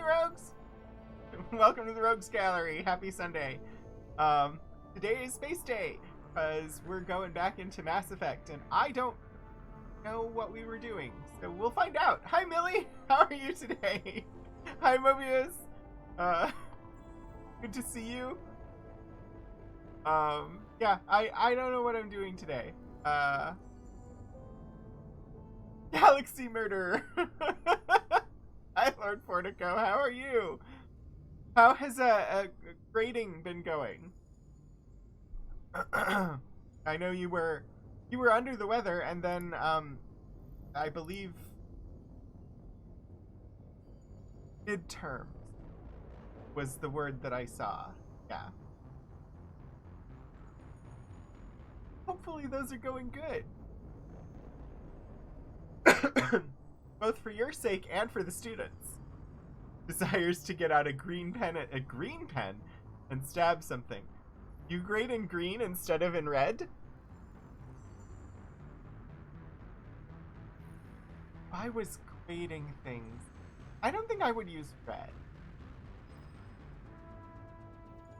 morning, Rogues! Welcome to the Rogues Gallery. Happy Sunday. Today is Space Day, because we're going back into Mass Effect, and I don't know what we were doing, so we'll find out. Hi, Millie! How are you today? Hi, Mobius! Good to see you. Yeah, I don't know what I'm doing today. Galaxy Murder! Hi, Lord Portico, how are you? How has grading been going? I know you were under the weather, and then I believe midterms was the word that I saw. Yeah. Hopefully those are going good. Both for your sake and for the students. Desires to get out a green pen and stab something. You grade in green instead of in red? If I was grading things, I don't think I would use red.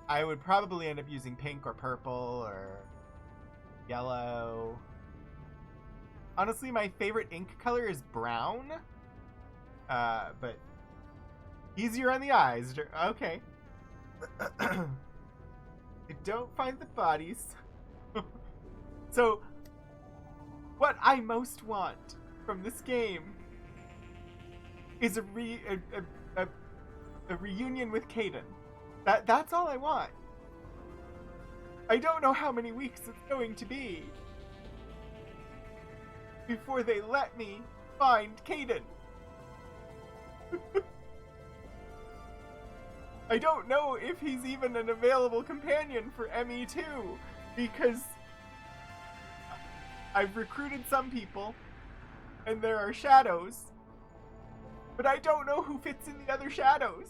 I would probably end up using pink or purple or yellow. Honestly, my favorite ink color is brown. But easier on the eyes. Okay. I don't find the bodies. So, what I most want from this game is a reunion with Kaidan. That's all I want. I don't know how many weeks it's going to be before they let me find Kaidan. I don't know if he's even an available companion for ME2, because I've recruited some people, and there are shadows, but I don't know who fits in the other shadows.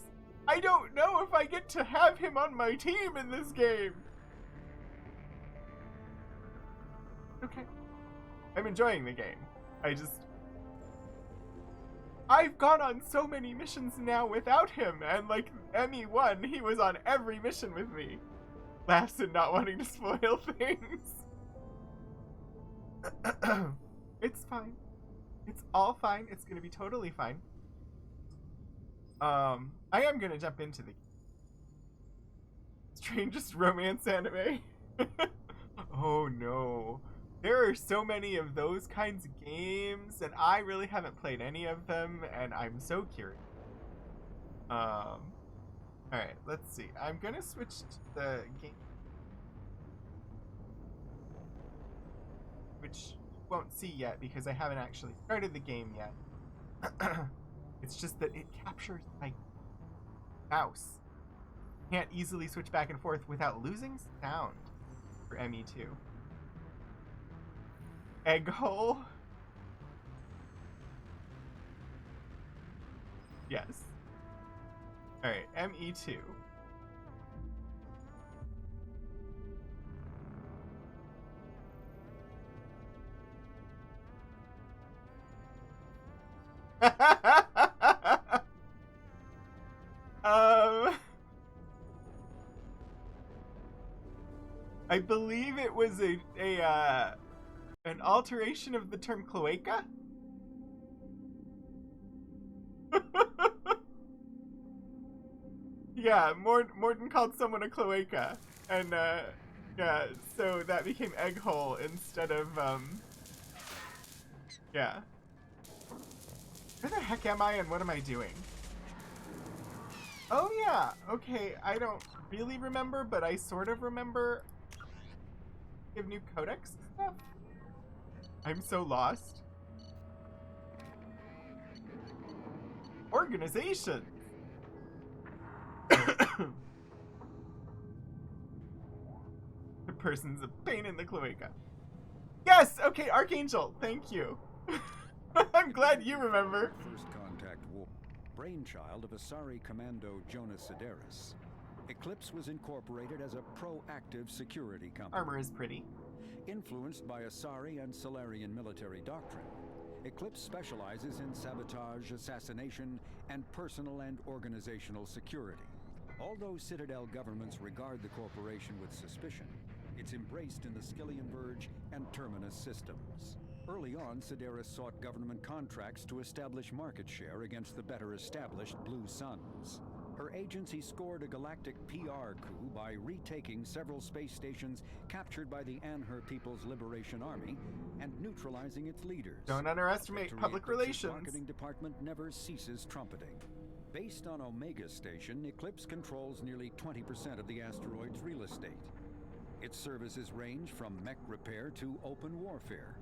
I don't know if I get to have him on my team in this game. Okay. I'm enjoying the game. I've gone on so many missions now without him, and like ME1, he was on every mission with me. Laughs and not wanting to spoil things. It's fine. It's all fine. It's gonna be totally fine. I am gonna jump into the strangest romance anime. Oh no. There are so many of those kinds of games, and I really haven't played any of them, and I'm so curious. Alright, let's see. I'm gonna switch to the game, which you won't see yet because I haven't actually started the game yet. It's just that it captures my mouse. Can't easily switch back and forth without losing sound for ME2. Egg hole? Yes. Alright, ME2. I believe it was an alteration of the term cloaca? Yeah, Morton called someone a cloaca, and yeah, so that became egg hole instead of yeah. Where the heck am I and what am I doing? Oh yeah, okay, I don't really remember, but I sort of remember. Give new codex stuff? I'm so lost. Organization! The person's a pain in the cloaca. Yes! Okay, Archangel, thank you. I'm glad you remember. First Contact War, brainchild of Asari Commando Jonas Sideris. Eclipse was incorporated as a proactive security company. Armor is pretty. Influenced by Asari and Solarian military doctrine, Eclipse specializes in sabotage, assassination, and personal and organizational security. Although Citadel governments regard the corporation with suspicion, it's embraced in the Skillian Verge and Terminus systems. Early on, Sedaris sought government contracts to establish market share against the better-established Blue Suns. Her agency scored a galactic PR coup by retaking several space stations captured by the Anher People's Liberation Army and neutralizing its leaders. Don't underestimate public relations. The marketing department never ceases trumpeting. Based on Omega Station, Eclipse controls nearly 20% of the asteroid's real estate. Its services range from mech repair to open warfare,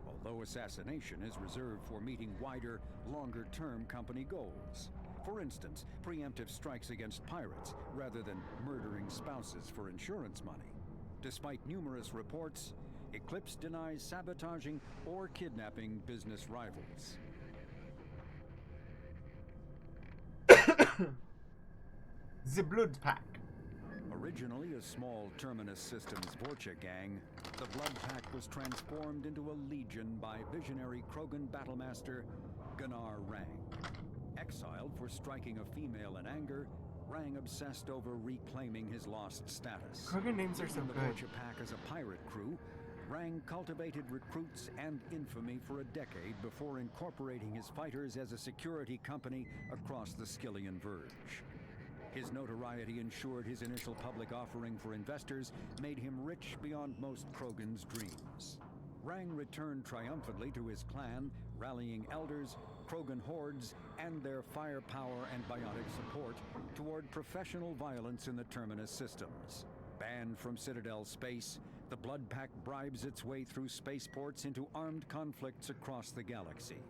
although assassination is reserved for meeting wider, longer-term company goals. For instance, preemptive strikes against pirates, rather than murdering spouses for insurance money. Despite numerous reports, Eclipse denies sabotaging or kidnapping business rivals. The Blood Pack. Originally a small Terminus Systems Vorcha gang, the Blood Pack was transformed into a legion by visionary Krogan battlemaster Gunnar Rang. Exiled for striking a female in anger, Rang obsessed over reclaiming his lost status. Krogan names are so the good. Vorcha Pack as a pirate crew, Rang cultivated recruits and infamy for a decade before incorporating his fighters as a security company across the Skillian Verge. His notoriety ensured his initial public offering for investors made him rich beyond most Krogan's dreams. Rang returned triumphantly to his clan, rallying elders, Krogan hordes, and their firepower and bionic support toward professional violence in the Terminus systems. Banned from Citadel space, the Blood Pack bribes its way through spaceports into armed conflicts across the galaxy.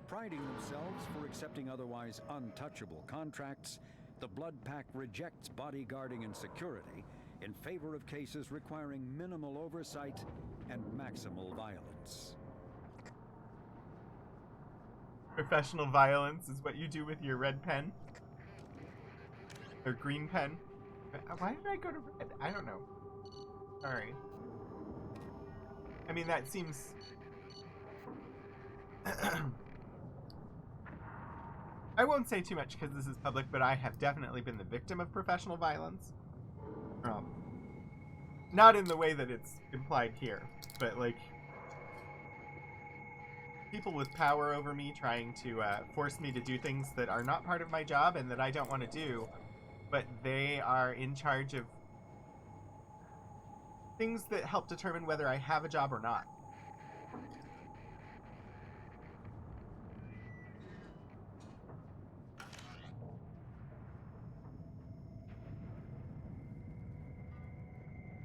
Priding themselves for accepting otherwise untouchable contracts, the Blood Pack rejects bodyguarding and security in favor of cases requiring minimal oversight and maximal violence. Professional violence is what you do with your red pen. Or green pen. Why did I go to red? I don't know. Sorry. I mean, that seems... I won't say too much because this is public, but I have definitely been the victim of professional violence. Not in the way that it's implied here, but like people with power over me trying to force me to do things that are not part of my job and that I don't want to do, but they are in charge of things that help determine whether I have a job or not.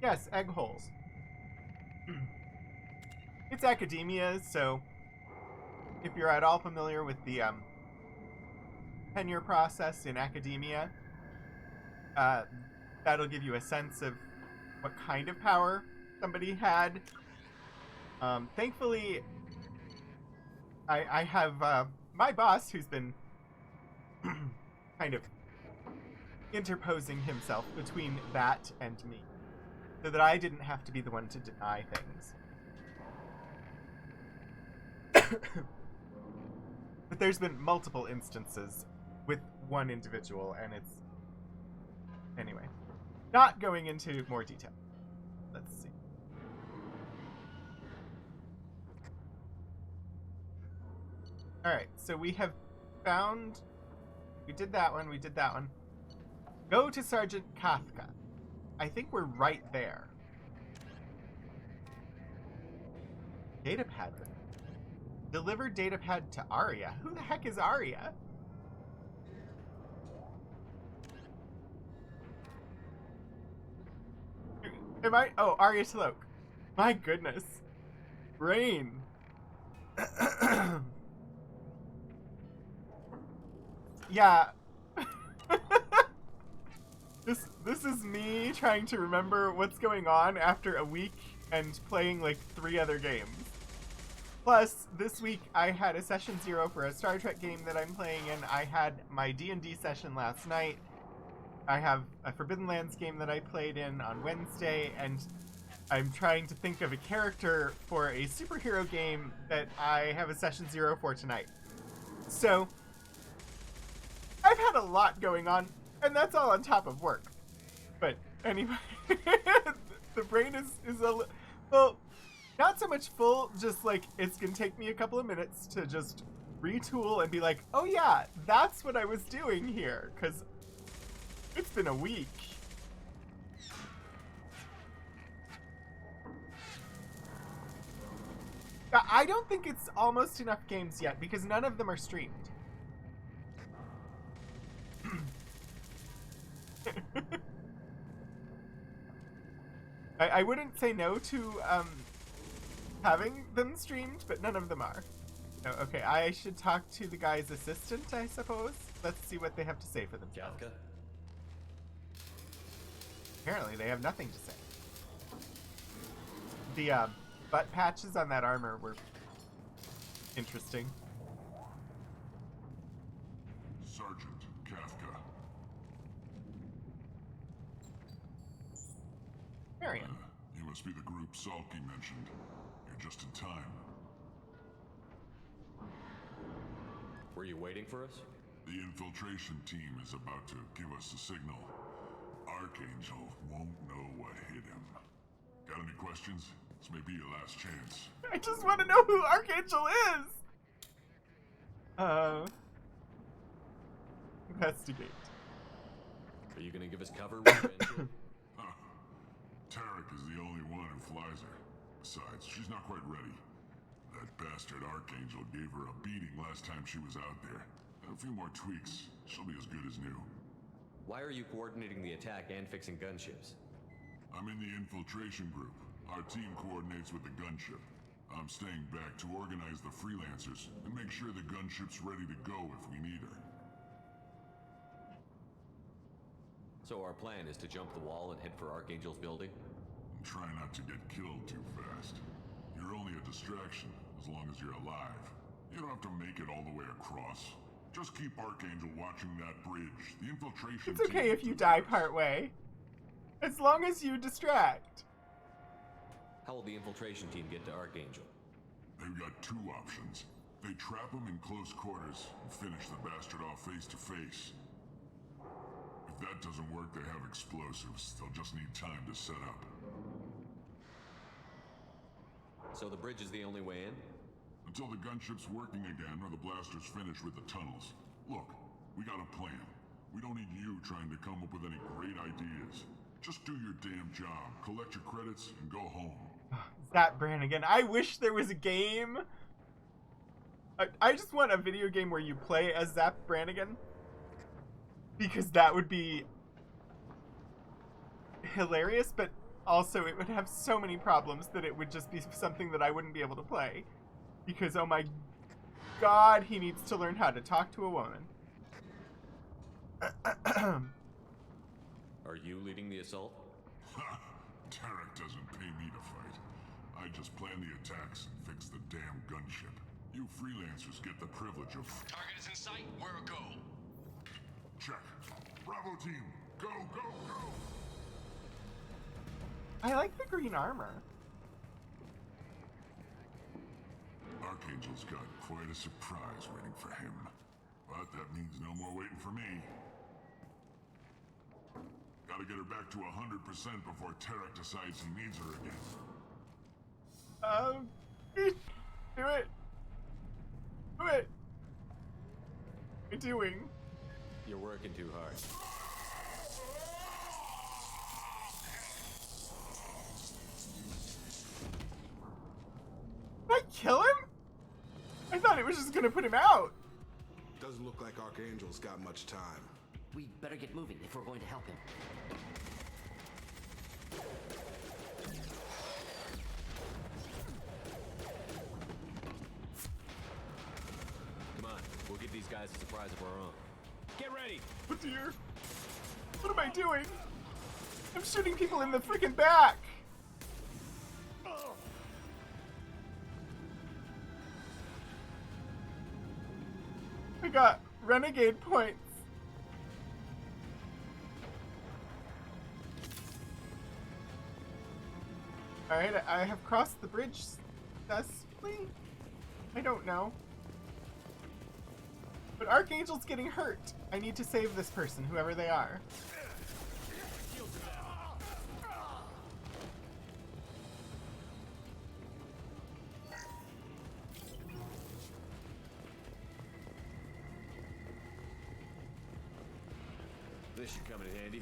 Yes, egg holes. It's academia, so if you're at all familiar with the tenure process in academia, that'll give you a sense of what kind of power somebody had. Thankfully, I have my boss who's been kind of interposing himself between that and me, so that I didn't have to be the one to deny things. But there's been multiple instances with one individual, and it's... Anyway. Not going into more detail. Let's see. Alright, so we have found... We did that one, we did that one. Go to Sergeant Kafka. I think we're right there. Datapad. Deliver datapad to Aria. Who the heck is Aria? Am I? Oh, Aria Sloke. My goodness. Brain. Yeah. This is me trying to remember what's going on after a week and playing like 3 other games. Plus, this week I had a session 0 for a Star Trek game that I'm playing in. I had my D&D session last night. I have a Forbidden Lands game that I played in on Wednesday, and I'm trying to think of a character for a superhero game that I have a session 0 for tonight. So, I've had a lot going on, and that's all on top of work. But anyway, the brain is well, not so much full, just like it's gonna take me a couple of minutes to just retool and be like, oh yeah, that's what I was doing here, because it's been a week. I don't think it's almost enough games yet, because none of them are streamed. I wouldn't say no to having them streamed, but none of them are. Oh, okay, I should talk to the guy's assistant, I suppose. Let's see what they have to say for themselves. Kafka? Apparently, they have nothing to say. The butt patches on that armor were interesting. Sergeant Kafka. Marion. You must be the group Salky mentioned. You're just in time. Were you waiting for us? The infiltration team is about to give us a signal. Archangel won't know what hit him. Got any questions? This may be your last chance. I just want to know who Archangel is! Investigate. Are you gonna give us cover? Angel? Tarek is the only one who flies her. Besides, she's not quite ready. That bastard Archangel gave her a beating last time she was out there. A few more tweaks, she'll be as good as new. Why are you coordinating the attack and fixing gunships? I'm in the infiltration group. Our team coordinates with the gunship. I'm staying back to organize the freelancers and make sure the gunship's ready to go if we need her. So our plan is to jump the wall and head for Archangel's building? And try not to get killed too fast. You're only a distraction as long as you're alive. You don't have to make it all the way across. Just keep Archangel watching that bridge. The infiltration It's okay team if you will do die the rest. partway. As long as you distract. How will the infiltration team get to Archangel? They've got two options. They trap him in close quarters and finish the bastard off face to face. If that doesn't work, they have explosives. They'll just need time to set up. So the bridge is the only way in? Until the gunship's working again or the blasters finish with the tunnels. Look, we got a plan. We don't need you trying to come up with any great ideas. Just do your damn job, collect your credits, and go home. Zap Brannigan. I wish there was a game. I just want a video game where you play as Zap Brannigan. Because that would be hilarious, but also it would have so many problems that it would just be something that I wouldn't be able to play. Because, oh my god, he needs to learn how to talk to a woman. Are you leading the assault? Ha! Tarek doesn't pay me to fight. I just plan the attacks and fix the damn gunship. You freelancers get the privilege of... Target is in sight. Where go? Check. Bravo team, go, go, go! I like the green armor. Archangel's got quite a surprise waiting for him. But that means no more waiting for me. Gotta get her back to 100% before Tarek decides he needs her again. Do it. Do it. What are you doing? You're working too hard. Did I kill him? I thought it was just gonna put him out. Doesn't look like Archangel's got much time. We better get moving if we're going to help him. Come on, we'll give these guys a surprise of our own. Get ready! Oh dear. What am I doing? I'm shooting people in the freaking back. I got renegade points. Alright, I have crossed the bridge successfully? I don't know. But Archangel's getting hurt. I need to save this person, whoever they are. This should come in handy.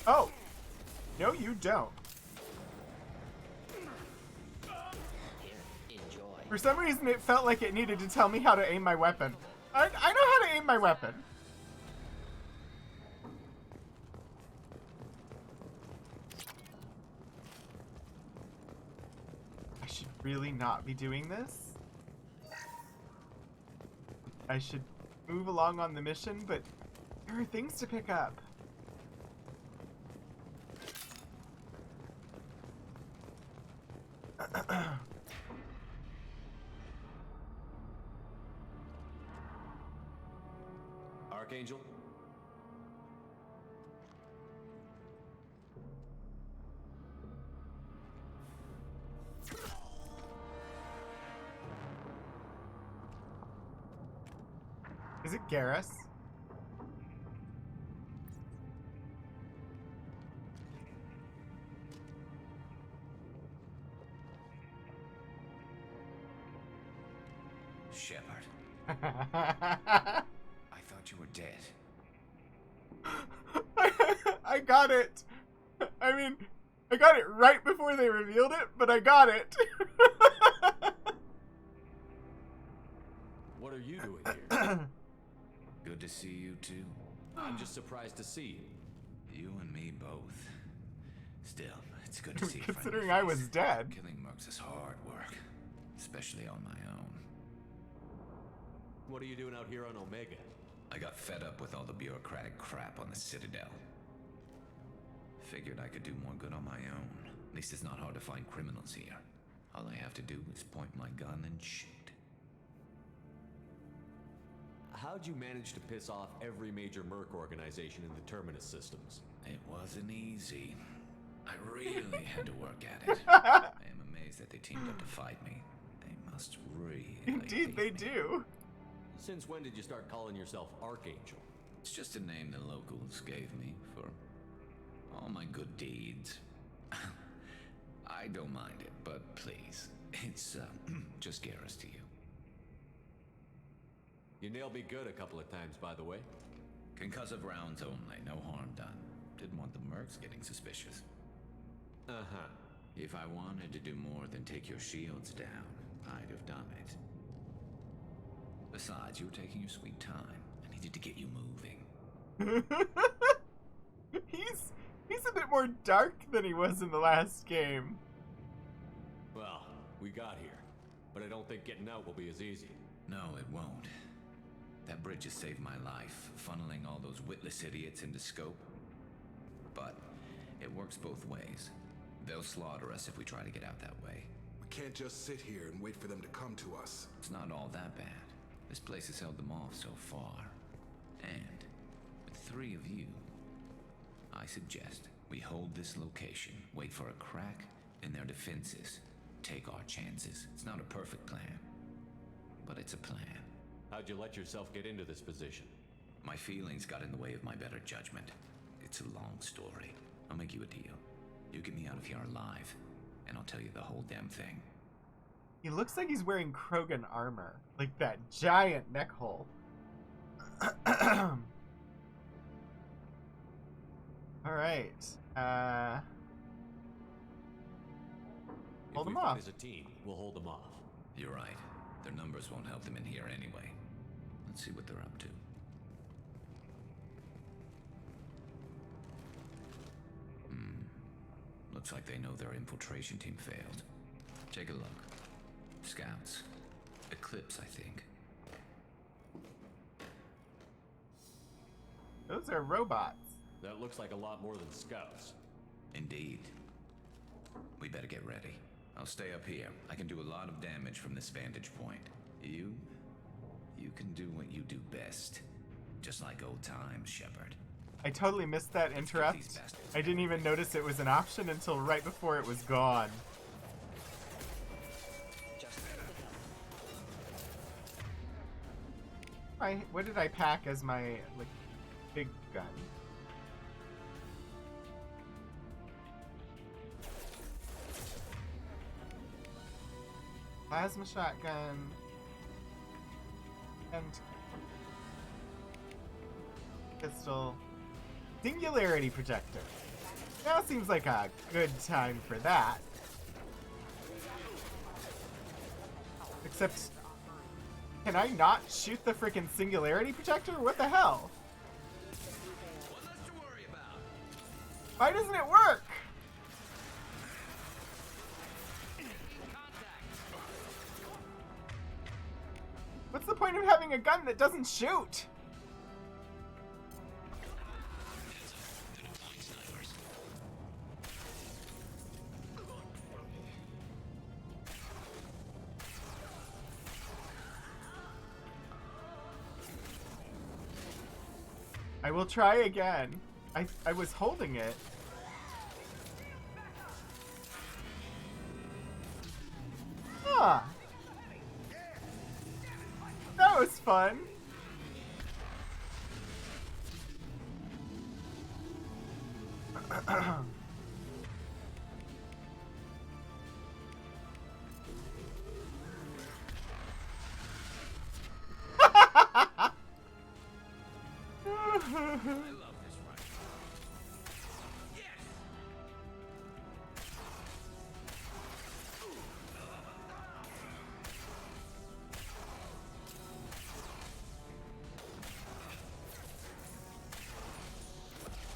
Oh! No, you don't. Here, enjoy. For some reason, it felt like it needed to tell me how to aim my weapon. I know how to aim my weapon. I should really not be doing this. I should move along on the mission, but there are things to pick up. Archangel? Is it Garrus? Shepard, I I thought you were dead. got it. I mean, I got it right before they revealed it, but I got it. What are you doing here? Good to see you too. I'm just surprised to see you. You and me both. Still, it's good to see. Considering I was dead. Killing mercs is hard work, especially on my own. What are you doing out here on Omega? I got fed up with all the bureaucratic crap on the Citadel. Figured I could do more good on my own. At least it's not hard to find criminals here. All I have to do is point my gun and shoot. How'd you manage to piss off every major merc organization in the Terminus systems? It wasn't easy. I really had to work at it. I am amazed that they teamed up to fight me. They must really Indeed, hate they me. do. Since when did you start calling yourself Archangel? It's just a name the locals gave me for all my good deeds. I don't mind it, but please, it's just Garrus to you. You nailed me good a couple of times, by the way. Concussive rounds only, no harm done. Didn't want the mercs getting suspicious. Uh-huh. If I wanted to do more than take your shields down, I'd have done it. Besides, you were taking your sweet time. I needed to get you moving. He's a bit more dark than he was in the last game. Well, we got here. But I don't think getting out will be as easy. No, it won't. That bridge has saved my life, funneling all those witless idiots into scope. But it works both ways. They'll slaughter us if we try to get out that way. We can't just sit here and wait for them to come to us. It's not all that bad. This place has held them off so far. And with 3 of you, I suggest we hold this location, wait for a crack in their defenses, take our chances. It's not a perfect plan, but it's a plan. How'd you let yourself get into this position? My feelings got in the way of my better judgment. It's a long story. I'll make you a deal. You get me out of here alive, and I'll tell you the whole damn thing. He looks like he's wearing Krogan armor, like that giant neck hole. All right. Hold If them we off. fight as a team, we'll hold them off. You're right. Their numbers won't help them in here anyway. Let's see what they're up to. Looks like they know their infiltration team failed. Take a look. Scouts. Eclipse, I think. Those are robots. That looks like a lot more than scouts. Indeed. We better get ready. I'll stay up here. I can do a lot of damage from this vantage point. You can do what you do best. Just like old times, Shepard. I totally missed that interrupt. I didn't even notice it was an option until right before it was gone. What did I pack as my, like, big gun? Plasma shotgun. And pistol. Singularity projector. Now seems like a good time for that. Except, can I not shoot the frickin' singularity projector? What the hell? Why doesn't it work? What's the point of having a gun that doesn't shoot? I will try again. I was holding it. Huh. That was fun.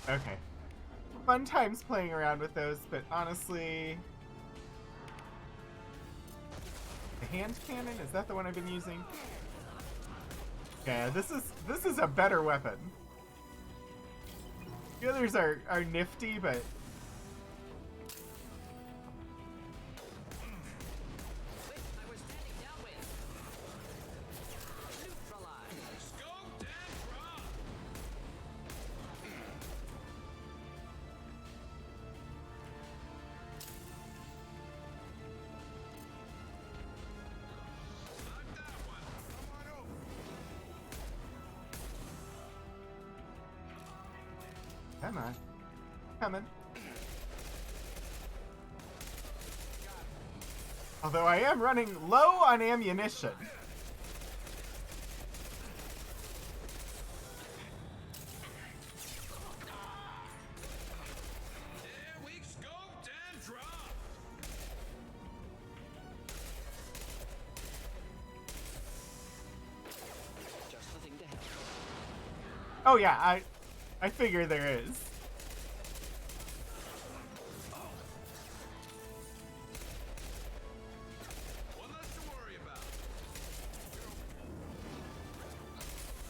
Okay. Fun times playing around with those, but honestly... The hand cannon? Is that the one I've been using? Yeah, this is a better weapon. The others are nifty, but... Come on. Coming. Although I am running low on ammunition. Oh yeah, I figure there is. One less to worry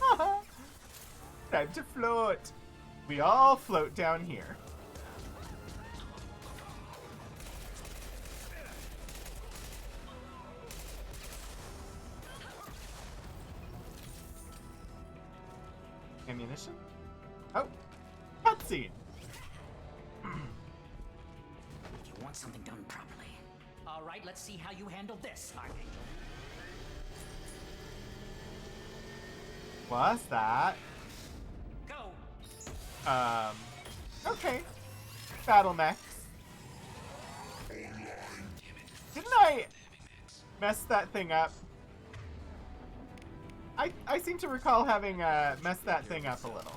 about. Time to float. We all float down here. Ammunition? Oh, cutscene. You want something done properly. All right, let's see how you handle this, Archangel. What's that? Go. Okay. Battle mechs. Didn't I mess that thing up? I seem to recall having messed that thing up a little.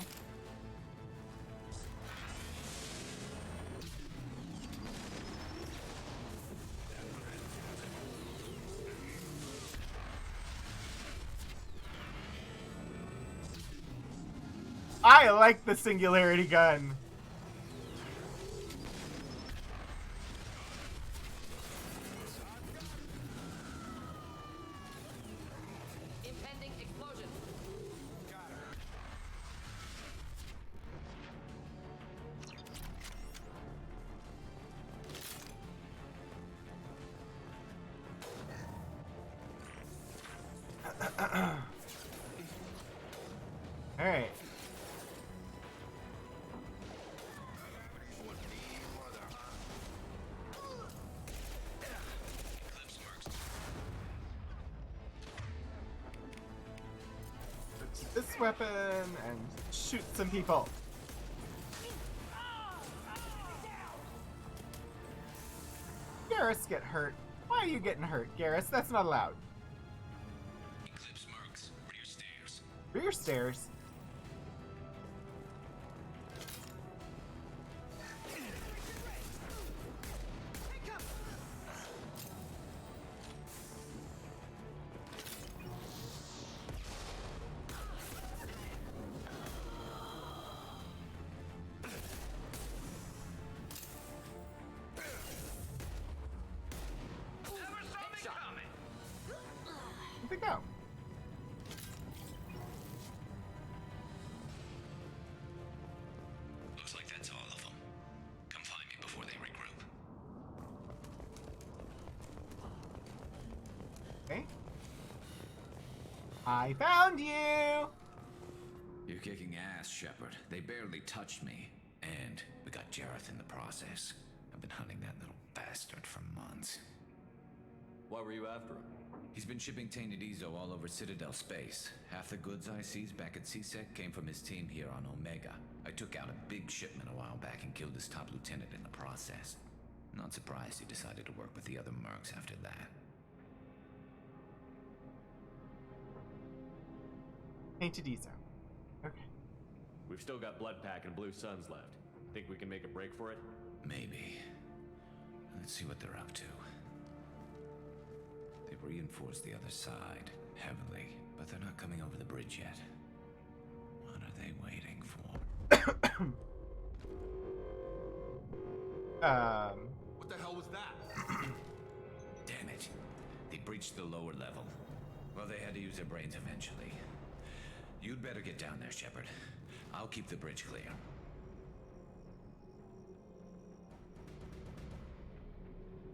I like the singularity gun. Impending explosion. All right. weapon and shoot some people. Garrus get hurt. Why are you getting hurt, Garrus? That's not allowed. Eclipse Mercs, rear stairs. Rear stairs? Where'd they go? Looks like that's all of them. Come find me before they regroup. Okay. I found you! You're kicking ass, Shepard. They barely touched me. And we got Jareth in the process. I've been hunting that little bastard for months. Why were you after him? He's been shipping tainted Ezo all over Citadel space. Half the goods I seized back at CSEC came from his team here on Omega. I took out a big shipment a while back and killed his top lieutenant in the process. Not surprised he decided to work with the other mercs after that. Tainted Ezo. Okay. We've still got Bloodpack and Blue Suns left. Think we can make a break for it? Maybe. Let's see what they're up to. They've reinforced the other side, heavily, but they're not coming over the bridge yet. What are they waiting for? What the hell was that? Damn it. They breached the lower level. Well, they had to use their brains eventually. You'd better get down there, Shepard. I'll keep the bridge clear.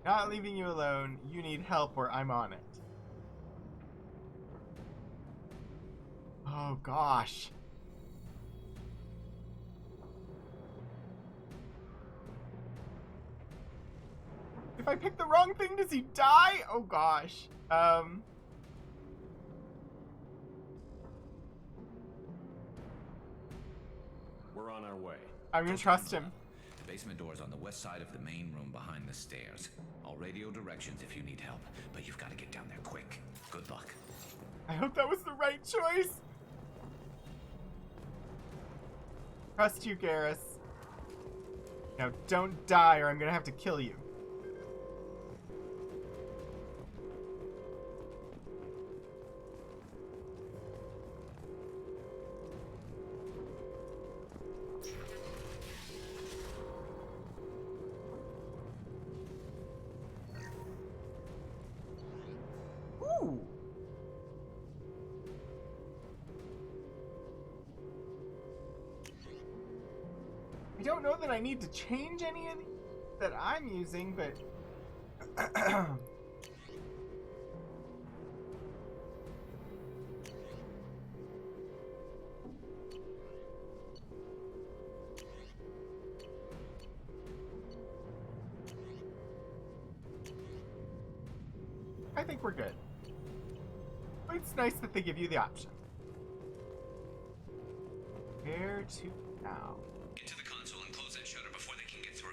Not leaving you alone. You need help or I'm on it. Oh gosh. If I pick the wrong thing, does he die? Oh gosh. We're on our way. I'm gonna trust him. The basement door is on the west side of the main room behind the stairs. I'll radio directions if you need help, but you've got to get down there quick. Good luck. I hope that was the right choice. Trust you, Garrus. Now don't die or I'm gonna have to kill you. Ooh. I don't know that I need to change any of these that I'm using, but I think we're good. But it's nice that they give you the option. Where to now? Get to the console and close that shutter before they can get through.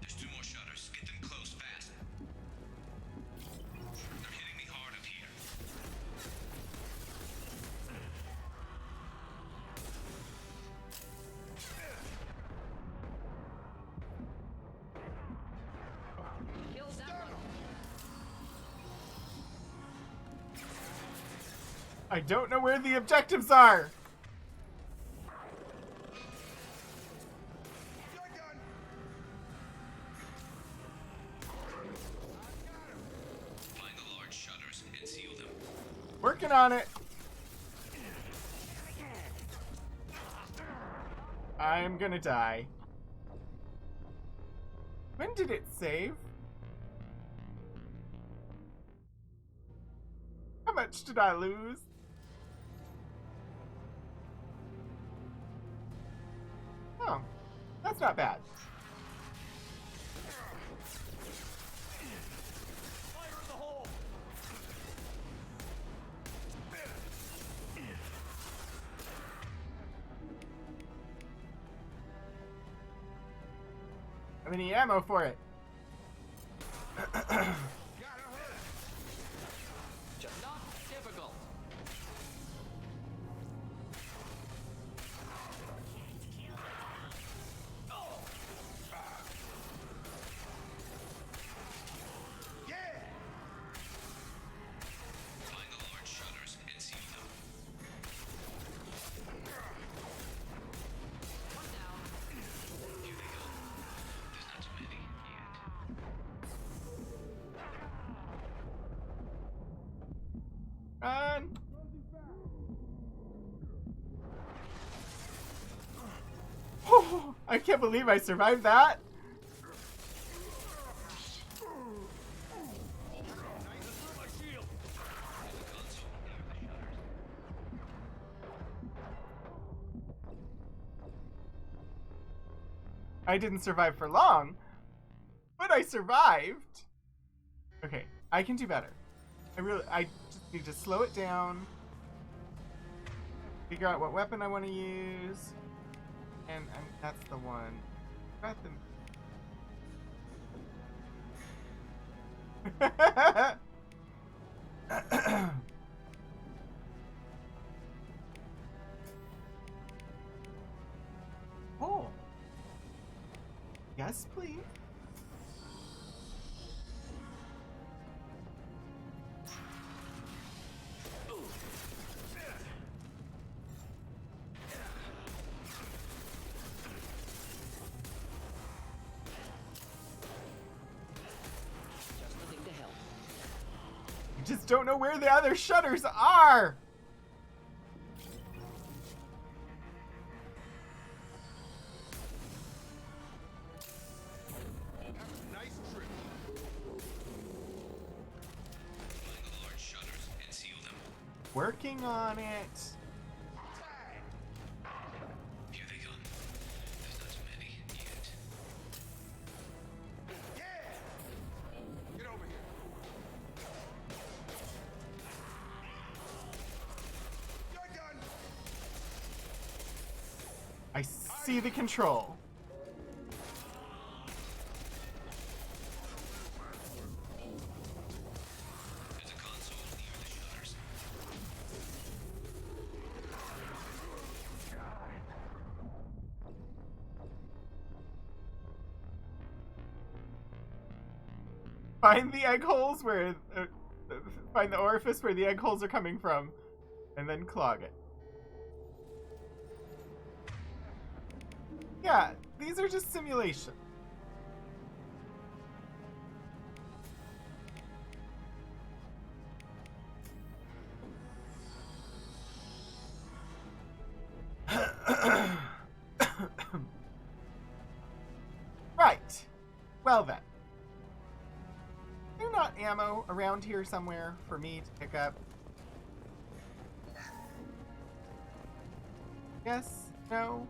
There's two more shutters. Get them closed fast. They're hitting me hard up here. Kill that one. I don't know where the objectives are. Find the large shutters and seal them. Working on it. I'm gonna die. When did it save? How much? much did I lose? Oh, that's not bad. Fire in the hole! Have any ammo for it? Just not difficult. Find the large shutters and seal them. One down. Here they go. There's not too many yet. Run! Oh, I can't believe I survived that. I didn't survive for long, but I survived. Okay, I can do better. I just need to slow it down, figure out what weapon I want to use, and that's the one. Got them. Oh. Yes, please. Just nothing to help. I just don't know where the other shutters are. Nice trick. Find the large shutters and seal them. Working on it. Here they come. There's not too many yet. Get over here. You're done. I see the control. There's a console near the shutters. Find the egg holes where... find the orifice where the egg holes are coming from, and then clog it. Yeah, these are just simulation. Right. Well then. Is there not ammo around here somewhere for me to pick up? Yes? No?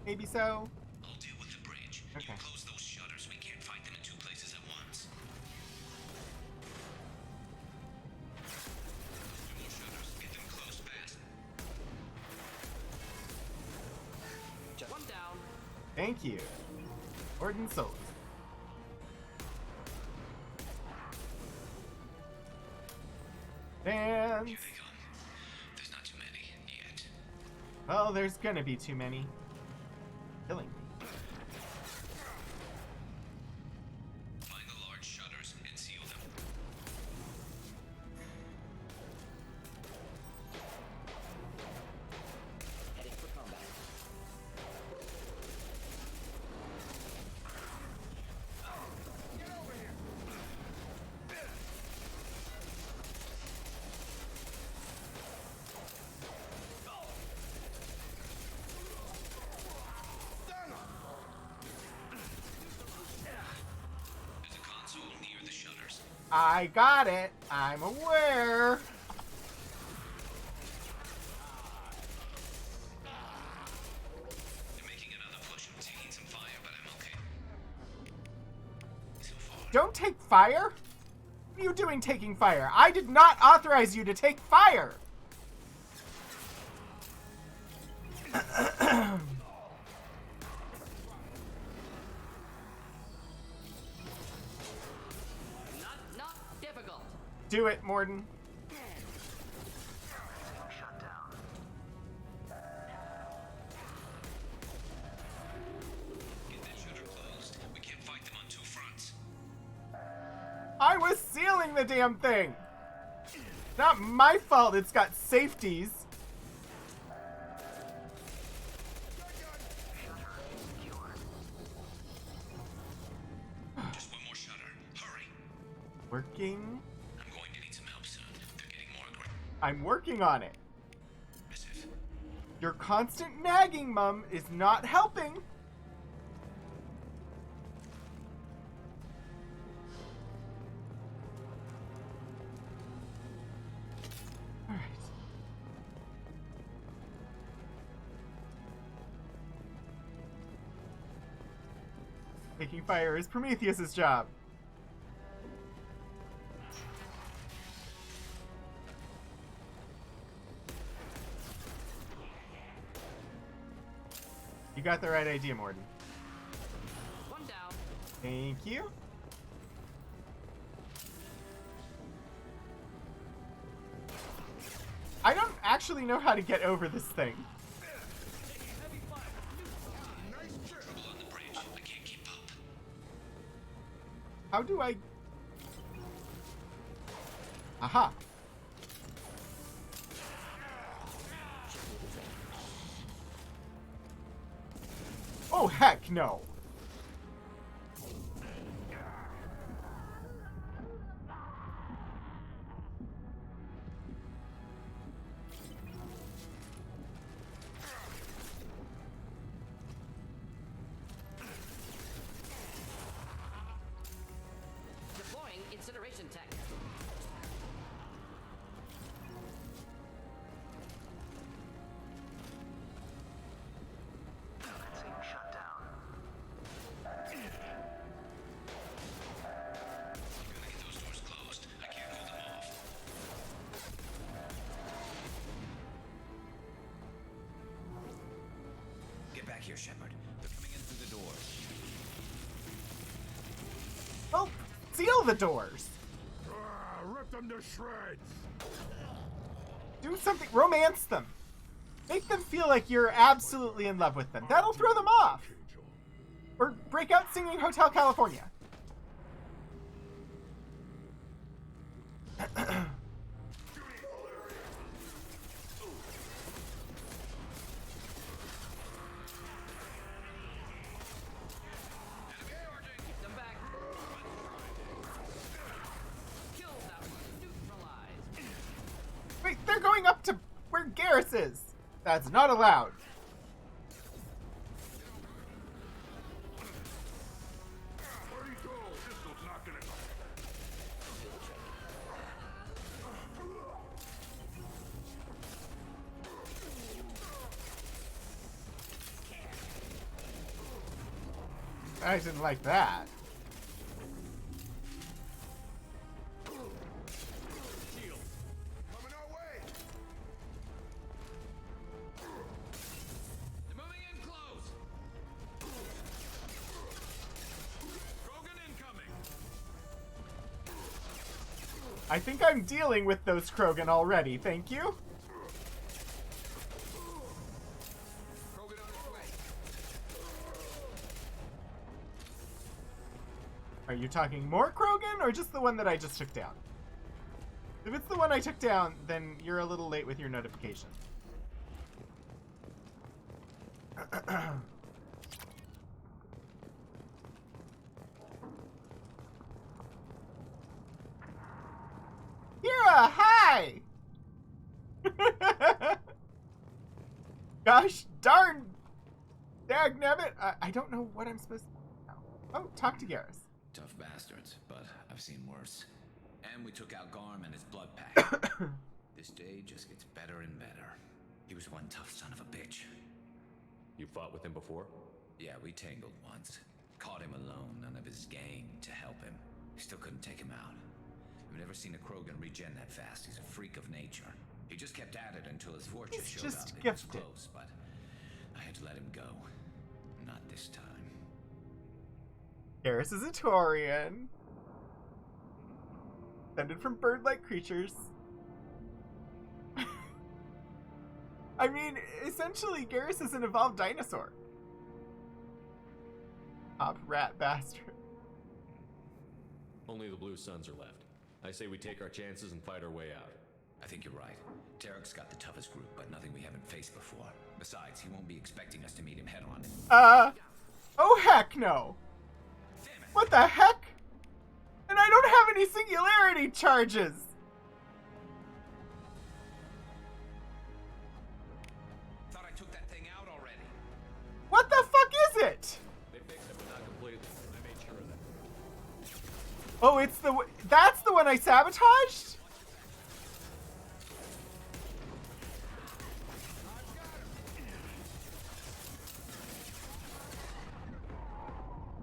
Maybe so? I'll deal with the bridge. Okay. You close those shutters. We can't fight them in two places at once. Two more shutters. Get them closed fast. Just one down. Thank you. Gordon Solis. And... Here they come. There's not too many yet. well, there's gonna be too many. Killing me. Find the large shutters and seal them. Heading for combat. Get over here. Done. I got it. I'm aware. They're making another push. I'm taking some fire, but I'm okay. So far. Don't take fire? What are you doing taking fire? I did not authorize you to take fire. Not difficult. Do it, Morden. Get that shutter closed. We can't fight them on two fronts. I was sealing the damn thing. Not my fault it's got safeties. Just one more shutter. Hurry. Working. I'm going to need some help soon. They're getting more aggressive. I'm working on it. Your constant nagging, Mum, is not helping. Alright. Taking fire is Prometheus's job. You got the right idea, Morden. One down. Thank you. I don't actually know how to get over this thing. Trouble on the bridge. I can't keep up. How do I... Aha. Oh, heck no. Deploying incineration tech. Gotta get those doors closed. I can't hold them off. Get back here, Shepard. They're coming in through the doors. Well, seal the doors. Rip them to shreds! Do something. Romance them. Make them feel like you're absolutely in love with them. That'll throw them off. Or break out singing Hotel California. Keep them back. Kill that one. Neutralized. Wait, they're going up to where Garrus is. That's not allowed. Where do you go? Pistol's not gonna... I didn't like that. Shield. Coming our way! They're moving in close. Krogan incoming! I think I'm dealing with those Krogan already, thank you. Krogan on its way. Are you talking more Krogan or just the one that I just took down? If it's the one I took down, then you're a little late with your notification. Kira, hi! Gosh darn! Dagnabbit! I don't know what I'm supposed to... Oh, talk to Garrus. Tough bastards, but I've seen worse. And we took out Garm and his blood pack. This day just gets better and better. He was one tough son of a bitch. You fought with him before? Yeah, we tangled once. Caught him alone, none of his gang to help him. Still couldn't take him out. I've never seen a Krogan regen that fast. He's a freak of nature. He just kept at it until his fortress He's showed just up. It was gifted. close, but I had to let him go. Not this time. Garrus is a Taurian. Descended from bird-like creatures. I mean, essentially, Garrus is an evolved dinosaur. Top rat bastard. Only the Blue Suns are left. I say we take our chances and fight our way out. I think you're right. Tarek's got the toughest group, but nothing we haven't faced before. Besides, he won't be expecting us to meet him head-on. Oh heck no! Damn it! What the heck? And I don't have any singularity charges! Thought I took that thing out already. What the fuck is it? They fixed it, but not completely. I made sure of that. Oh, it's the that's the one I sabotaged?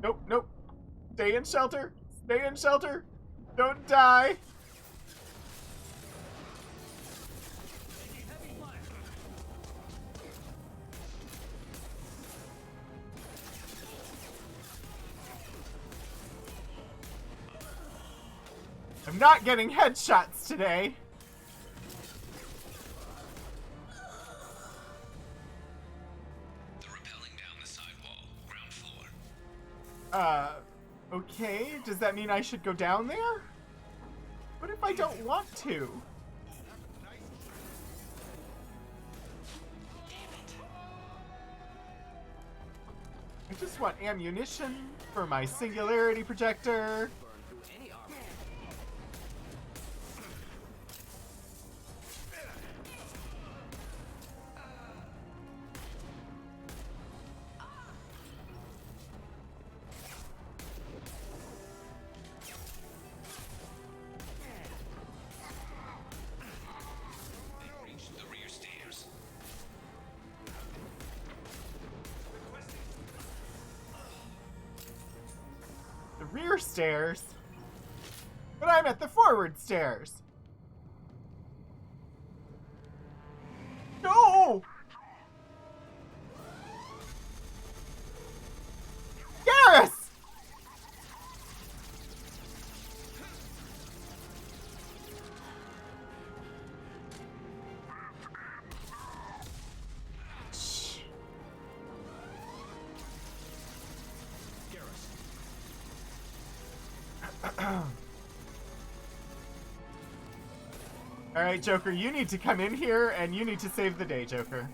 Nope, nope. Stay in shelter. Stay in shelter. Don't die. I'm not getting headshots today. They're rappelling down the sidewall, ground floor. Okay. Does that mean I should go down there? What if I don't want to? I just want ammunition for my singularity projector. They reached the rear stairs. The rear stairs? But I'm at the forward stairs. No! Garrus! Shh. Alright, Joker, you need to come in here and you need to save the day, Joker.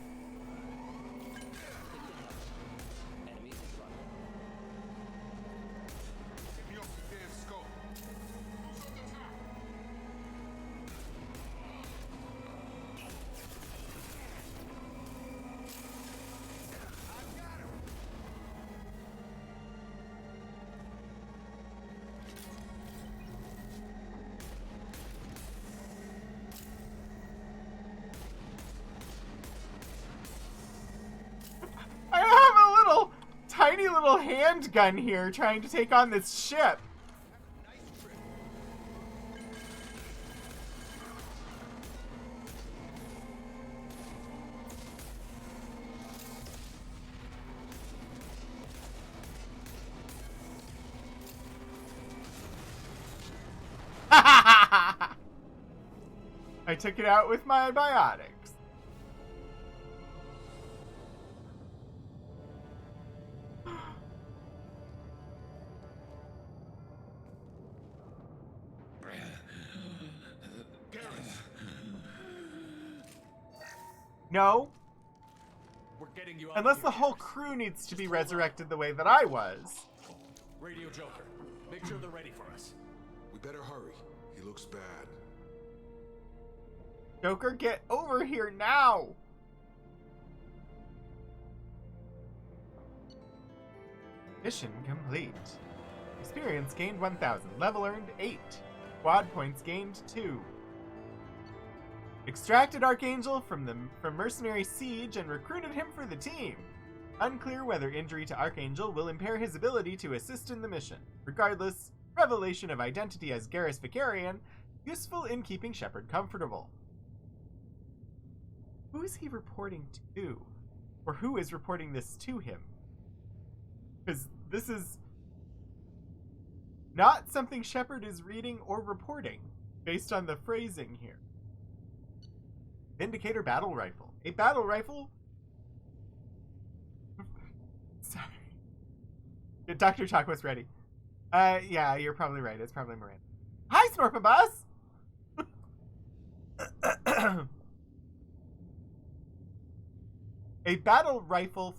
Get me off the damn scope. I have a little, tiny little handgun here trying to take on this ship. I took it out with my biotics. No, We're getting you out unless of the here, whole Garrus. crew needs to be Just hold on. resurrected the way that I was. Radio Joker. Make sure they're ready for us. We better hurry. He looks bad. Joker, get over here now! Mission complete. Experience gained 1,000. Level earned 8. Squad points gained 2. Extracted Archangel from Mercenary Siege and recruited him for the team. Unclear whether injury to Archangel will impair his ability to assist in the mission. Regardless, revelation of identity as Garrus Vicarian, useful in keeping Shepard comfortable. Who is he reporting to? Or who is reporting this to him? Because this is not something Shepard is reading or reporting, based on the phrasing here. Vindicator Battle Rifle. A battle rifle? Sorry. Dr. Talk was ready. Yeah, you're probably right. It's probably Miranda. Hi, Snorpabus! A battle rifle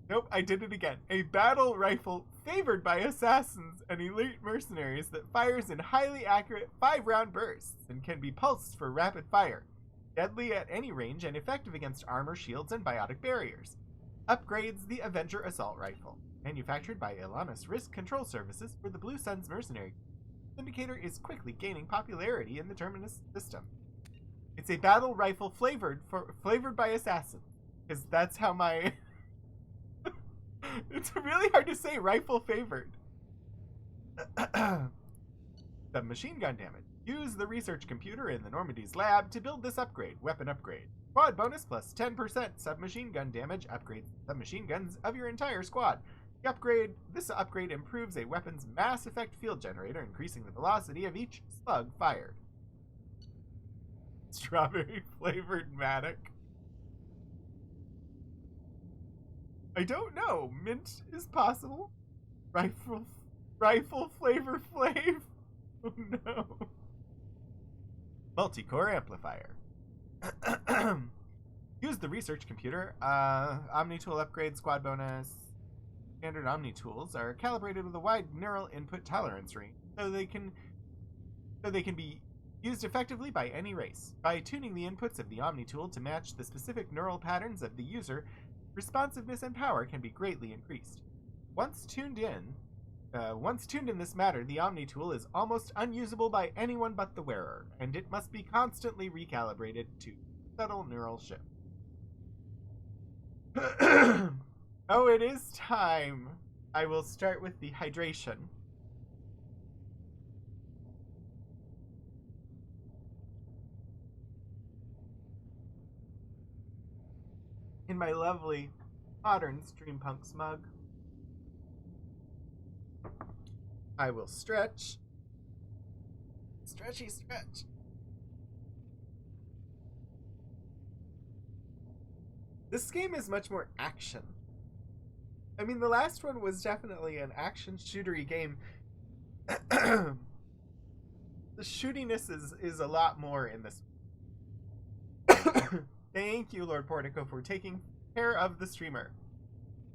Nope, I did it again. A battle rifle favored by assassins and elite mercenaries that fires in highly accurate 5-round bursts and can be pulsed for rapid fire. Deadly at any range and effective against armor, shields, and biotic barriers. Upgrades the Avenger Assault Rifle. Manufactured by Ilanis Risk Control Services for the Blue Suns Mercenary. Vindicator is quickly gaining popularity in the Terminus system. It's a battle rifle flavored by assassins. Because that's how my... It's really hard to say rifle favored. Submachine gun damage. Use the research computer in the Normandy's lab to build this upgrade. Weapon upgrade. Squad bonus plus 10% submachine gun damage. Upgrades submachine guns of your entire squad. This upgrade improves a weapon's mass effect field generator, increasing the velocity of each slug fired. Strawberry flavored Matic. I don't know. Mint is possible. Rifle flavor flav. Oh no. Multi-core amplifier. Use the research computer. Omni tool upgrade, squad bonus. Standard Omni tools are calibrated with a wide neural input tolerance range, so they can be used effectively by any race. By tuning the inputs of the Omni tool to match the specific neural patterns of the user, responsiveness and power can be greatly increased. Once tuned in this matter, the Omni tool is almost unusable by anyone but the wearer, and it must be constantly recalibrated to subtle neural shift. Oh, it is time. I will start with the hydration. In my lovely modern steampunk smug. I will stretch. Stretchy stretch. This game is much more action. I mean, the last one was definitely an action shootery game. The shootiness is a lot more in this. Thank you, Lord Portico, for taking care of the streamer.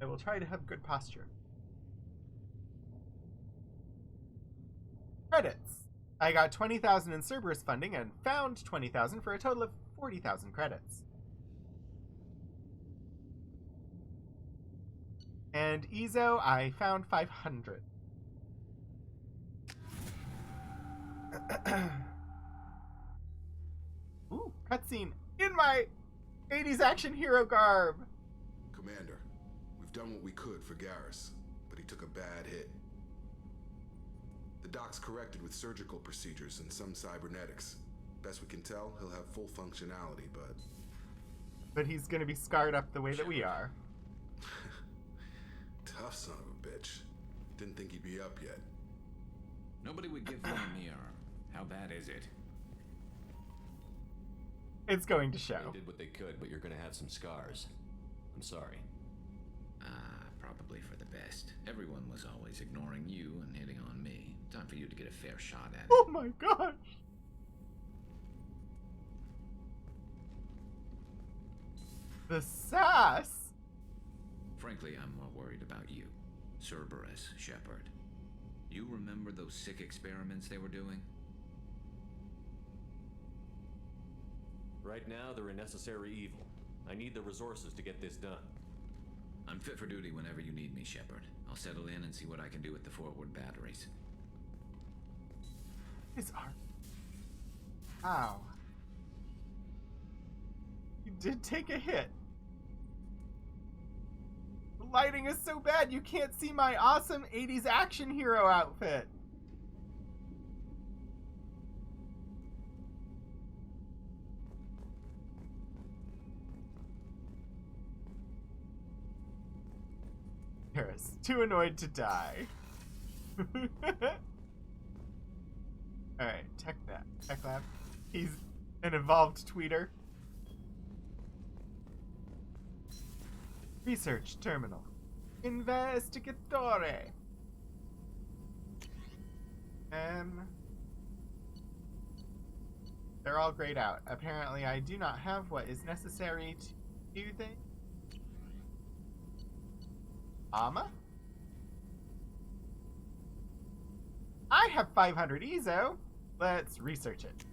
I will try to have good posture. Credits. I got 20,000 in Cerberus funding and found 20,000 for a total of 40,000 credits. And Ezo, I found 500. Ooh, cutscene in my 80s action hero garb. Commander, we've done what we could for Garrus, but he took a bad hit. The doc's corrected with surgical procedures and some cybernetics. Best we can tell, he'll have full functionality, but he's gonna be scarred up the way that we are. Tough son of a bitch. Didn't think he'd be up yet. Nobody would give him a mirror. How bad is it? It's going to show. They did what they could, but you're gonna have some scars. I'm sorry. Probably for the best. Everyone was always ignoring you and hitting on me. Time for you to get a fair shot at it. Oh my gosh! The sass! Frankly, I'm more worried about you. Cerberus, Shepard. You remember those sick experiments they were doing? Right now, they're a necessary evil. I need the resources to get this done. I'm fit for duty whenever you need me, Shepard. I'll settle in and see what I can do with the forward batteries. His arm. Ow. You did take a hit. The lighting is so bad you can't see my awesome 80s action hero outfit. Garrus, too annoyed to die. Alright, Tech Lab. He's an evolved tweeter. Research terminal. Investigatore. They're all grayed out. Apparently I do not have what is necessary to do things. Ama? I have 500 EZO. Let's research it.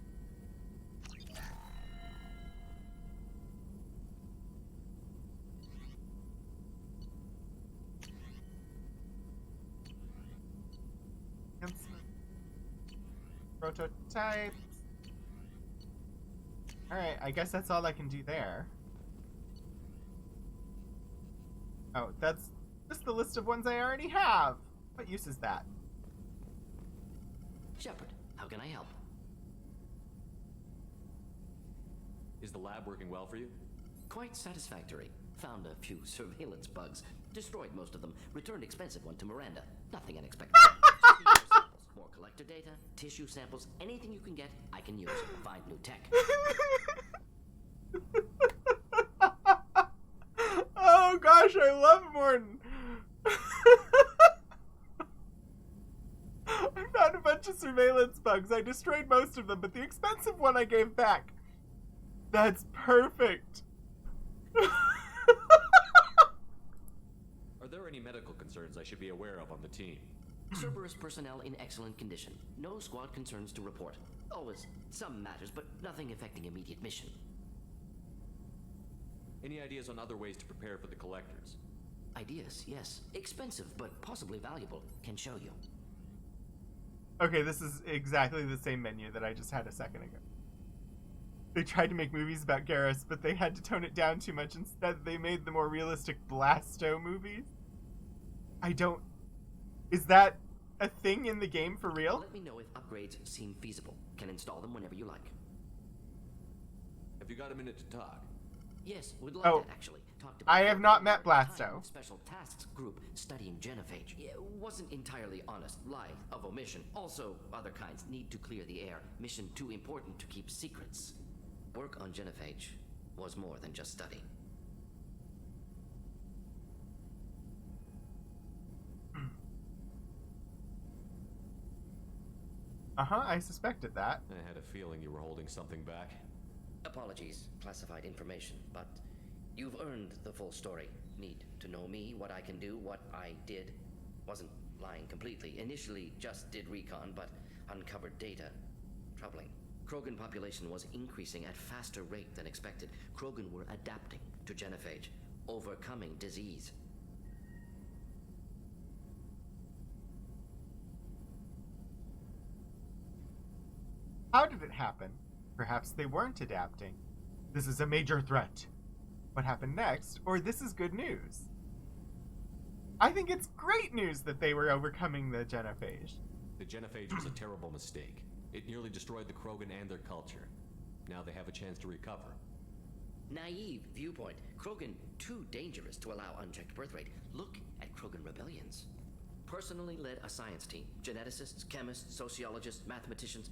Prototypes. Alright, I guess that's all I can do there. Oh, that's just the list of ones I already have. What use is that? Shepard, how can I help? Is the lab working well for you? Quite satisfactory. Found a few surveillance bugs. Destroyed most of them. Returned expensive one to Miranda. Nothing unexpected. More collector data, tissue samples, anything you can get, I can use. Find new tech. Oh gosh, I love Morton. I found a bunch of surveillance bugs. I destroyed most of them, but the expensive one I gave back. That's perfect. Are there any medical concerns I should be aware of on the team? Cerberus personnel in excellent condition. No squad concerns to report. Always some matters, but nothing affecting immediate mission. Any ideas on other ways to prepare for the collectors? Ideas, yes. Expensive, but possibly valuable. Can show you. Okay, this is exactly the same menu that I just had a second ago. They tried to make movies about Garrus, but they had to tone it down too much. Instead, they made the more realistic Blasto movies. Is that a thing in the game for real? Let me know if upgrades seem feasible. Can install them whenever you like. Have you got a minute to talk? Yes, would love that actually. Talked about I have not met Blasto. Special tasks group studying genophage. It wasn't entirely honest. Lie of omission. Also, other kinds need to clear the air. Mission too important to keep secrets. Work on genophage was more than just study. I suspected that. I had a feeling you were holding something back. Apologies, classified information, but you've earned the full story. Need to know me, what I can do, what I did. Wasn't lying completely. Initially just did recon, but uncovered data. Troubling. Krogan population was increasing at faster rate than expected. Krogan were adapting to genophage, overcoming disease. How did it happen? Perhaps they weren't adapting. This is a major threat. What happened next? Or this is good news. I think it's great news that they were overcoming the genophage. The genophage was a terrible mistake. It nearly destroyed the Krogan and their culture. Now they have a chance to recover. Naive viewpoint. Krogan too dangerous to allow unchecked birth rate. Look at Krogan rebellions. Personally led a science team. Geneticists, chemists, sociologists, mathematicians.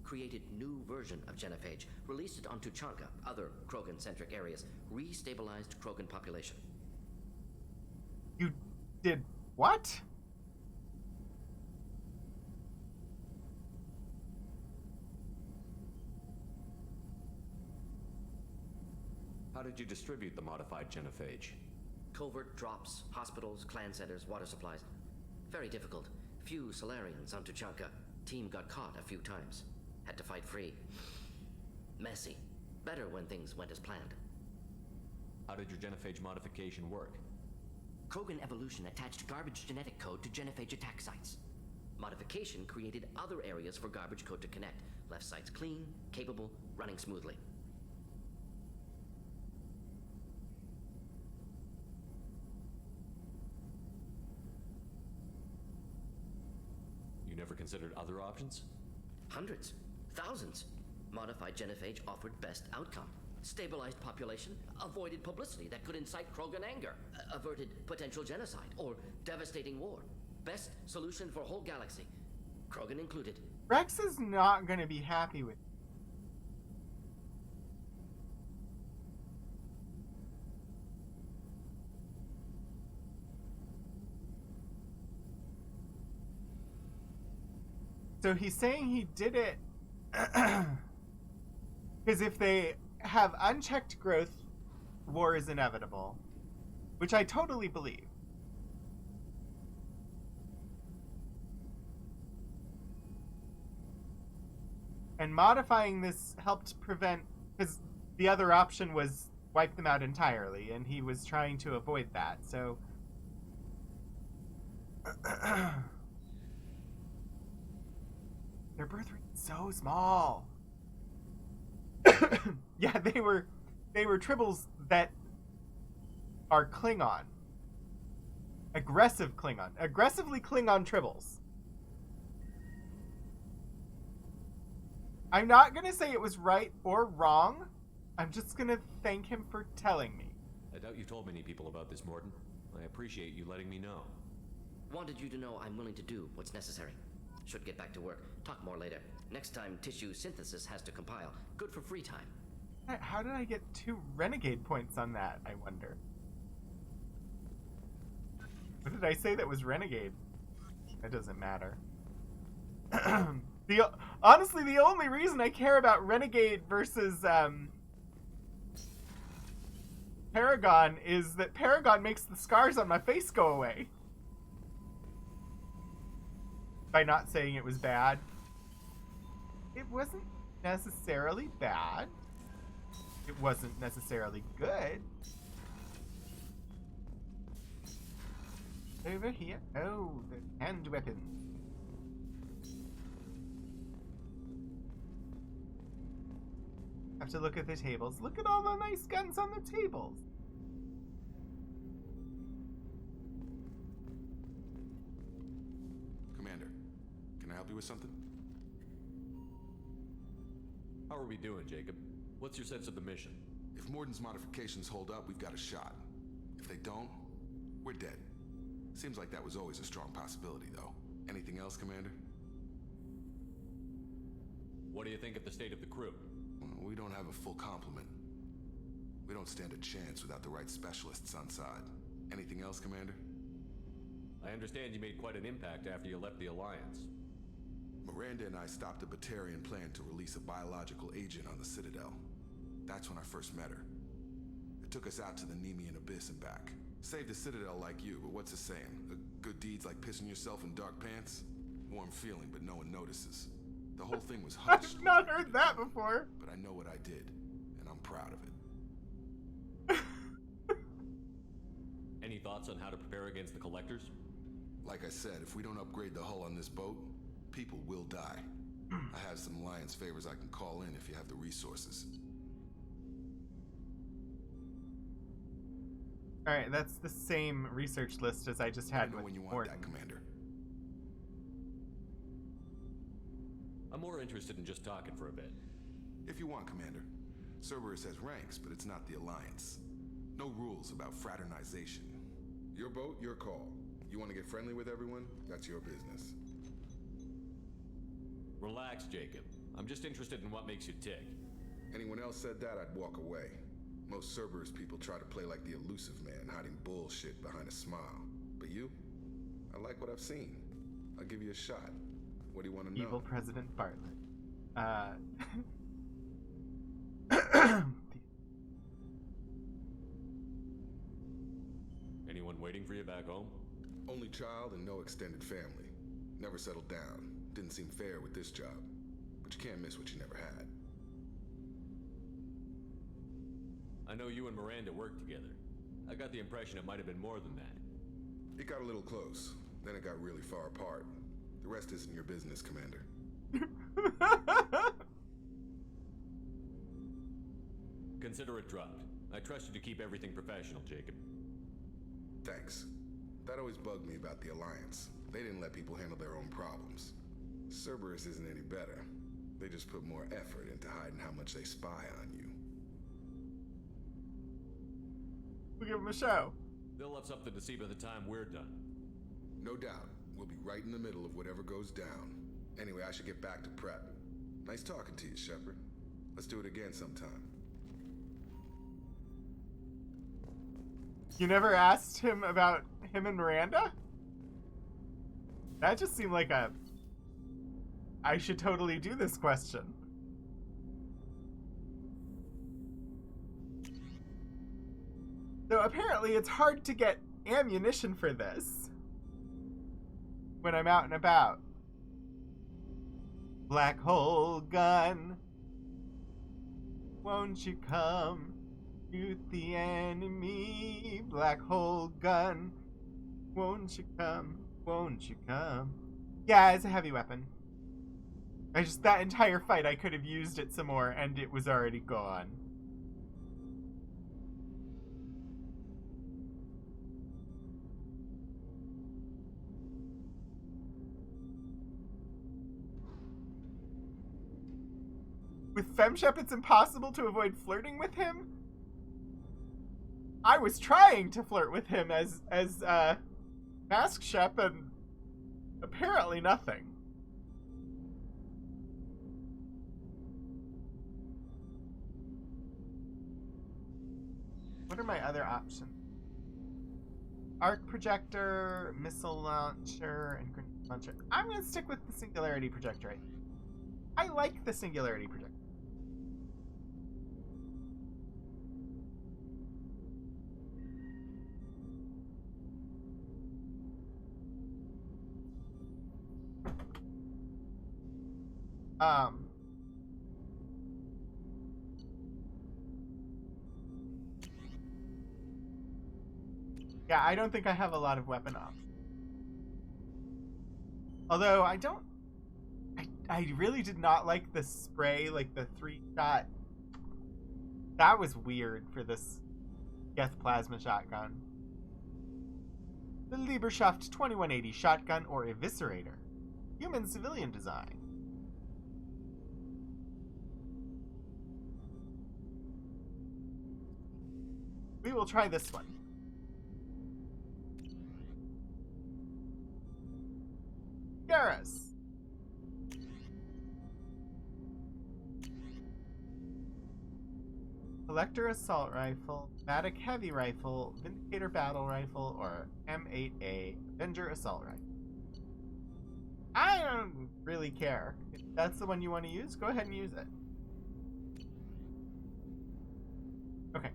Created new version of genophage. Released it on Tuchanka, other Krogan-centric areas. Restabilized Krogan population. You did what? How did you distribute the modified genophage? Covert drops, hospitals, clan centers, water supplies. Very difficult. Few Solarians on Tuchanka. Team got caught a few times. Had to fight free. Messy. Better when things went as planned. How did your genophage modification work? Krogan evolution attached garbage genetic code to genophage attack sites. Modification created other areas for garbage code to connect. Left side's clean, capable, running smoothly. You never considered other options? Hundreds, thousands. Modified genophage offered best outcome. Stabilized population, avoided publicity that could incite Krogan anger, averted potential genocide, or devastating war. Best solution for whole galaxy, Krogan included. Rex is not going to be happy with it. So he's saying he did it because if they have unchecked growth, war is inevitable, which I totally believe. And modifying this helped prevent, because the other option was wipe them out entirely, and he was trying to avoid that, so... Their birth rate is so small. Yeah, they were tribbles that are Klingon. Aggressive Klingon. Aggressively Klingon tribbles. I'm not going to say it was right or wrong. I'm just going to thank him for telling me. I doubt you told many people about this, Mordin. I appreciate you letting me know. Wanted you to know I'm willing to do what's necessary. Should get back to work. Talk more later. Next time tissue synthesis has to compile. Good for free time. How did I get 2 renegade points on that, I wonder? What did I say that was renegade? That doesn't matter. Honestly, the only reason I care about renegade versus Paragon is that Paragon makes the scars on my face go away. By not saying it was bad. It wasn't necessarily bad. It wasn't necessarily good. Over here. Oh, the hand weapons. Have to look at the tables. Look at all the nice guns on the tables. Commander, can I help you with something? How are we doing, Jacob? What's your sense of the mission? If Mordin's modifications hold up, we've got a shot. If they don't, we're dead. Seems like that was always a strong possibility, though. Anything else, Commander? What do you think of the state of the crew? Well, we don't have a full complement. We don't stand a chance without the right specialists on side. Anything else, Commander? I understand you made quite an impact after you left the Alliance. Miranda and I stopped a Batarian plan to release a biological agent on the Citadel. That's when I first met her. It took us out to the Nemean Abyss and back. Saved the Citadel like you, but what's it saying? Good deeds like pissing yourself in dark pants? Warm feeling, but no one notices. The whole thing was hushed. I've not heard that before. But I know what I did, and I'm proud of it. Any thoughts on how to prepare against the Collectors? Like I said, if we don't upgrade the hull on this boat, people will die. I have some Alliance favors I can call in if you have the resources. Alright, that's the same research list as I just had with when you want Mordin. that, Commander. I'm more interested in just talking for a bit. If you want, Commander. Cerberus has ranks, but it's not the Alliance. No rules about fraternization. Your boat, your call. You want to get friendly with everyone? That's your business. Relax, Jacob. I'm just interested in what makes you tick. Anyone else said that, I'd walk away. Most Cerberus people try to play like the elusive man, hiding bullshit behind a smile. But you? I like what I've seen. I'll give you a shot. What do you want to know? Evil President Bartlett. Anyone waiting for you back home? Only child and no extended family. Never settled down. Didn't seem fair with this job. But you can't miss what you never had. I know you and Miranda worked together. I got the impression it might have been more than that. It got a little close. Then it got really far apart. The rest isn't your business, Commander. Consider it dropped. I trust you to keep everything professional, Jacob. Thanks. That always bugged me about the Alliance. They didn't let people handle their own problems. Cerberus isn't any better. They just put more effort into hiding how much they spy on you. We'll give them a show. They'll have something to see by the time we're done. No doubt. We'll be right in the middle of whatever goes down. Anyway, I should get back to prep. Nice talking to you, Shepard. Let's do it again sometime. You never asked him about him and Miranda? That just seemed like a... I should totally do this question. So apparently it's hard to get ammunition for this when I'm out and about. Black hole gun, won't you come shoot the enemy? Black hole gun, won't you come, won't you come? Yeah, it's a heavy weapon. That entire fight I could have used it some more and it was already gone. With FemShep, it's impossible to avoid flirting with him? I was trying to flirt with him as Mask Shep, and apparently nothing. What are my other options? Arc projector, missile launcher, and grenade launcher. I'm gonna stick with the singularity projector. I like the singularity projector. Yeah, I don't think I have a lot of weapon options. Although I really did not like the spray, like the 3-shot. That was weird for this Geth plasma shotgun. The Lieberschaft 2180 shotgun or eviscerator. Human civilian design. We will try this one. Garrus. Collector Assault Rifle, Matic Heavy Rifle, Vindicator Battle Rifle, or M8A Avenger Assault Rifle. I don't really care. If that's the one you want to use, go ahead and use it. Okay.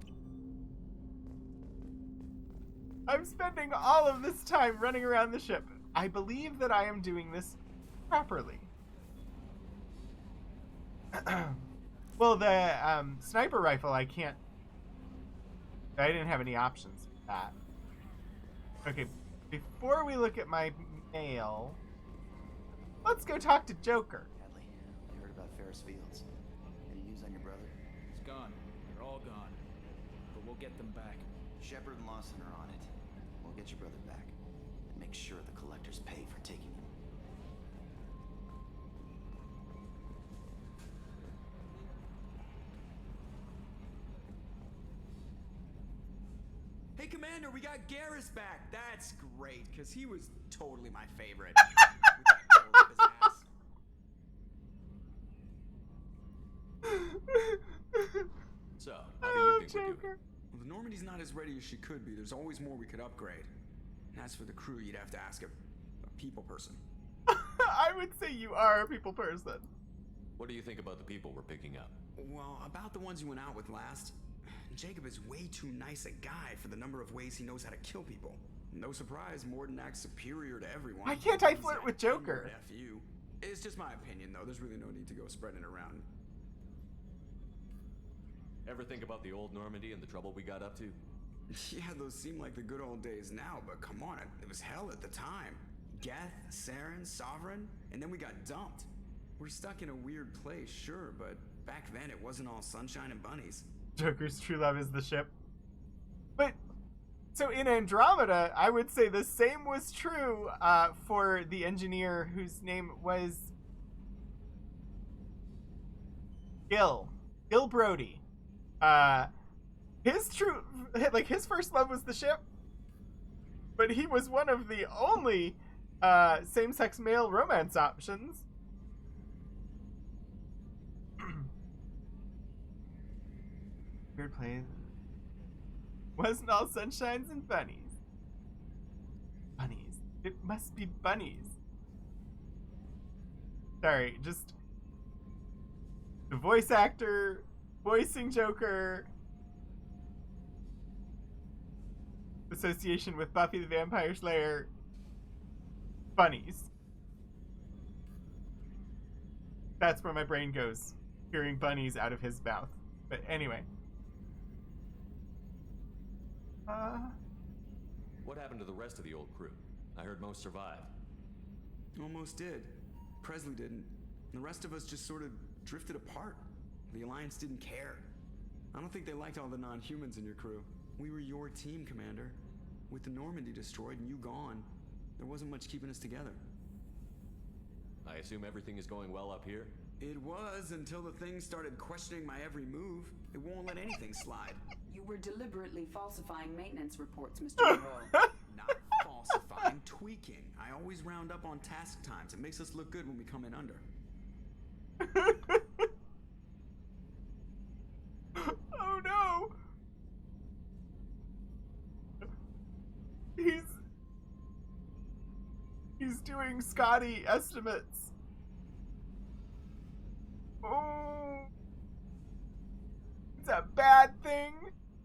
I'm spending all of this time running around the ship. I believe that I am doing this properly. Well, the sniper rifle, I can't... I didn't have any options for that. Okay, before we look at my mail, let's go talk to Joker. Hadley, you heard about Ferris Fields. Any news on your brother? He's gone. They're all gone. But we'll get them back. Shepard and Lawson are on it. We'll get your brother back. And make sure the collectors pay for taking him. Hey, Commander, we got Garrus back. That's great, because he was totally my favorite. So, how do you think we're doing? Well, the Normandy's not as ready as she could be. There's always more we could upgrade. And as for the crew, you'd have to ask a people person. I would say you are a people person. What do you think about the people we're picking up? Well, about the ones you went out with last, Jacob is way too nice a guy for the number of ways he knows how to kill people. No surprise, Mordin acts superior to everyone. Why can't I flirt with Joker? F you. It's just my opinion, though. There's really no need to go spreading it around. Ever think about the old Normandy and the trouble we got up to? Yeah, those seem like the good old days now, but come on, it was hell at the time. Geth, Saren, Sovereign, and then we got dumped. We're stuck in a weird place, sure, but back then it wasn't all sunshine and bunnies. Joker's true love is the ship. But, so in Andromeda, I would say the same was true for the engineer whose name was Gil Brody. His first love was the ship, but he was one of the only same-sex male romance options. Weird play. Wasn't all sunshines and bunnies. Bunnies. It must be bunnies. Sorry, just the voice actor voicing Joker, association with Buffy the Vampire Slayer, bunnies. That's where my brain goes, hearing bunnies out of his mouth. But anyway. What happened to the rest of the old crew? I heard most survived. Almost did. Presley didn't. The rest of us just sort of drifted apart. The Alliance didn't care. I don't think they liked all the non-humans in your crew. We were your team, Commander. With the Normandy destroyed and you gone, there wasn't much keeping us together. I assume everything is going well up here? It was until the thing started questioning my every move. It won't let anything slide. You were deliberately falsifying maintenance reports, Mr. Monroe. Not falsifying, tweaking. I always round up on task times. It makes us look good when we come in under. Oh no! He's doing Scotty estimates. Oh, it's a bad thing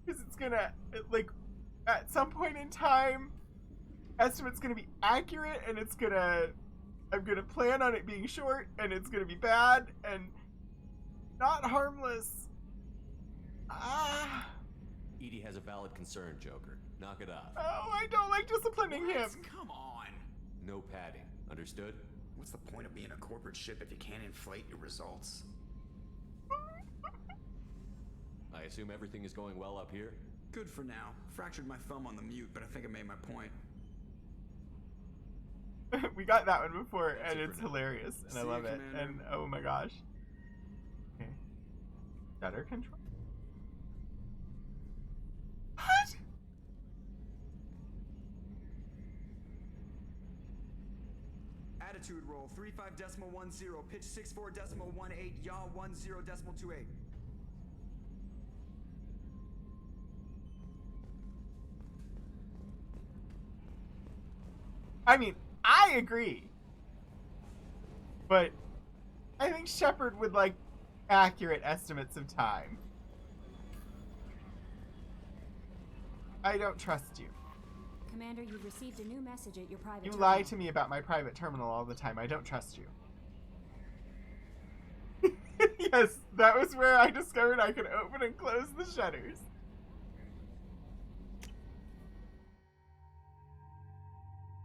because it's gonna, like, at some point in time, estimate's gonna be accurate, and I'm gonna plan on it being short, and it's gonna be bad and not harmless. Edie has a valid concern, Joker. Knock it off. Oh, I don't like disciplining him. Come on. No padding. Understood? What's the point of being a corporate ship if you can't inflate your results? I assume everything is going well up here? Good for now. Fractured my thumb on the mute, but I think I made my point. We got that one before, and it's hilarious, and I love it. And oh my gosh. Okay. Better control. What? Attitude roll 35.10, pitch 64.18, yaw 10.28. I mean, I agree. But I think Shepard would like accurate estimates of time. I don't trust you. Commander, you've received a new message at your private terminal. terminal. Lie to me about my private terminal all the time. I don't trust you. Yes, that was where I discovered I could open and close the shutters.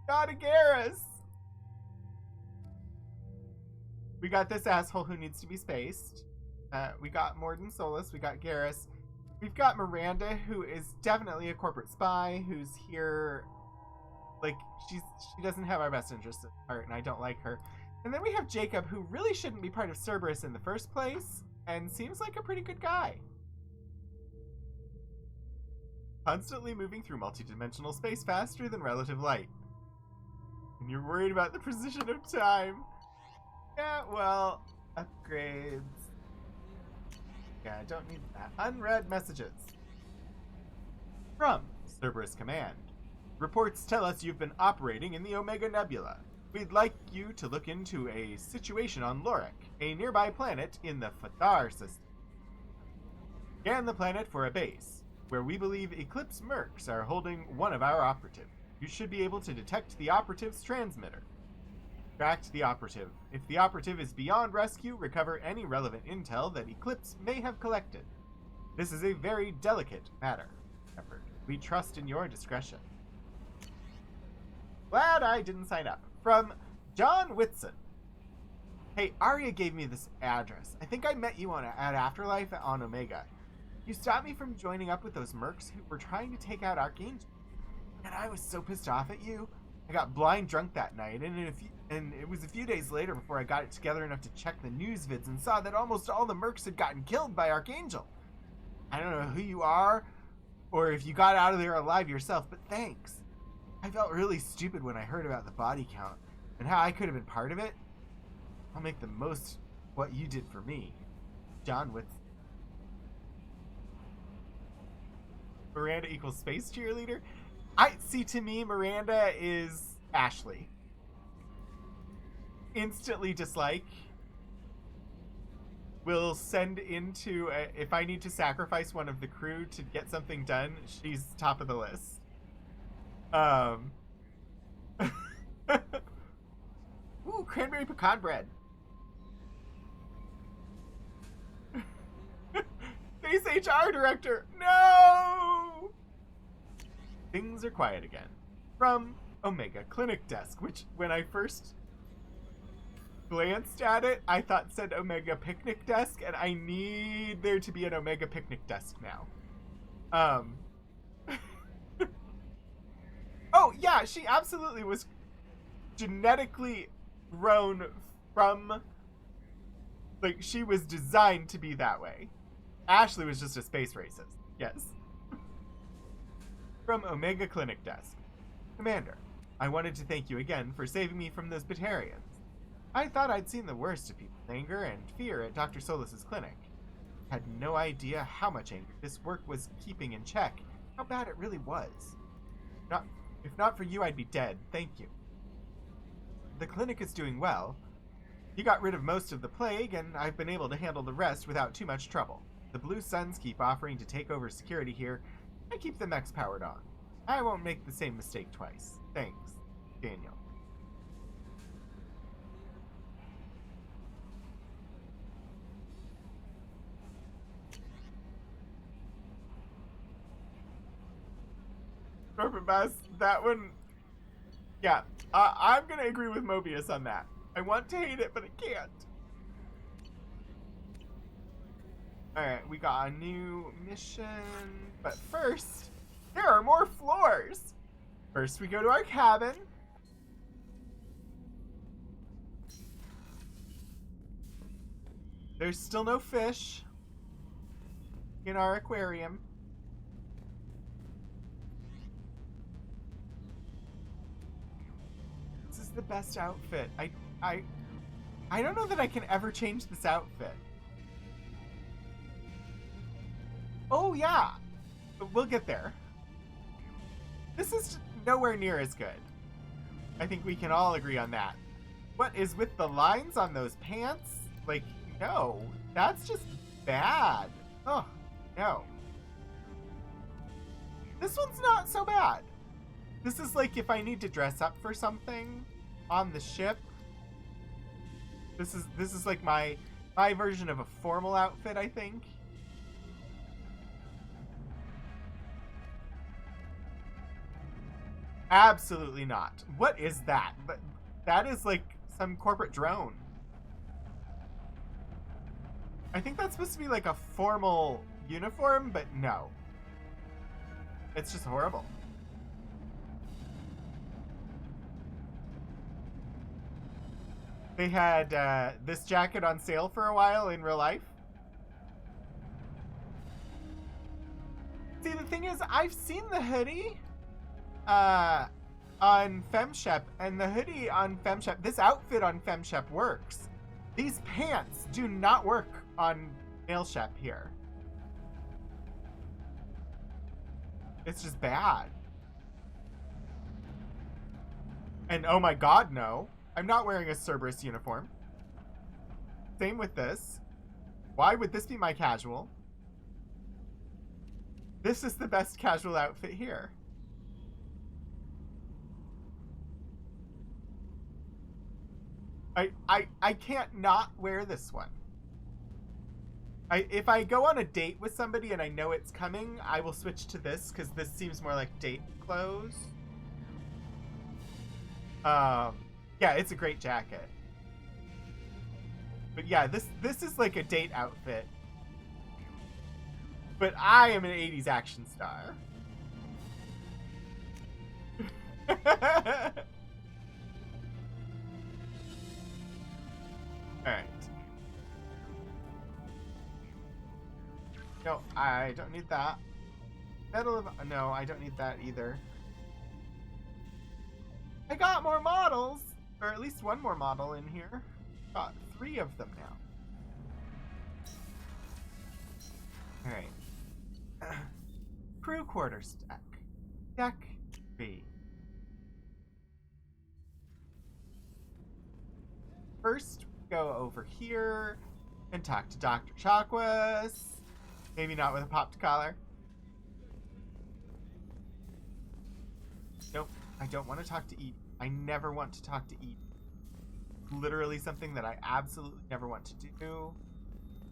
Got a Garrus! We got this asshole who needs to be spaced. We got Mordin Solus. We got Garrus. We've got Miranda, who is definitely a corporate spy, who's here, like, she doesn't have our best interests at heart, and I don't like her. And then we have Jacob, who really shouldn't be part of Cerberus in the first place, and seems like a pretty good guy. Constantly moving through multidimensional space faster than relative light. And you're worried about the precision of time. Yeah, well, upgrades. Yeah, I don't need that. Unread messages. From Cerberus Command. Reports tell us you've been operating in the Omega Nebula. We'd like you to look into a situation on Lorik, a nearby planet in the Fathar system. Scan the planet for a base, where we believe Eclipse Mercs are holding one of our operatives. You should be able to detect the operative's transmitter. Track the operative. If the operative is beyond rescue, recover any relevant intel that Eclipse may have collected. This is a very delicate matter, Shepard. We trust in your discretion. Glad I didn't sign up. From John Whitson. Hey, Arya gave me this address. I think I met you at Afterlife on Omega. You stopped me from joining up with those mercs who were trying to take out Archangel. And I was so pissed off at you. I got blind drunk that night, and it was a few days later before I got it together enough to check the news vids and saw that almost all the mercs had gotten killed by Archangel. I don't know who you are, or if you got out of there alive yourself, but thanks. I felt really stupid when I heard about the body count, and how I could have been part of it. I'll make the most of what you did for me. John Whitson. Miranda equals space cheerleader? To me, Miranda is Ashley. Instantly dislike. Will send into, if I need to sacrifice one of the crew to get something done, she's top of the list. Ooh, cranberry pecan bread. Face HR director! No! Things are quiet again. From Omega Clinic Desk, which when I first glanced at it, I thought said Omega Picnic Desk, and I need there to be an Omega Picnic Desk now. Oh, yeah, she absolutely was genetically grown from, like, she was designed to be that way. Ashley was just a space racist. Yes. From Omega Clinic Desk. Commander, I wanted to thank you again for saving me from those Batarians. I thought I'd seen the worst of people's anger and fear at Dr. Solus's clinic. Had no idea how much anger this work was keeping in check, how bad it really was. If not for you, I'd be dead. Thank you. The clinic is doing well. You got rid of most of the plague, and I've been able to handle the rest without too much trouble. The Blue Suns keep offering to take over security here. I keep the mechs powered on. I won't make the same mistake twice. Thanks, Daniel. Perfect Bass, that one, yeah, I'm gonna agree with Mobius on that. I want to hate it, but I can't. Alright, we got a new mission, but first, there are more floors. First, we go to our cabin. There's still no fish in our aquarium. This is the best outfit. I don't know that I can ever change this outfit. Oh yeah, but we'll get there. This is nowhere near as good. I think we can all agree on that. What is with the lines on those pants? Like, no, that's just bad. Oh, no. This one's not so bad. This is like if I need to dress up for something on the ship. This is like my version of a formal outfit, I think. Absolutely not. What is that? That is like some corporate drone. I think that's supposed to be like a formal uniform, but no. It's just horrible. They had this jacket on sale for a while in real life. See, the thing is, I've seen the hoodie on FemShep, and the hoodie on FemShep, this outfit on FemShep works. These pants do not work on MaleShep here. It's just bad. And oh my god, no. I'm not wearing a Cerberus uniform. Same with this. Why would this be my casual? This is the best casual outfit here. I can't not wear this one. If I go on a date with somebody and I know it's coming, I will switch to this because this seems more like date clothes. Yeah, it's a great jacket. But yeah, this is like a date outfit. But I am an 80s action star. Alright. No, I don't need that. Medal of... No, I don't need that either. I got more models! Or at least one more model in here. Got 3 of them now. Alright. Crew quarters deck. Deck 3. First, go over here and talk to Dr. Chakwas. Maybe not with a popped collar. Nope, I don't want to talk to Eden. I never want to talk to Eden. Literally something that I absolutely never want to do.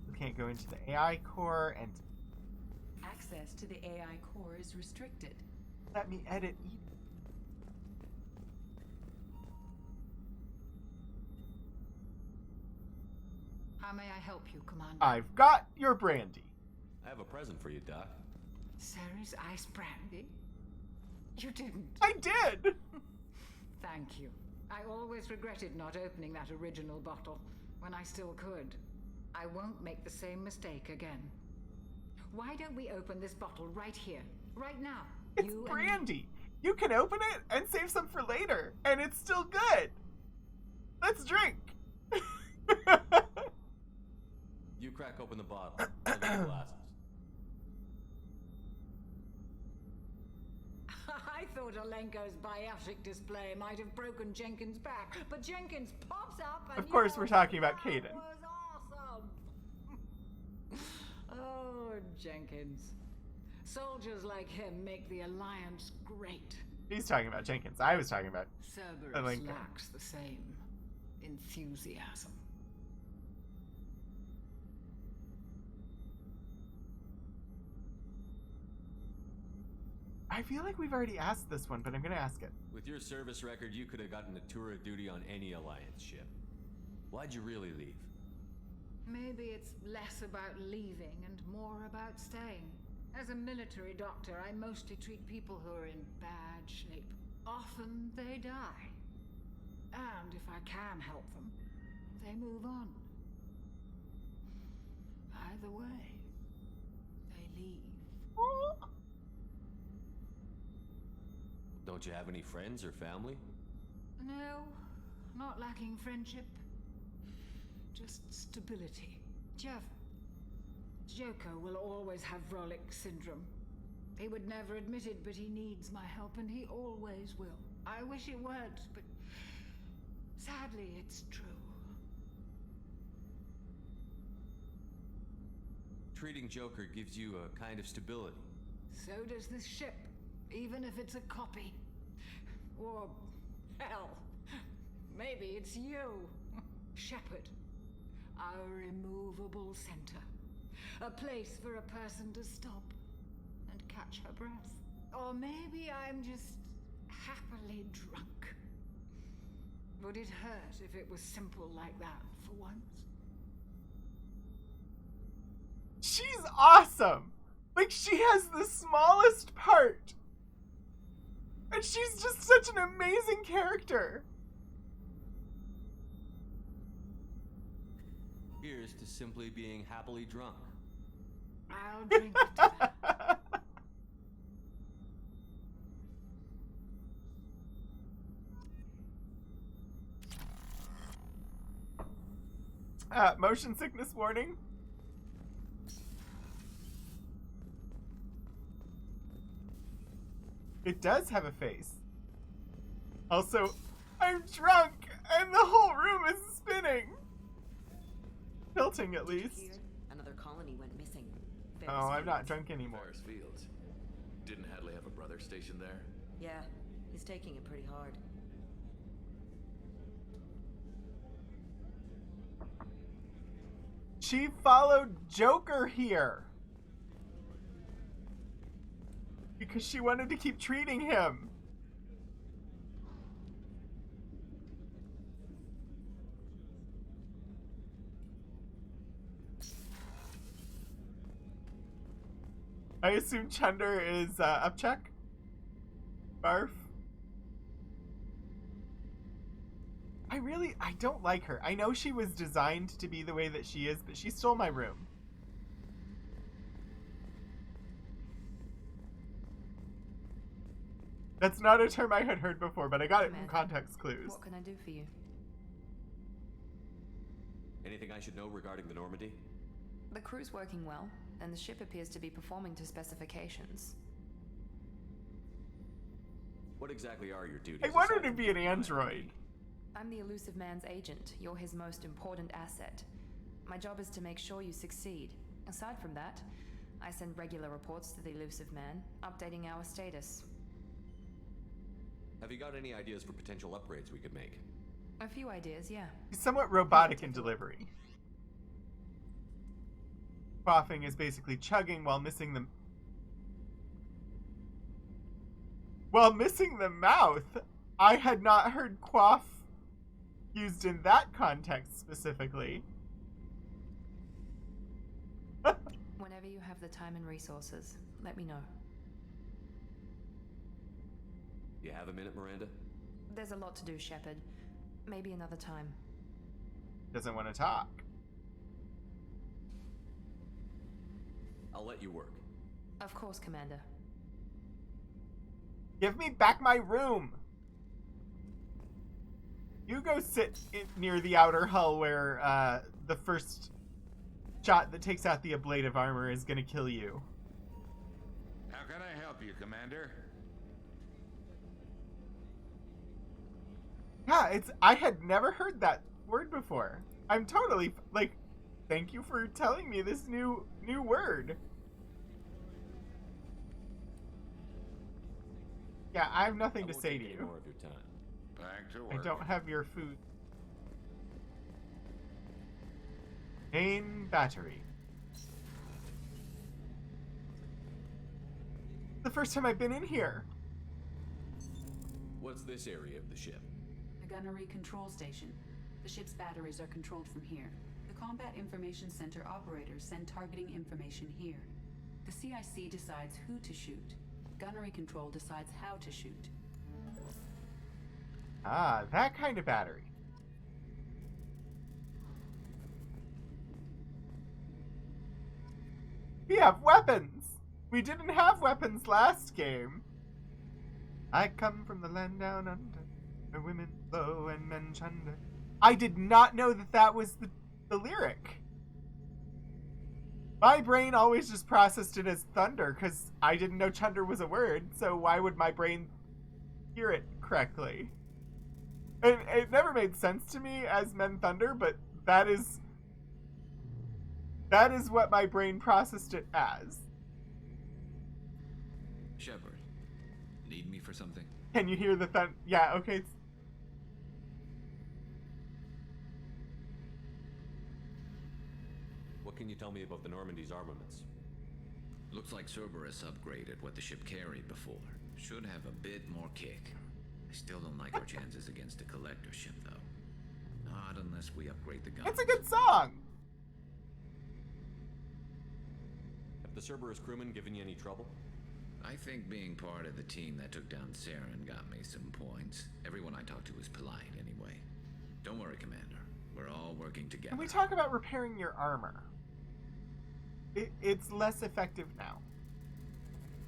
We can't go into the AI core, and access to the AI core is restricted. Let me edit Eden. How may I help you, Commander? I've got your brandy. I have a present for you, Doc. Ceres ice brandy? You didn't. I did! Thank you. I always regretted not opening that original bottle when I still could. I won't make the same mistake again. Why don't we open this bottle right here, right now? It's brandy. You can open it and save some for later, and it's still good. Let's drink. You crack open the bottle. I'll get the glasses. I thought Alenko's biotic display might have broken Jenkins' back, but Jenkins pops up and of course we're talking about Kaidan. That was awesome. Oh, Jenkins. Soldiers like him make the Alliance great. He's talking about Jenkins. I was talking about Cerberus Alenko. lacks the same enthusiasm. I feel like we've already asked this one, but I'm gonna ask it. With your service record, you could have gotten a tour of duty on any Alliance ship. Why'd you really leave? Maybe it's less about leaving and more about staying. As a military doctor, I mostly treat people who are in bad shape. Often they die. And if I can help them, they move on. Either way, they leave. Don't you have any friends or family? No, not lacking friendship. Just stability. Joker will always have Vrolic syndrome. He would never admit it, but he needs my help, and he always will. I wish it weren't, but sadly, it's true. Treating Joker gives you a kind of stability. So does this ship, even if it's a copy. Or, hell, maybe it's you, Shepard. Our immovable center. A place for a person to stop and catch her breath. Or maybe I'm just happily drunk. Would it hurt if it was simple like that for once? She's awesome! Like, she has the smallest part. And she's just such an amazing character. Here's to simply being happily drunk. I'll drink to that. Motion sickness warning. It does have a face. Also, I'm drunk and the whole room is spinning. Tilting, at least. Another colony went missing. Oh, I'm not drunk anymore. Ferris Fields. Didn't Hadley have a brother stationed there? Yeah, he's taking it pretty hard. She followed Joker here. Because she wanted to keep treating him. I assume Chunder is Upchuck? Barf? I don't like her. I know she was designed to be the way that she is, but she stole my room. That's not a term I had heard before, but I got it from context clues. What can I do for you? Anything I should know regarding the Normandy? The crew's working well, and the ship appears to be performing to specifications. What exactly are your duties? I wanted to be an android. I'm the Elusive Man's agent. You're his most important asset. My job is to make sure you succeed. Aside from that, I send regular reports to the Elusive Man, updating our status. Have you got any ideas for potential upgrades we could make? A few ideas, yeah. He's somewhat robotic in delivery. Quaffing is basically chugging while missing the... While missing the mouth? I had not heard quaff used in that context specifically. Whenever you have the time and resources, let me know. You have a minute, Miranda? There's a lot to do, Shepard. Maybe another time. Doesn't want to talk. I'll let you work. Of course, Commander. Give me back my room! You go sit near the outer hull where the first shot that takes out the ablative armor is going to kill you. How can I help you, Commander? Yeah, I had never heard that word before. I'm totally, like, thank you for telling me this new word. Yeah, I have nothing to say to you. More of your time. Back to work. I don't have your food. Main battery. The first time I've been in here. What's this area of the ship? The gunnery control station. The ship's batteries are controlled from here. The Combat Information Center operators send targeting information here. The CIC decides who to shoot. Gunnery control decides how to shoot. Ah, that kind of battery. We have weapons! We didn't have weapons last game. I come from the land down under, where women flow and men chunder. I did not know that that was the lyric. My brain always just processed it as thunder, because I didn't know chunder was a word, so why would my brain hear it correctly? And it never made sense to me as men thunder, but that is what my brain processed it as. Shepard, need me for something? Can you hear the Yeah, okay. What can you tell me about the Normandy's armaments? Looks like Cerberus upgraded what the ship carried before. Should have a bit more kick. I still don't like our chances against a collector ship, though. Not unless we upgrade the guns. It's a good song! Have the Cerberus crewmen given you any trouble? I think being part of the team that took down Saren got me some points. Everyone I talked to was polite anyway. Don't worry, Commander. We're all working together. Can we talk about repairing your armor? It's less effective now.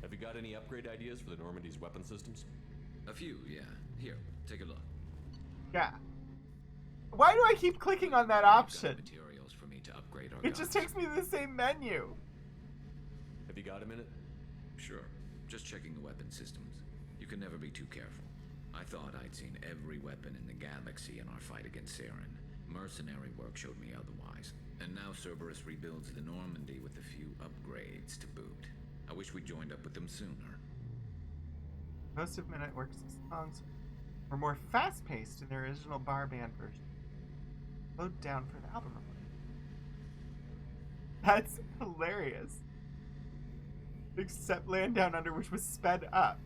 Have you got any upgrade ideas for the Normandy's weapon systems? A few, yeah. Here, take a look. Yeah. Why do I keep clicking on that option? Materials for me to upgrade our It just takes me to the same menu. Have you got a minute? Sure. Just checking the weapon systems. You can never be too careful. I thought I'd seen every weapon in the galaxy in our fight against Saren. Mercenary work showed me otherwise. And now Cerberus rebuilds the Normandy with a few upgrades to boot. I wish we joined up with them sooner. Most of Midnight Works' songs were more fast-paced in their original bar band version. Slowed down for the album recording. That's hilarious. Except Land Down Under, which was sped up.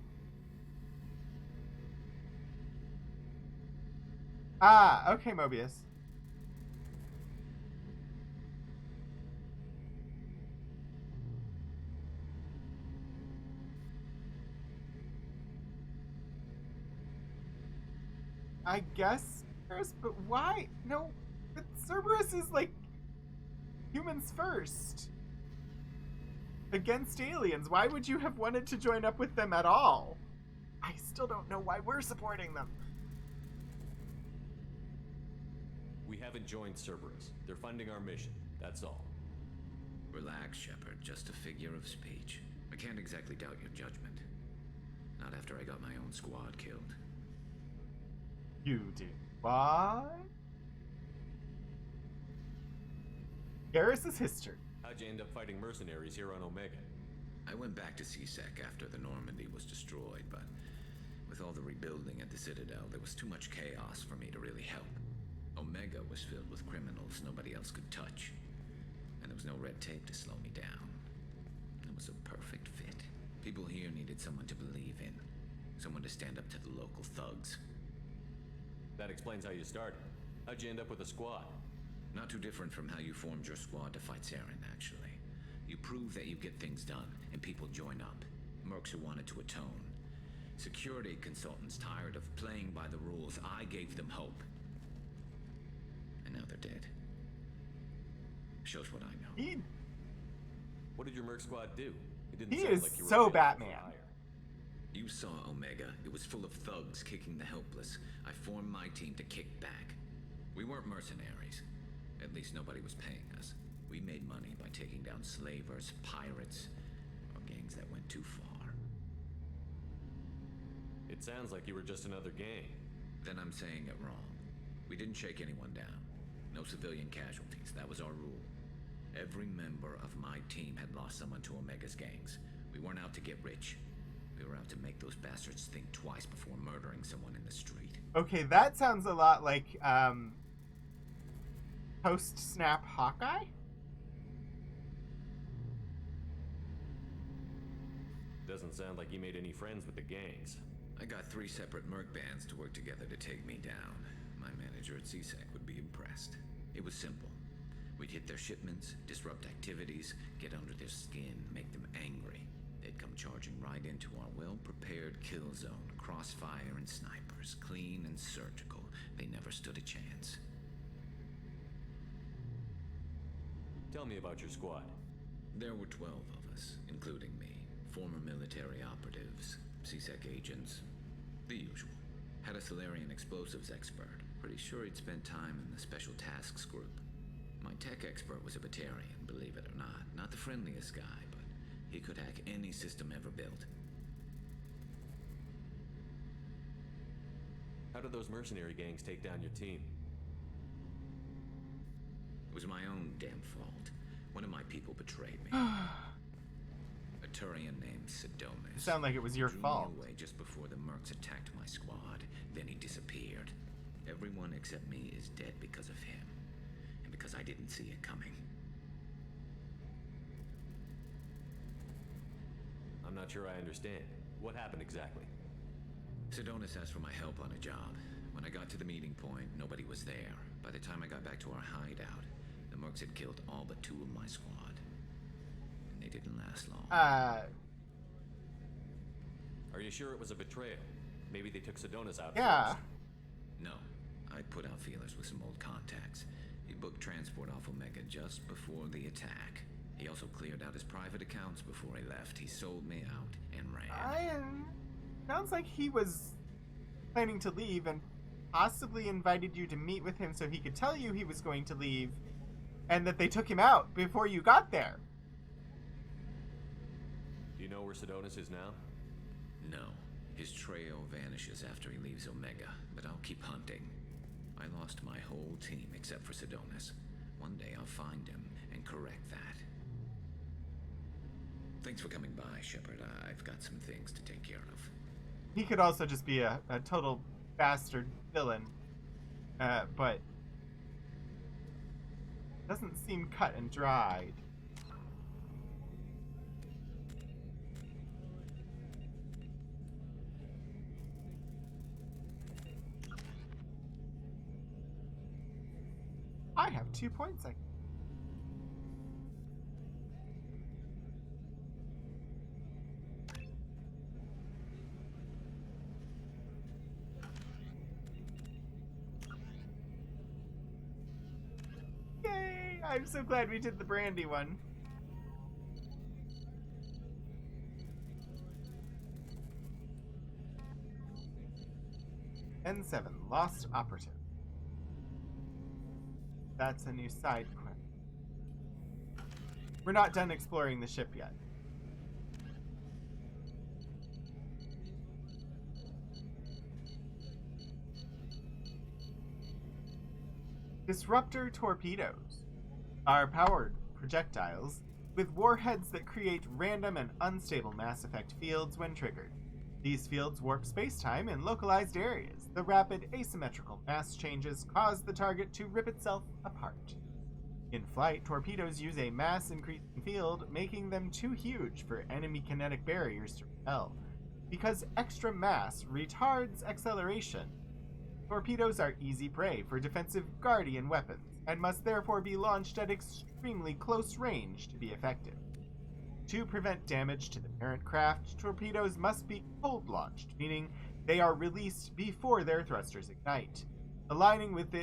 Ah, okay, Mobius. I guess, but why? No, but Cerberus is like humans first. Against aliens. Why would you have wanted to join up with them at all? I still don't know why we're supporting them. We haven't joined Cerberus. They're funding our mission. That's all. Relax, Shepard. Just a figure of speech. I can't exactly doubt your judgment. Not after I got my own squad killed. You did what? Garrus's history. How'd you end up fighting mercenaries here on Omega? I went back to C-Sec after the Normandy was destroyed, but with all the rebuilding at the Citadel, there was too much chaos for me to really help. Omega was filled with criminals nobody else could touch, and there was no red tape to slow me down. It was a perfect fit. People here needed someone to believe in, someone to stand up to the local thugs. That explains how you started. How'd you end up with a squad? Not too different from how you formed your squad to fight Saren, actually. You prove that you get things done, and people join up. Mercs who wanted to atone. Security consultants tired of playing by the rules. I gave them hope. And now they're dead. Shows what I know. What did your Merc squad do? It didn't He sound is like you were so a Batman. You saw Omega. It was full of thugs kicking the helpless. I formed my team to kick back. We weren't mercenaries. At least nobody was paying us. We made money by taking down slavers, pirates, or gangs that went too far. It sounds like you were just another gang. Then I'm saying it wrong. We didn't shake anyone down. No civilian casualties. That was our rule. Every member of my team had lost someone to Omega's gangs. We weren't out to get rich. We were out to make those bastards think twice before murdering someone in the street. Okay, that sounds a lot like, post-snap Hawkeye? Doesn't sound like you made any friends with the gangs. I got 3 separate merc bands to work together to take me down. My manager at C-Sec would be impressed. It was simple. We'd hit their shipments, disrupt activities, get under their skin, make them angry. They'd come charging right into our well-prepared kill zone, crossfire and snipers, clean and surgical. They never stood a chance. Tell me about your squad. There were 12 of us, including me. Former military operatives, C-Sec agents, the usual. Had a Solarian explosives expert. Pretty sure he'd spent time in the Special Tasks Group. My tech expert was a Batarian, believe it or not. Not the friendliest guy, but he could hack any system ever built. How did those mercenary gangs take down your team? It was my own damn fault. One of my people betrayed me. A Turian named Sidonis. It sounded like it was your fault. Drew me away just before the mercs attacked my squad. Then he disappeared. Everyone except me is dead because of him. And because I didn't see it coming. I'm not sure I understand. What happened exactly? Sidonis asked for my help on a job. When I got to the meeting point, nobody was there. By the time I got back to our hideout, the mercs had killed all but 2 of my squad. And they didn't last long. Are you sure it was a betrayal? Maybe they took Sidonis out Yeah. first. No. I put out feelers with some old contacts. He booked transport off Omega just before the attack. He also cleared out his private accounts before he left. He sold me out and ran. Sounds like he was planning to leave and possibly invited you to meet with him so he could tell you he was going to leave, and that they took him out before you got there. Do you know where Sidonis is now? No. His trail vanishes after he leaves Omega, but I'll keep hunting. I lost my whole team except for Sidonis. One day I'll find him and correct that. Thanks for coming by, Shepard. I've got some things to take care of. He could also just be a total bastard villain, but doesn't seem cut and dried. I have 2 points. I'm so glad we did the brandy one. N7, Lost Operative. That's a new side quest. We're not done exploring the ship yet. Disruptor torpedoes are powered projectiles with warheads that create random and unstable mass effect fields when triggered. These fields warp space-time in localized areas. The rapid asymmetrical mass changes cause the target to rip itself apart. In flight, torpedoes use a mass-increasing field, making them too huge for enemy kinetic barriers to repel. Because extra mass retards acceleration, torpedoes are easy prey for defensive Guardian weapons, and must therefore be launched at extremely close range to be effective. To prevent damage to the parent craft, torpedoes must be cold-launched, meaning they are released before their thrusters ignite. Aligning with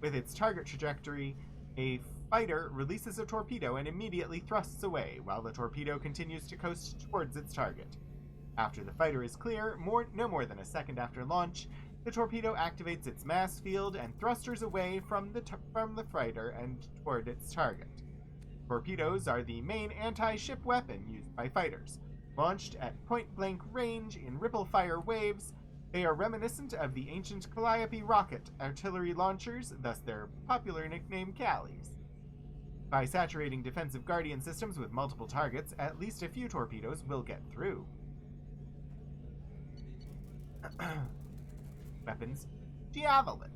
its target trajectory, a fighter releases a torpedo and immediately thrusts away, while the torpedo continues to coast towards its target. After the fighter is clear, no more than a second after launch, the torpedo activates its mass field and thrusters away from the fighter and toward its target. Torpedoes are the main anti-ship weapon used by fighters. Launched at point-blank range in ripple-fire waves, they are reminiscent of the ancient Calliope rocket artillery launchers, thus their popular nickname Callies. By saturating defensive Guardian systems with multiple targets, at least a few torpedoes will get through. Weapons. Javelin.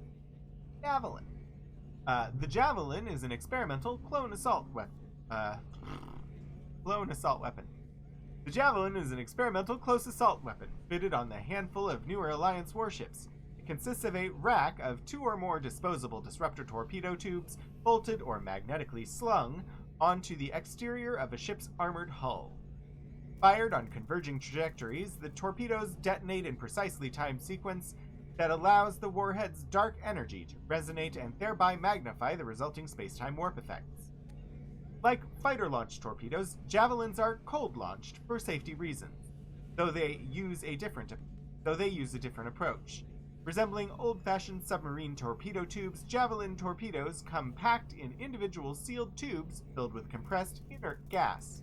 The Javelin is an experimental clone assault weapon. The Javelin is an experimental close assault weapon fitted on the handful of newer Alliance warships. It consists of a rack of 2 or more disposable disruptor torpedo tubes bolted or magnetically slung onto the exterior of a ship's armored hull. Fired on converging trajectories, the torpedoes detonate in precisely timed sequence that allows the warhead's dark energy to resonate and thereby magnify the resulting space-time warp effects. Like fighter-launched torpedoes, Javelins are cold-launched for safety reasons, though they use a different approach. Resembling old-fashioned submarine torpedo tubes, Javelin torpedoes come packed in individual sealed tubes filled with compressed inert gas.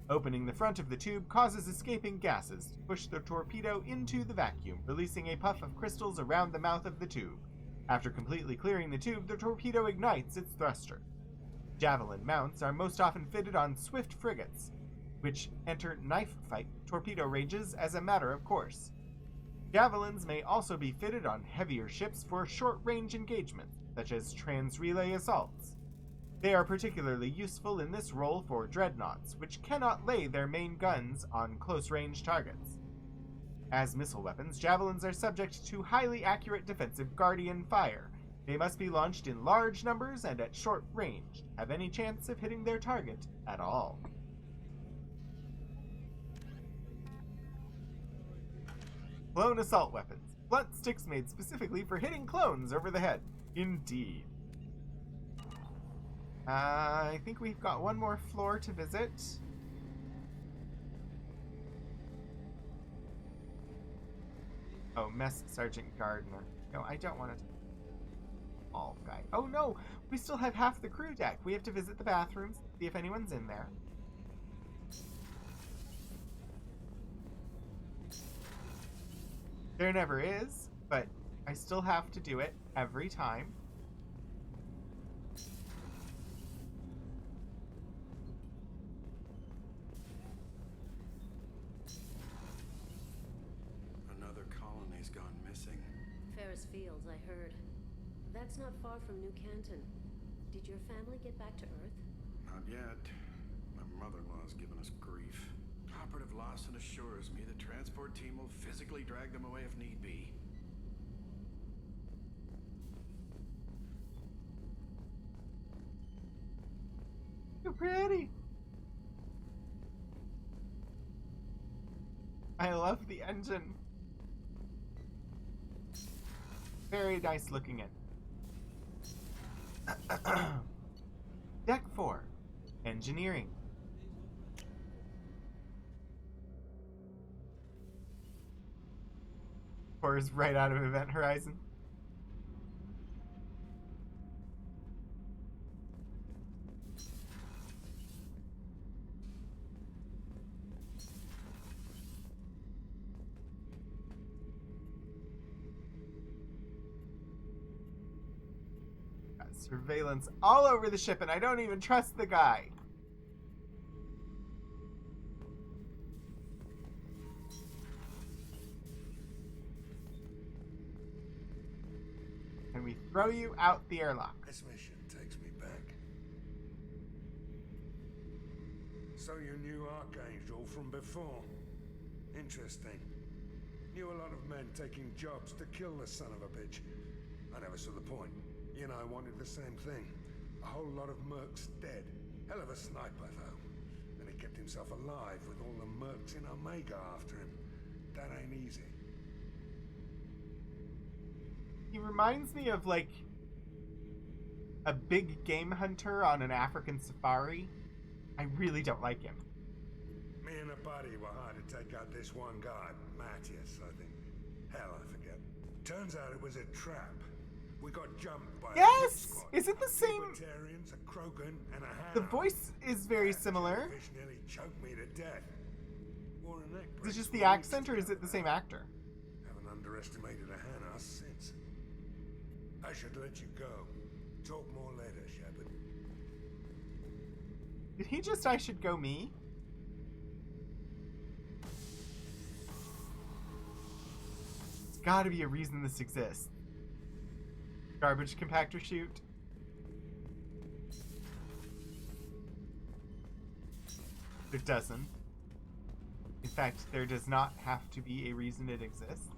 Opening the front of the tube causes escaping gases to push the torpedo into the vacuum, releasing a puff of crystals around the mouth of the tube. After completely clearing the tube, the torpedo ignites its thruster. Javelin mounts are most often fitted on swift frigates, which enter knife-fight torpedo ranges as a matter of course. Javelins may also be fitted on heavier ships for short-range engagements, such as trans-relay assaults. They are particularly useful in this role for dreadnoughts, which cannot lay their main guns on close-range targets. As missile weapons, Javelins are subject to highly accurate defensive Guardian fire. They must be launched in large numbers and at short range, to have any chance of hitting their target at all. Clone assault weapons. Blunt sticks made specifically for hitting clones over the head. Indeed. I think we've got one more floor to visit. Oh, Mess Sergeant Gardner. No, I don't want to. All guy. Oh no! We still have half the crew deck. We have to visit the bathrooms, see if anyone's in there. There never is, but I still have to do it every time. Fields, I heard. That's not far from New Canton. Did your family get back to Earth? Not yet. My mother-in-law's given us grief. Operative Lawson assures me the transport team will physically drag them away if need be. So pretty. I love the engine. Very nice looking in. Deck 4. Engineering. Pours right out of Event Horizon. Got surveillance all over the ship, and I don't even trust the guy. And we throw you out the airlock. This mission takes me back. So you knew Archangel from before? Interesting. Knew a lot of men taking jobs to kill the son of a bitch. I never saw the point. You and I wanted the same thing. A whole lot of mercs dead. Hell of a sniper, though. And he kept himself alive with all the mercs in Omega after him. That ain't easy. He reminds me of, like, a big game hunter on an African safari. I really don't like him. Me and a buddy were hired to take out this one guy, Matthias, I think. Hell, I forget. Turns out it was a trap. We got jumped by Yes! a hit squad. Is it the same? Libertarians, a Krogan, and a Hanna. The voice is very similar. Fish nearly choked me to death. Wore a neck Is it just brace the for accent, or weeks is it the same actor? Haven't underestimated a Hanna since. I should let you go. Talk more later, Shepard. Did he just I should go me? There's gotta be a reason this exists. Garbage compactor chute. It doesn't. In fact, there does not have to be a reason it exists.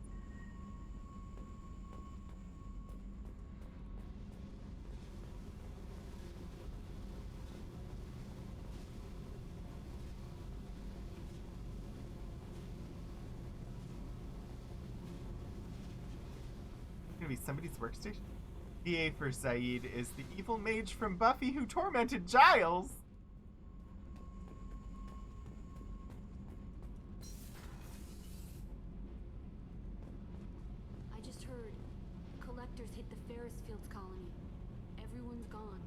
Gonna be somebody's workstation? PA for Saeed is the evil mage from Buffy who tormented Giles. I just heard collectors hit the Ferris Fields colony. Everyone's gone.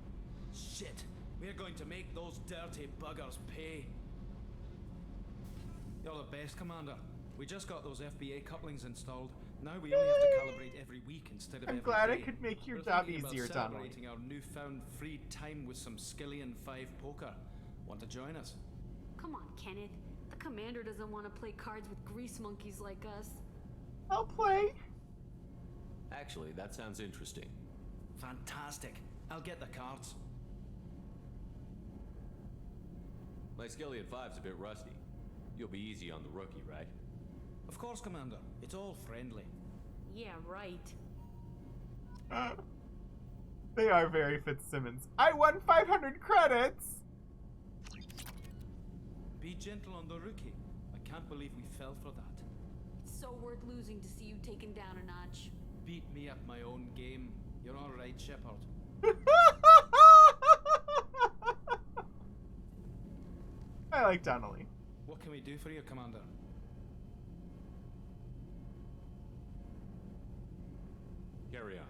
Shit! We're going to make those dirty buggers pay. You're the best, Commander. We just got those FBA couplings installed. Now we only have to calibrate every week instead of every day. I'm glad I could make your We're job thinking easier, about Donnelly. celebrating our newfound free time with some Skillian 5 poker. Want to join us? Come on, Kenneth. The commander doesn't want to play cards with grease monkeys like us. I'll play. Actually, that sounds interesting. Fantastic. I'll get the cards. My Skillian 5's a bit rusty. You'll be easy on the rookie, right? Of course, Commander. It's all friendly. Yeah, right. They are very Fitzsimmons. I won 500 credits! Be gentle on the rookie. I can't believe we fell for that. It's so worth losing to see you taken down a notch. Beat me at my own game. You're all right, Shepard. I like Donnelly. What can we do for you, Commander? Carry on.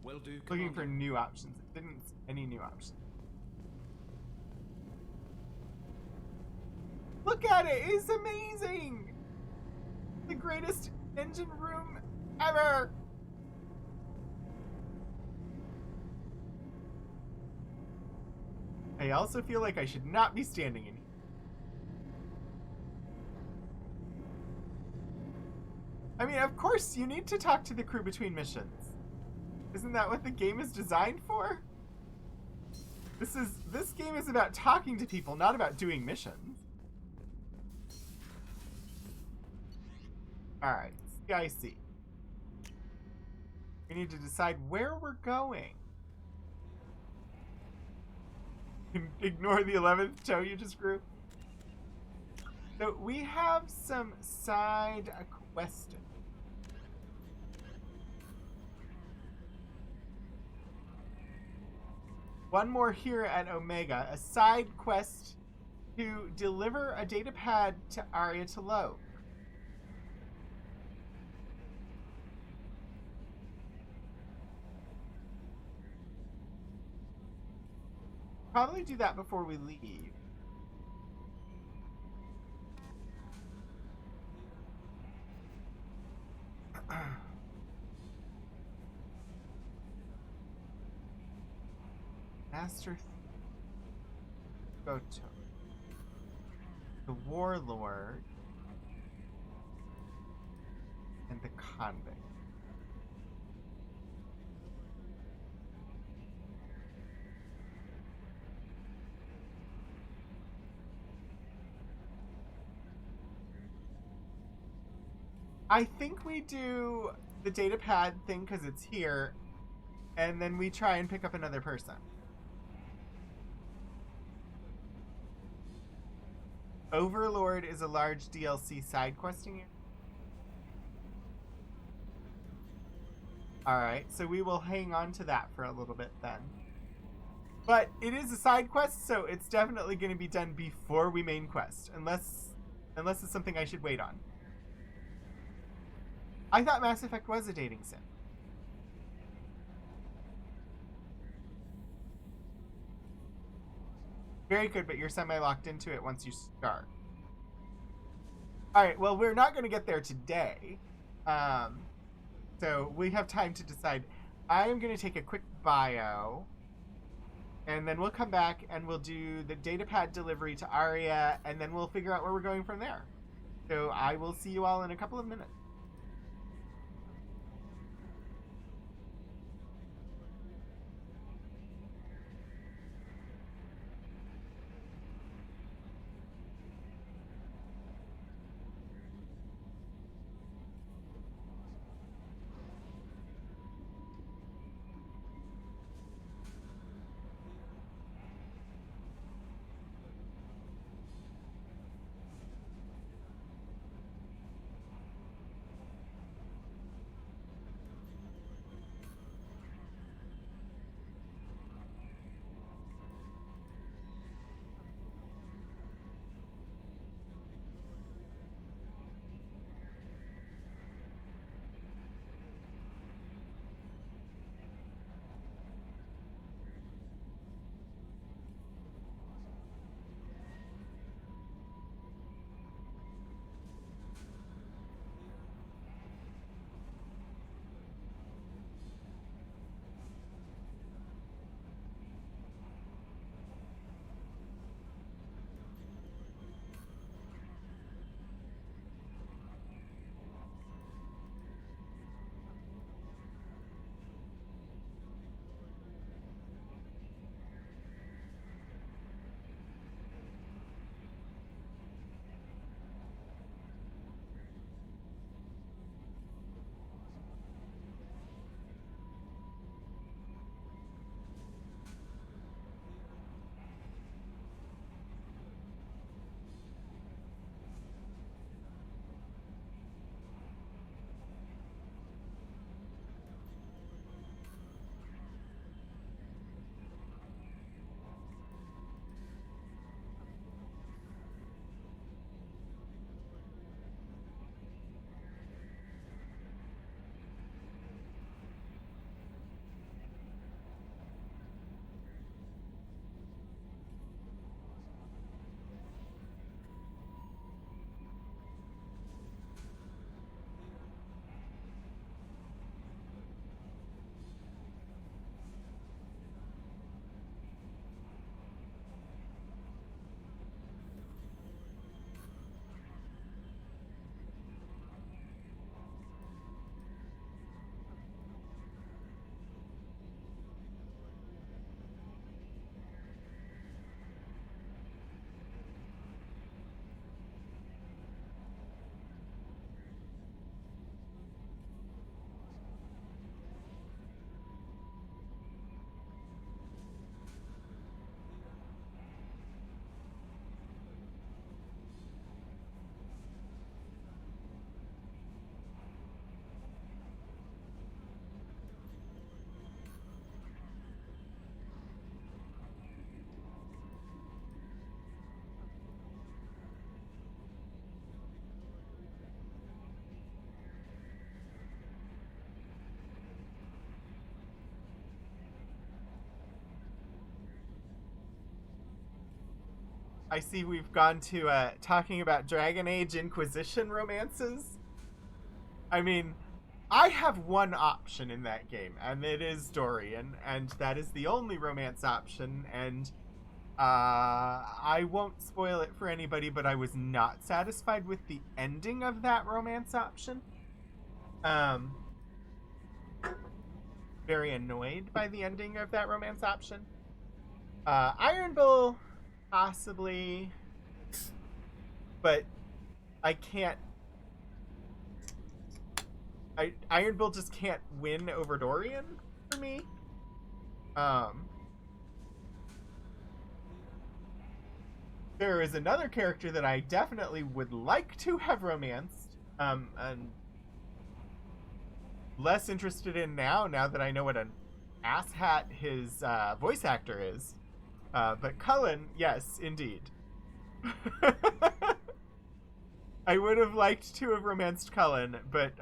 Will do, Commander. Looking for new options. It didn't any new options. Look at it! It's amazing! The greatest engine room ever! I also feel like I should not be standing in here. I mean, of course, you need to talk to the crew between missions. Isn't that what the game is designed for? This game is about talking to people, not about doing missions. Alright, CIC. We need to decide where we're going. Ignore the 11th toe you just grew. So we have some side questions. one more here at Omega. A side quest to deliver a datapad to Aria to load. Probably do that before we leave. Master Goto, the Warlord, and the Convict. I think we do the datapad thing because it's here, and then we try and pick up another person. Overlord is a large DLC side questing area. Alright, so we will hang on to that for a little bit then. But it is a side quest, so it's definitely going to be done before we main quest, unless it's something I should wait on. I thought Mass Effect was a dating sim. Very good, but you're semi-locked into it once you start. Alright, well, we're not going to get there today. So we have time to decide. I am going to take a quick bio, and then we'll come back and we'll do the datapad delivery to Aria, and then we'll figure out where we're going from there. So I will see you all in a couple of minutes. I see we've gone to talking about Dragon Age Inquisition romances. I mean, I have one option in that game, and it is Dorian, and that is the only romance option, and I won't spoil it for anybody, but I was not satisfied with the ending of that romance option. Very annoyed by the ending of that romance option. Iron Bull, possibly, but I can't. Iron Bull just can't win over Dorian for me. There is another character that I definitely would like to have romanced, and less interested in now that I know what an asshat his voice actor is. But Cullen, yes, indeed. I would have liked to have romanced Cullen, but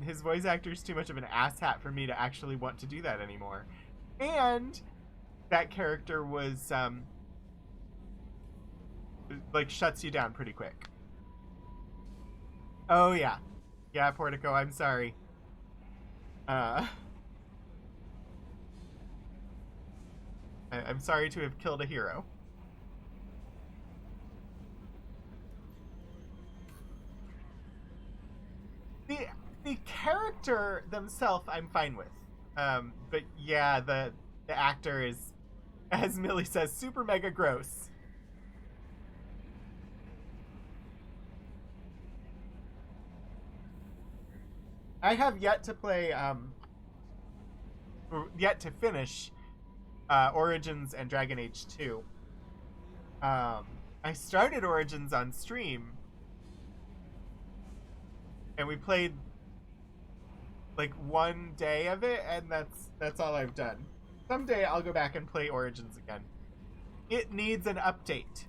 his voice actor is too much of an asshat for me to actually want to do that anymore. And that character was, like, shuts you down pretty quick. Oh, yeah. Yeah, Portico, I'm sorry. I'm sorry to have killed a hero. The character themselves I'm fine with. But yeah, the actor is, as Millie says, super mega gross. I have yet to play, yet to finish Origins and Dragon Age 2. I started Origins on stream, and we played like one day of it, and that's all I've done. Someday I'll go back and play Origins again. It needs an update.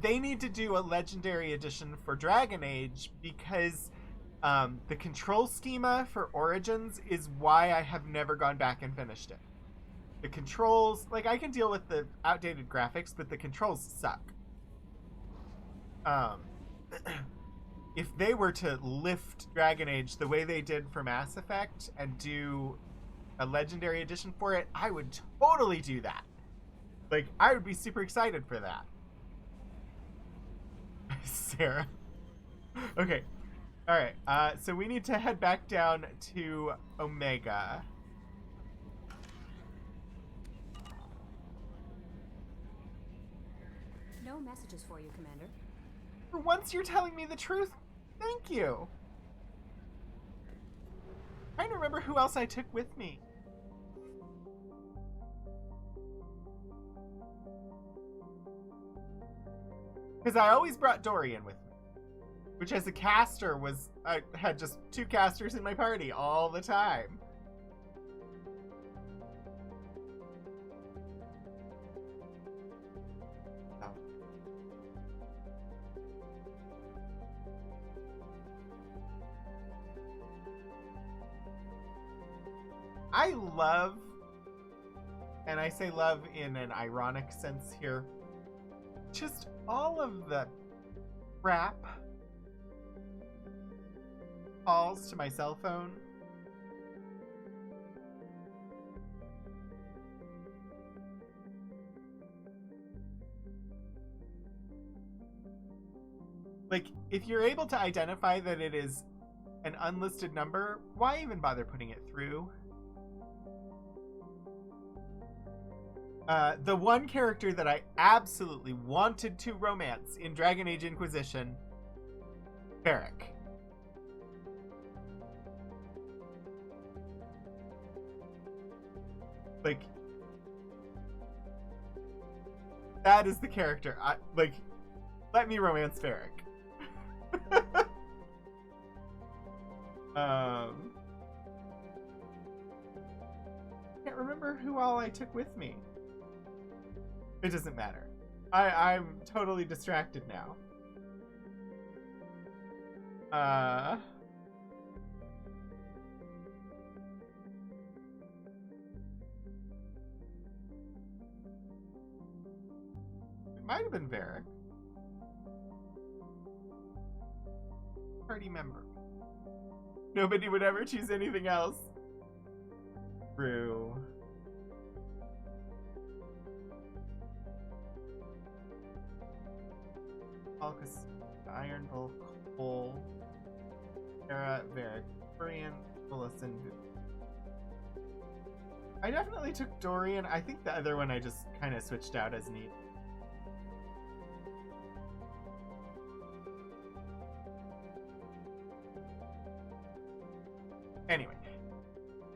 They need to do a Legendary Edition for Dragon Age, because the control schema for Origins is why I have never gone back and finished it. The controls, like, I can deal with the outdated graphics, but the controls suck. If they were to lift Dragon Age the way they did for Mass Effect and do a Legendary Edition for it, I would totally do that. Like, I would be super excited for that. Sarah. Okay. Alright, so we need to head back down to Omega. No messages for you, Commander. For once you're telling me the truth, thank you. I'm trying to remember who else I took with me. Because I always brought Dorian with me. Which, as a caster, was... I had just 2 casters in my party all the time. Oh. I love, and I say love in an ironic sense here, just all of the crap calls to my cell phone. Like, if you're able to identify that it is an unlisted number, why even bother putting it through? The one character that I absolutely wanted to romance in Dragon Age Inquisition, Varric. Like, that is the character. Let me romance Varric. Can't remember who all I took with me. It doesn't matter. I'm totally distracted now. It might have been Varric. party member. Nobody would ever choose anything else. True. Alcus, Iron Bull, Cole, Sarah, Varric, Dorian, Willison. I definitely took Dorian. I think the other one I just kind of switched out as neat. Anyway,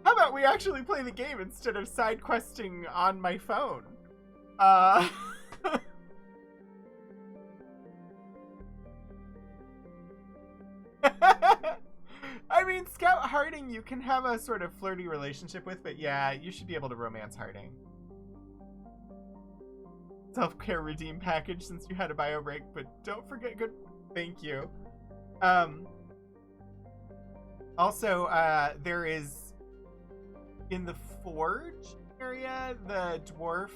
how about we actually play the game instead of side questing on my phone? I mean, Scout Harding you can have a sort of flirty relationship with, but yeah, you should be able to romance Harding. Self-care redeem package since you had a bio break, but don't forget good... Thank you. Also, there is, in the Forge area, the dwarf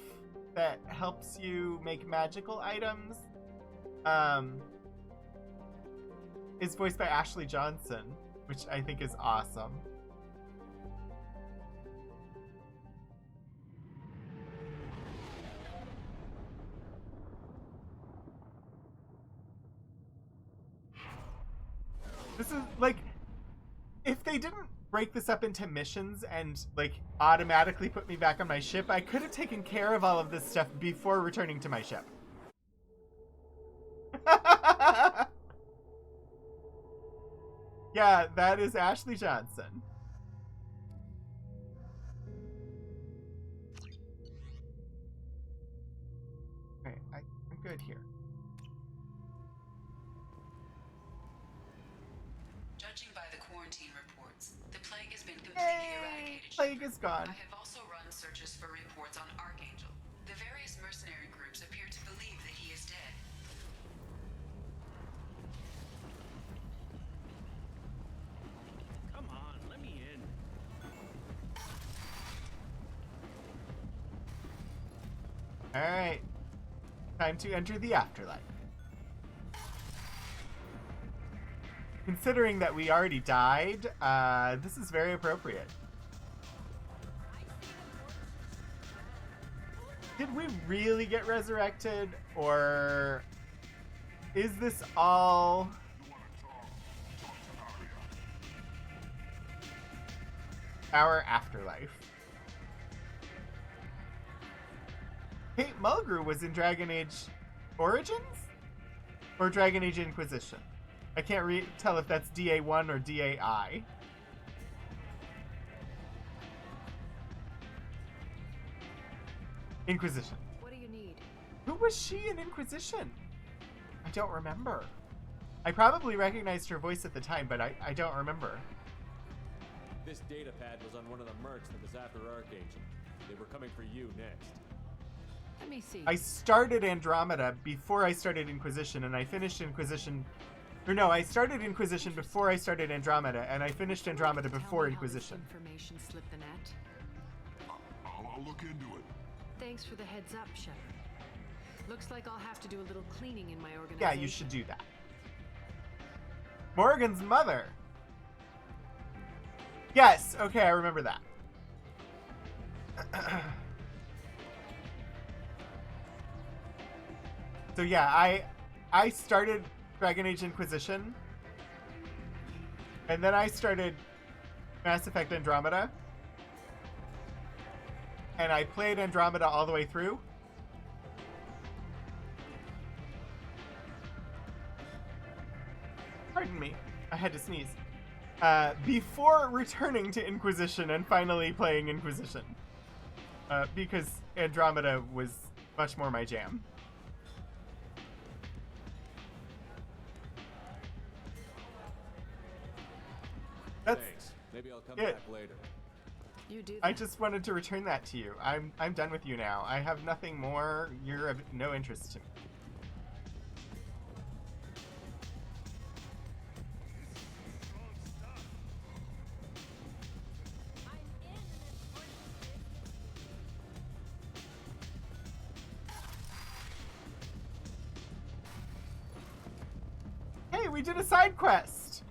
that helps you make magical items, is voiced by Ashley Johnson, which I think is awesome. This is, like, if they didn't break this up into missions and, like, automatically put me back on my ship, I could have taken care of all of this stuff before returning to my ship. Yeah, that is Ashley Johnson. Okay, I'm good here. Judging by the quarantine reports, the plague has been completely eradicated. Plague is gone. I have also run searches for reports on Archangel. The various mercenary groups appear to believe that he is dead. Come on, let me in. Alright. Time to enter the afterlife. Considering that we already died, this is very appropriate. Did we really get resurrected, or is this all our afterlife? Kate Mulgrew was in Dragon Age Origins? Or Dragon Age Inquisition? I can't tell if that's DA1 or DAI. Inquisition. What do you need? Who was she in Inquisition? I don't remember. I probably recognized her voice at the time, but I don't remember. This data pad was on one of the mercs that was after Archangel. They were coming for you next. Let me see. I started Andromeda before I started Inquisition, and I finished Inquisition... Or no, I started Inquisition before I started Andromeda, and I finished Andromeda before Inquisition. Information slipped the net. I'll look into it. Thanks for the heads up, Shepard. Looks like I'll have to do a little cleaning in my organization. Yeah, you should do that. Morgan's mother. Yes, okay, I remember that. So yeah, I started Dragon Age Inquisition, and then I started Mass Effect Andromeda, and I played Andromeda all the way through. Pardon me, I had to sneeze. Before returning to Inquisition and finally playing Inquisition. Because Andromeda was much more my jam. Thanks. Maybe I'll come back later. You do that. I just wanted to return that to you. I'm done with you now. I have nothing more. You're of no interest to me. Hey, we did a side quest.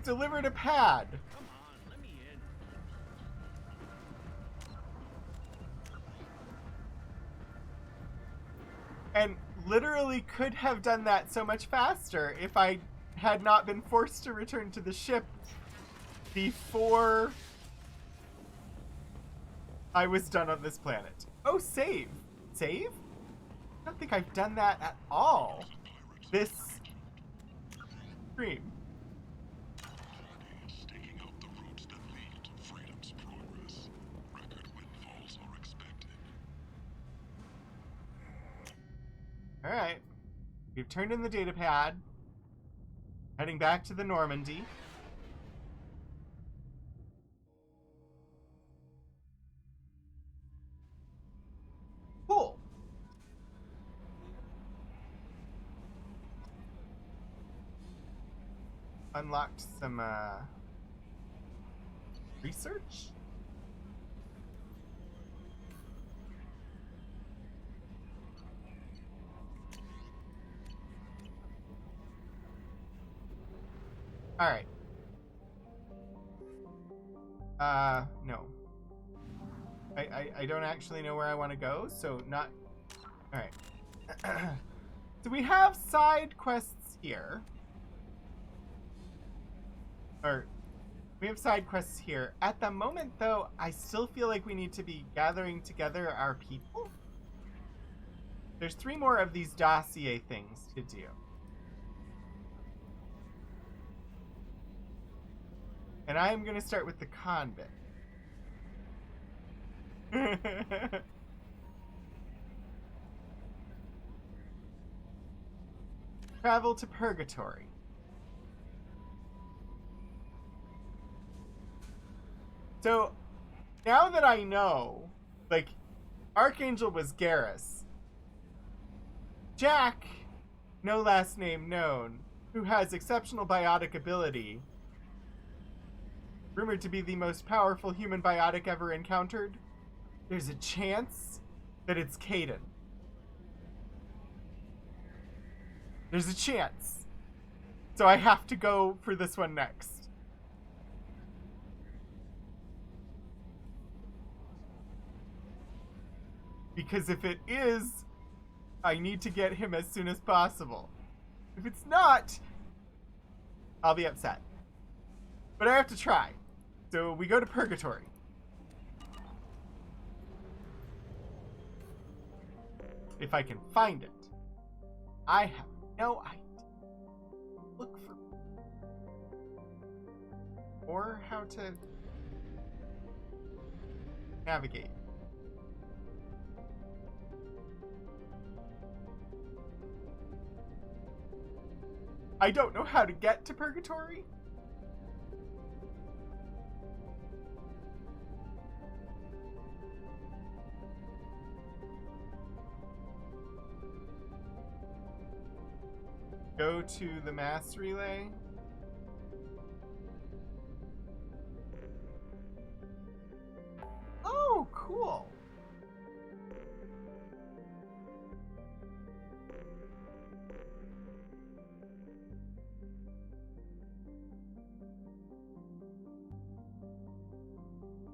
We've delivered a pad. Come on, let me in. And literally could have done that so much faster if I had not been forced to return to the ship before I was done on this planet. Oh, save. Save? I don't think I've done that at all this stream. Staking out the roads that lead to freedom's progress. Record windfalls are expected. Alright. We've turned in the data pad. Heading back to the Normandy. Cool. Unlocked some research. All right. No. I don't actually know where I want to go, so not. All right. So we have side quests here. Or we have side quests here. At the moment, though, I still feel like we need to be gathering together our people. There's 3 more of these dossier things to do. And I am going to start with the convict. Travel to Purgatory. So, now that I know, like, Archangel was Garrus, Jack, no last name known, who has exceptional biotic ability, rumored to be the most powerful human biotic ever encountered, there's a chance that it's Kaidan. There's a chance. So I have to go for this one next. Because if it is, I need to get him as soon as possible. If it's not, I'll be upset. But I have to try. So we go to Purgatory. If I can find it. I have no idea. Look for... Or how to navigate. I don't know how to get to Purgatory. Go to the mass relay. Oh, cool.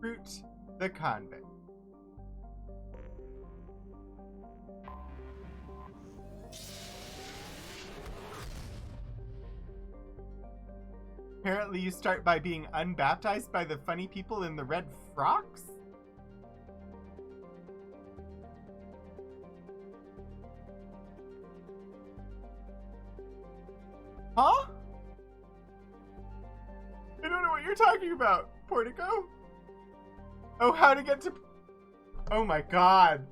Recruit the convict. Apparently you start by being unbaptized by the funny people in the red frocks? Huh? I don't know what you're talking about, Portico. Oh, how to get to... Oh my god.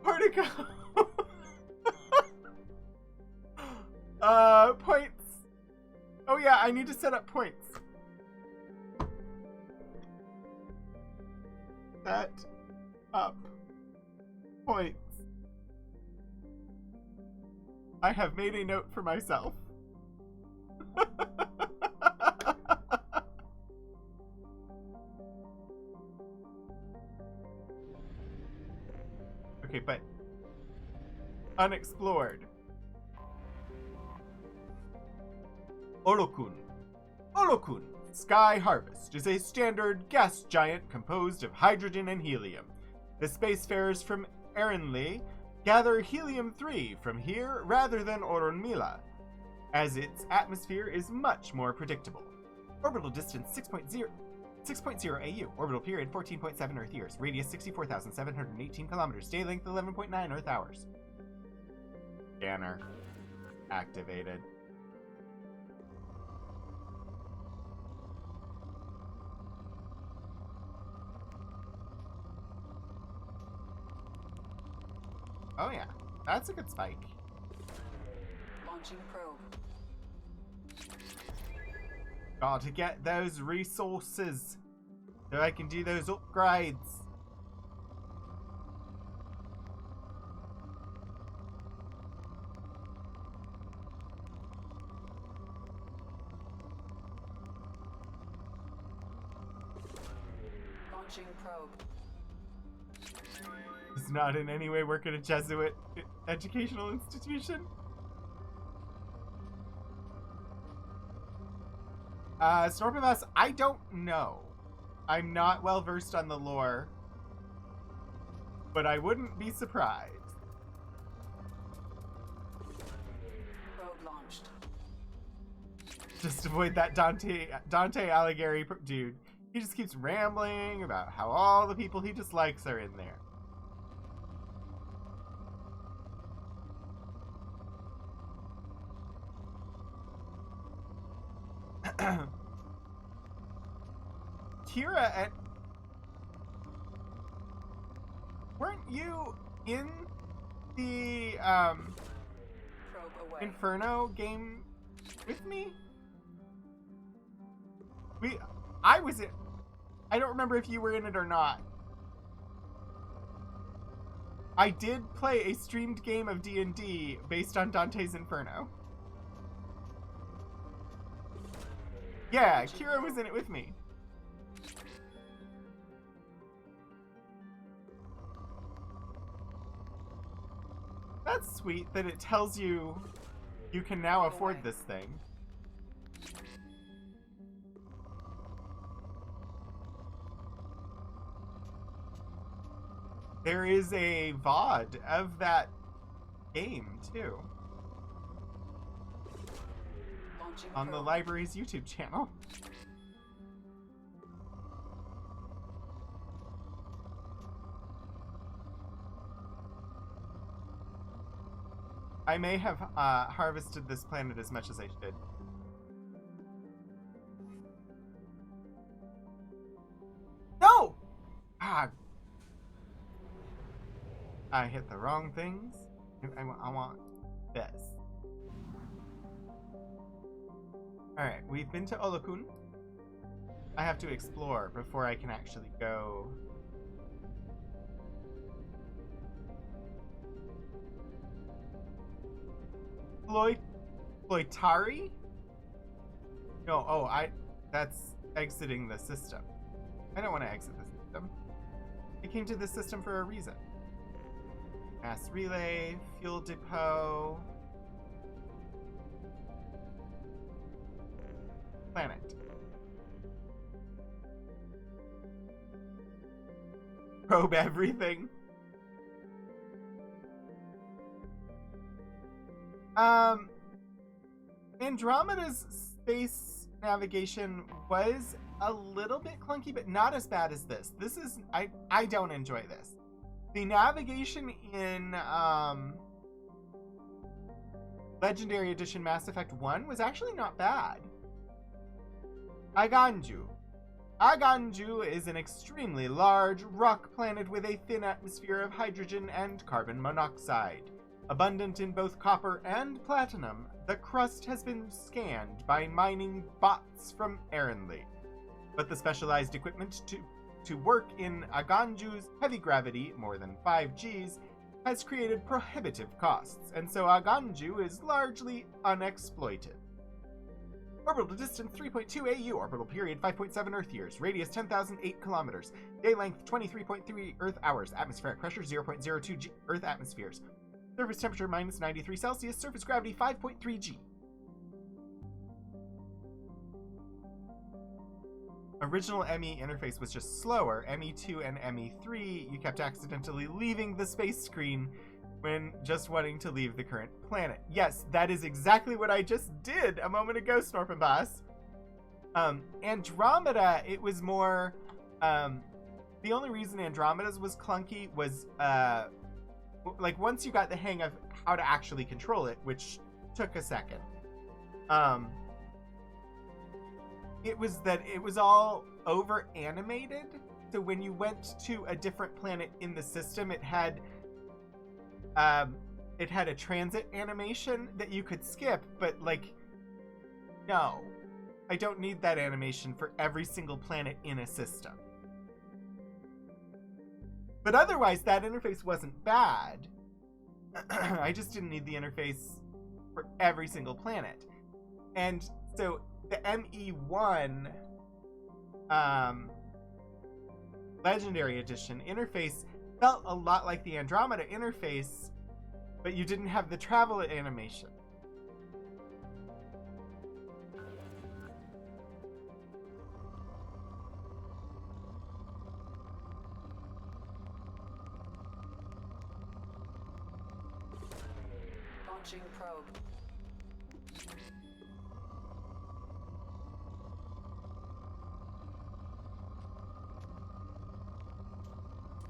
Portico. Points. Oh yeah, I need to set up points. Set up points. I have made a note for myself. Okay, but unexplored. Olokun. Olokun, Sky Harvest, is a standard gas giant composed of hydrogen and helium. The spacefarers from Erinli gather helium-3 from here rather than Oronmila, as its atmosphere is much more predictable. Orbital distance 6.0 AU. Orbital period 14.7 Earth years. Radius 64,718 kilometers. Day length 11.9 Earth hours. Scanner activated. Oh yeah, that's a good spike. Launching probe. Gotta get those resources so I can do those upgrades. Launching probe. It's not in any way work at a Jesuit educational institution. Snorpimas, I don't know. I'm not well versed on the lore, but I wouldn't be surprised. Probe launched. Just avoid that Dante Alighieri dude. He just keeps rambling about how all the people he dislikes are in there. Kira, and weren't you in the Inferno game with me? I was in. I don't remember if you were in it or not. I did play a streamed game of D&D based on Dante's Inferno. Yeah, Kira was in it with me. That's sweet that it tells you you can now afford this thing. There is a VOD of that game, too. On the library's YouTube channel. I may have harvested this planet as much as I should. No! Ah! I hit the wrong things. I want this. Alright, we've been to Olokun. I have to explore before I can actually go. Floitari? No, that's exiting the system. I don't want to exit the system. I came to this system for a reason. Mass relay, fuel depot. Planet. Probe everything. Andromeda's space navigation was a little bit clunky, but not as bad as this. This is, I don't enjoy this. The navigation in Legendary Edition Mass Effect 1 was actually not bad. Aganju. Aganju is an extremely large rock planet with a thin atmosphere of hydrogen and carbon monoxide. Abundant in both copper and platinum, the crust has been scanned by mining bots from Erinli. But the specialized equipment to work in Aganju's heavy gravity, more than 5 Gs, has created prohibitive costs, and so Aganju is largely unexploited. Orbital distance 3.2 AU, orbital period 5.7 Earth years, radius 10,008 kilometers, day length 23.3 Earth hours, atmospheric pressure 0.02 G Earth atmospheres, surface temperature minus 93 Celsius, surface gravity 5.3 G. original ME interface was just slower. ME2 and ME3, you kept accidentally leaving the space screen when just wanting to leave the current planet. Yes, that is exactly what I just did a moment ago, Snorpenboss. Andromeda, it was more, the only reason Andromeda's was clunky was, like, once you got the hang of how to actually control it, which took a second, it was all over animated. So when you went to a different planet in the system, it had a transit animation that you could skip, but like, no, I don't need that animation for every single planet in a system. But otherwise, that interface wasn't bad. I just didn't need the interface for every single planet. And so the ME1 Legendary Edition interface felt a lot like the Andromeda interface, but you didn't have the travel animation. Launching probe.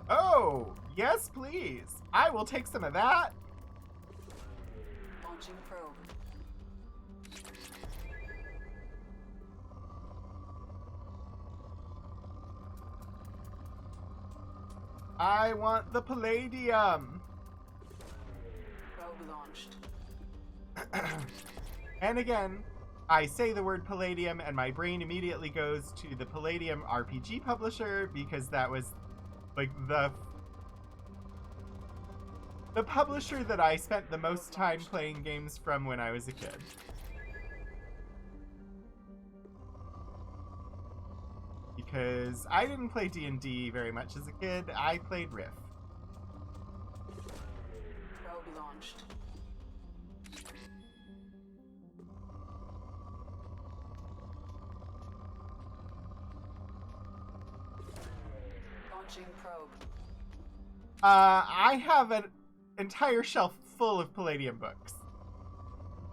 Oh, yes, please. I will take some of that. Launching probe. I want the palladium. Probe launched. And again, I say the word palladium and my brain immediately goes to the Palladium RPG publisher, because that was like the publisher that I spent the most time playing games from when I was a kid. Because I didn't play D&D very much as a kid, I played Rift. Probe launched. Launching probe. I have an entire shelf full of Palladium books.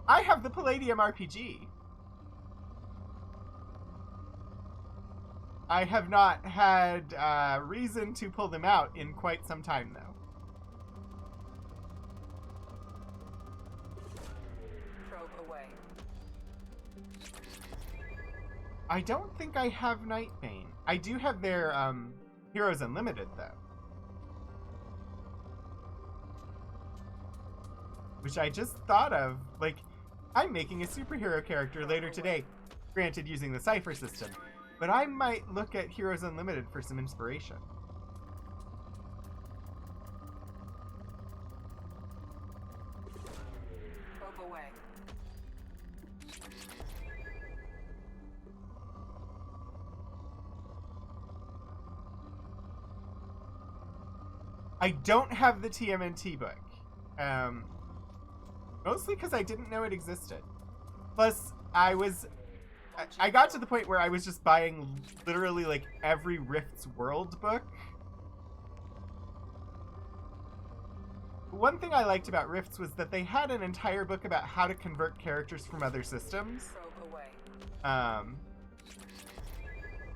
I have the Palladium RPG. I have not had reason to pull them out in quite some time, though. Probe away. I don't think I have Nightbane. I do have their Heroes Unlimited, though. Which I just thought of. Like, I'm making a superhero character later today. Granted, using the Cypher system. But I might look at Heroes Unlimited for some inspiration. Probe away. I don't have the TMNT book. Mostly because I didn't know it existed. Plus, I got to the point where I was just buying literally like every Rift's World book. One thing I liked about Rifts was that they had an entire book about how to convert characters from other systems. Probe away.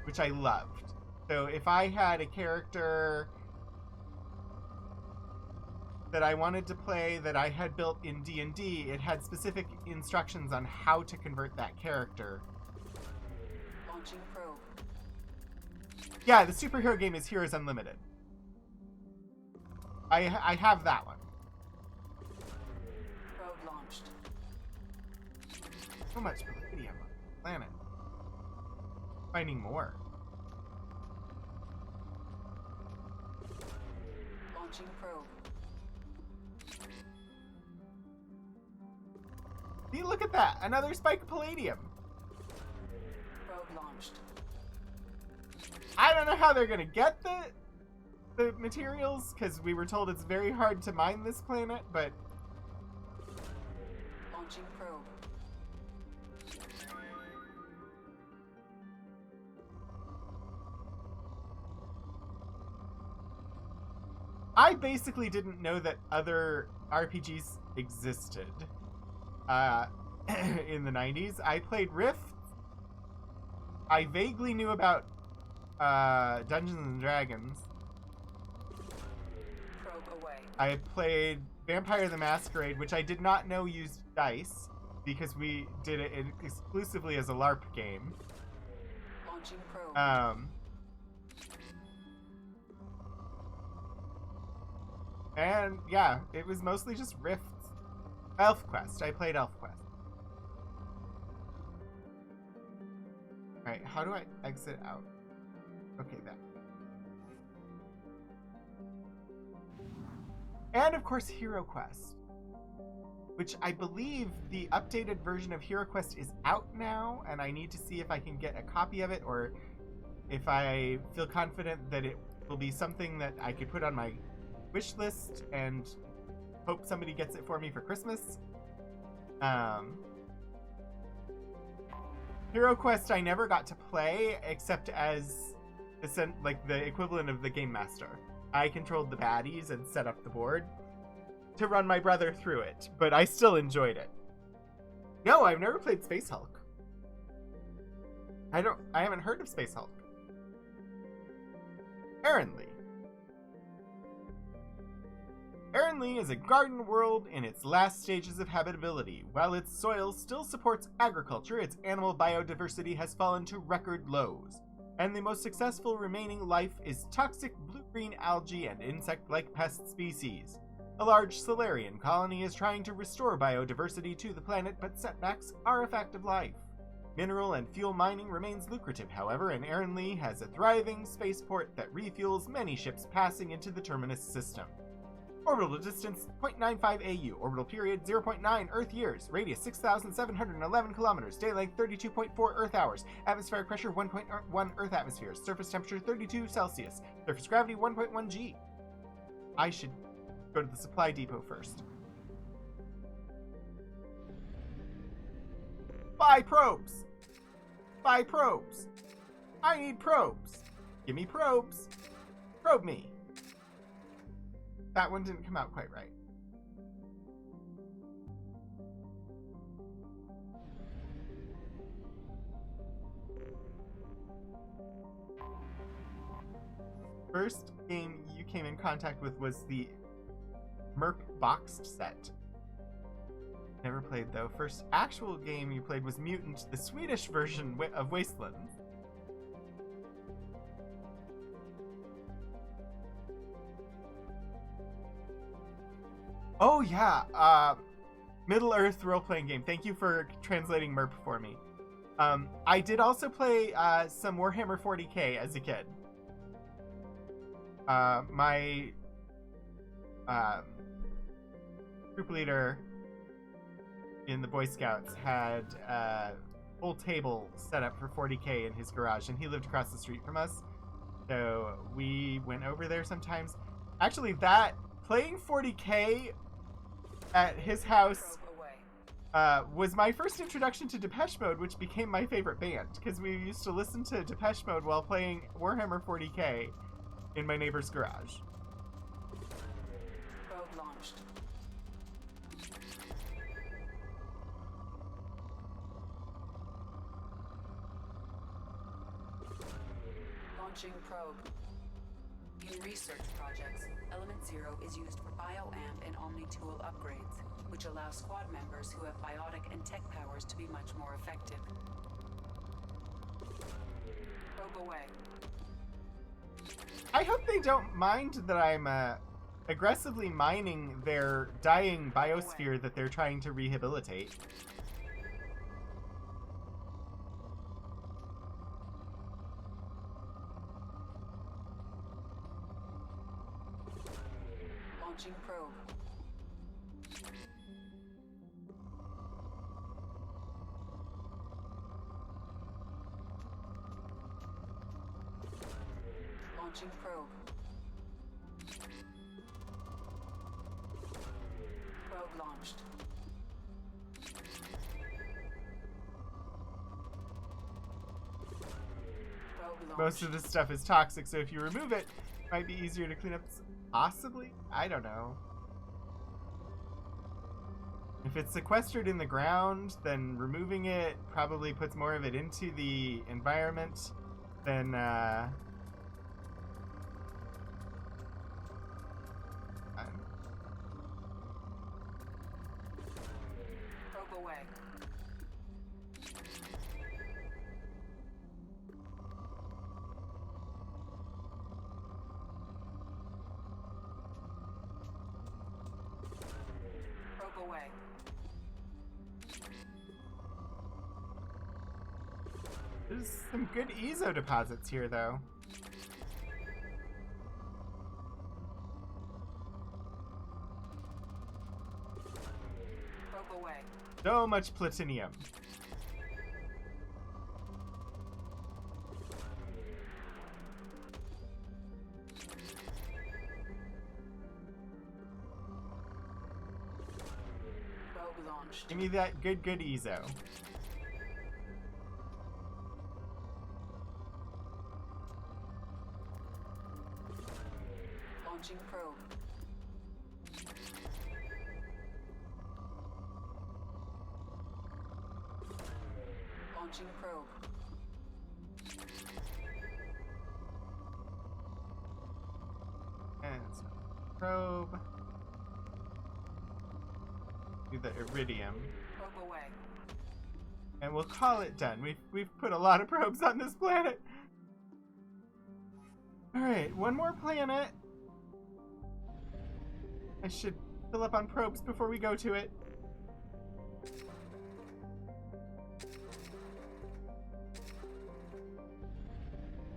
Which I loved. So if I had a character that I wanted to play that I had built in D&D, it had specific instructions on how to convert that character. Launching probe. Yeah, the superhero game is Heroes Unlimited. I have that one. Probe launched. So much Palladium on the planet. Finding more. Launching probe. See, look at that! Another spike of Palladium! Probe launched. I don't know how they're gonna get the materials, because we were told it's very hard to mine this planet, but... Launching probe. I basically didn't know that other RPGs existed in the 90s. I played Rift. I vaguely knew about Dungeons and Dragons. Probe away. I played Vampire the Masquerade, which I did not know used dice because we did it exclusively as a LARP game. Launching probe. And yeah, it was mostly just Rift. ElfQuest. I played ElfQuest. Alright, how do I exit out? Okay, that. And of course, HeroQuest, which I believe the updated version of HeroQuest is out now, and I need to see if I can get a copy of it, or if I feel confident that it will be something that I could put on my wish list and hope somebody gets it for me for Christmas. HeroQuest I never got to play except as the equivalent of the Game Master. I controlled the baddies and set up the board to run my brother through it, but I still enjoyed it. No, I've never played Space Hulk. I haven't heard of Space Hulk. Erinley. Erinley is a garden world in its last stages of habitability. While its soil still supports agriculture, its animal biodiversity has fallen to record lows, and the most successful remaining life is toxic blue-green algae and insect-like pest species. A large Solarian colony is trying to restore biodiversity to the planet, but setbacks are a fact of life. Mineral and fuel mining remains lucrative, however, and Erinley has a thriving spaceport that refuels many ships passing into the Terminus system. Orbital distance 0.95 AU, orbital period 0.9 Earth years, radius 6,711 kilometers, day length 32.4 Earth hours, atmospheric pressure 1.1 Earth atmospheres, surface temperature 32 Celsius, surface gravity 1.1 G. I should go to the supply depot first. Buy probes! Buy probes! I need probes! Give me probes! Probe me! That one didn't come out quite right. First game you came in contact with was the Merc boxed set. Never played though. First actual game you played was Mutant, the Swedish version of Wasteland. Oh yeah, Middle Earth role-playing game. Thank you for translating MERP for me. I did also play some Warhammer 40k as a kid. My troop leader in the Boy Scouts had a whole table set up for 40k in his garage, and he lived across the street from us. So we went over there sometimes. Actually, playing 40k at his house was my first introduction to Depeche Mode, which became my favorite band, because we used to listen to Depeche Mode while playing Warhammer 40k in my neighbor's garage. Probe launched. Launching probe. In research projects, Element Zero is used for bioamp and omni-tool upgrades, which allow squad members who have biotic and tech powers to be much more effective. Probe away. I hope they don't mind that I'm aggressively mining their dying biosphere that they're trying to rehabilitate. Launching probe. Launching probe. Probe launched. Most of this stuff is toxic, so if you remove it, it might be easier to clean up Possibly? I don't know. If it's sequestered in the ground, then removing it probably puts more of it into the environment than, Probe away. Probe away. There's some good Ezo deposits here, though. Probe away. So much plutonium. Probe launched. Give me that good Ezo. Launching probe. Launching probe. And so, probe. Do the iridium. Probe away. And we'll call it done. We've put a lot of probes on this planet. Alright, one more planet. I should fill up on probes before we go to it.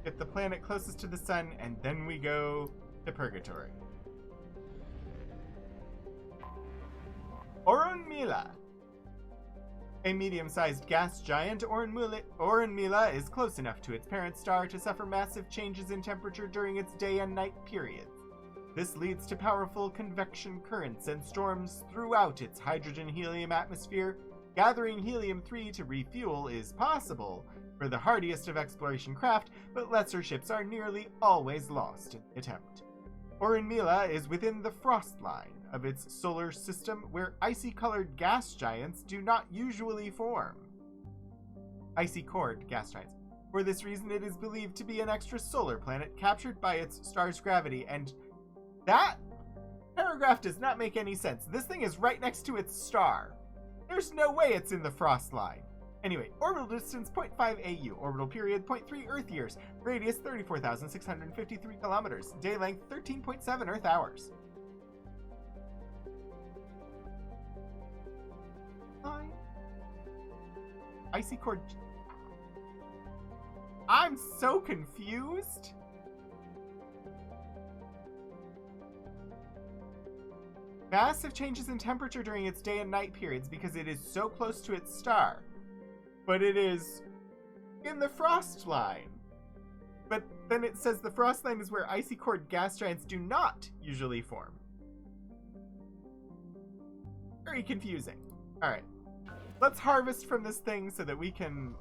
Get the planet closest to the sun, and then we go to Purgatory. Orun Mila. A medium-sized gas giant, Orun Mila is close enough to its parent star to suffer massive changes in temperature during its day and night periods. This leads to powerful convection currents and storms throughout its hydrogen-helium atmosphere. Gathering helium-3 to refuel is possible for the hardiest of exploration craft, but lesser ships are nearly always lost in the attempt. Orun Mila is within the frost line of its solar system, where icy-colored gas giants do not usually form. Icy-cored gas giants. For this reason, it is believed to be an extrasolar planet captured by its star's gravity, and that paragraph does not make any sense. This thing is right next to its star. There's no way it's in the frost line. Anyway, orbital distance 0.5 AU, orbital period 0.3 Earth years, radius 34,653 kilometers, day length 13.7 Earth hours. Icy core. I'm so confused. Massive changes in temperature during its day and night periods because it is so close to its star. But it is in the frost line. But then it says the frost line is where icy-cored gas giants do not usually form. Very confusing. Alright. Let's harvest from this thing so that we can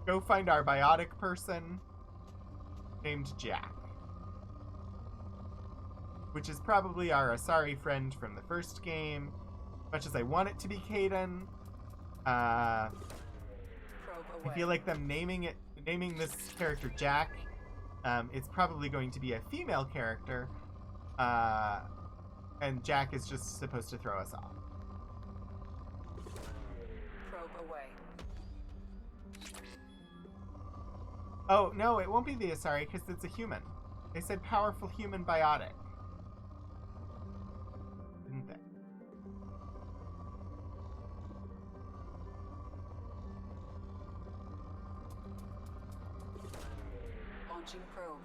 go find our biotic person named Jack. Which is probably our Asari friend from the first game. Much as I want it to be Kaidan. I feel like them naming this character Jack, it's probably going to be a female character, and Jack is just supposed to throw us off. Probe away. Oh, no, it won't be the Asari because it's a human. They said powerful human biotic. Didn't they? Launching probe.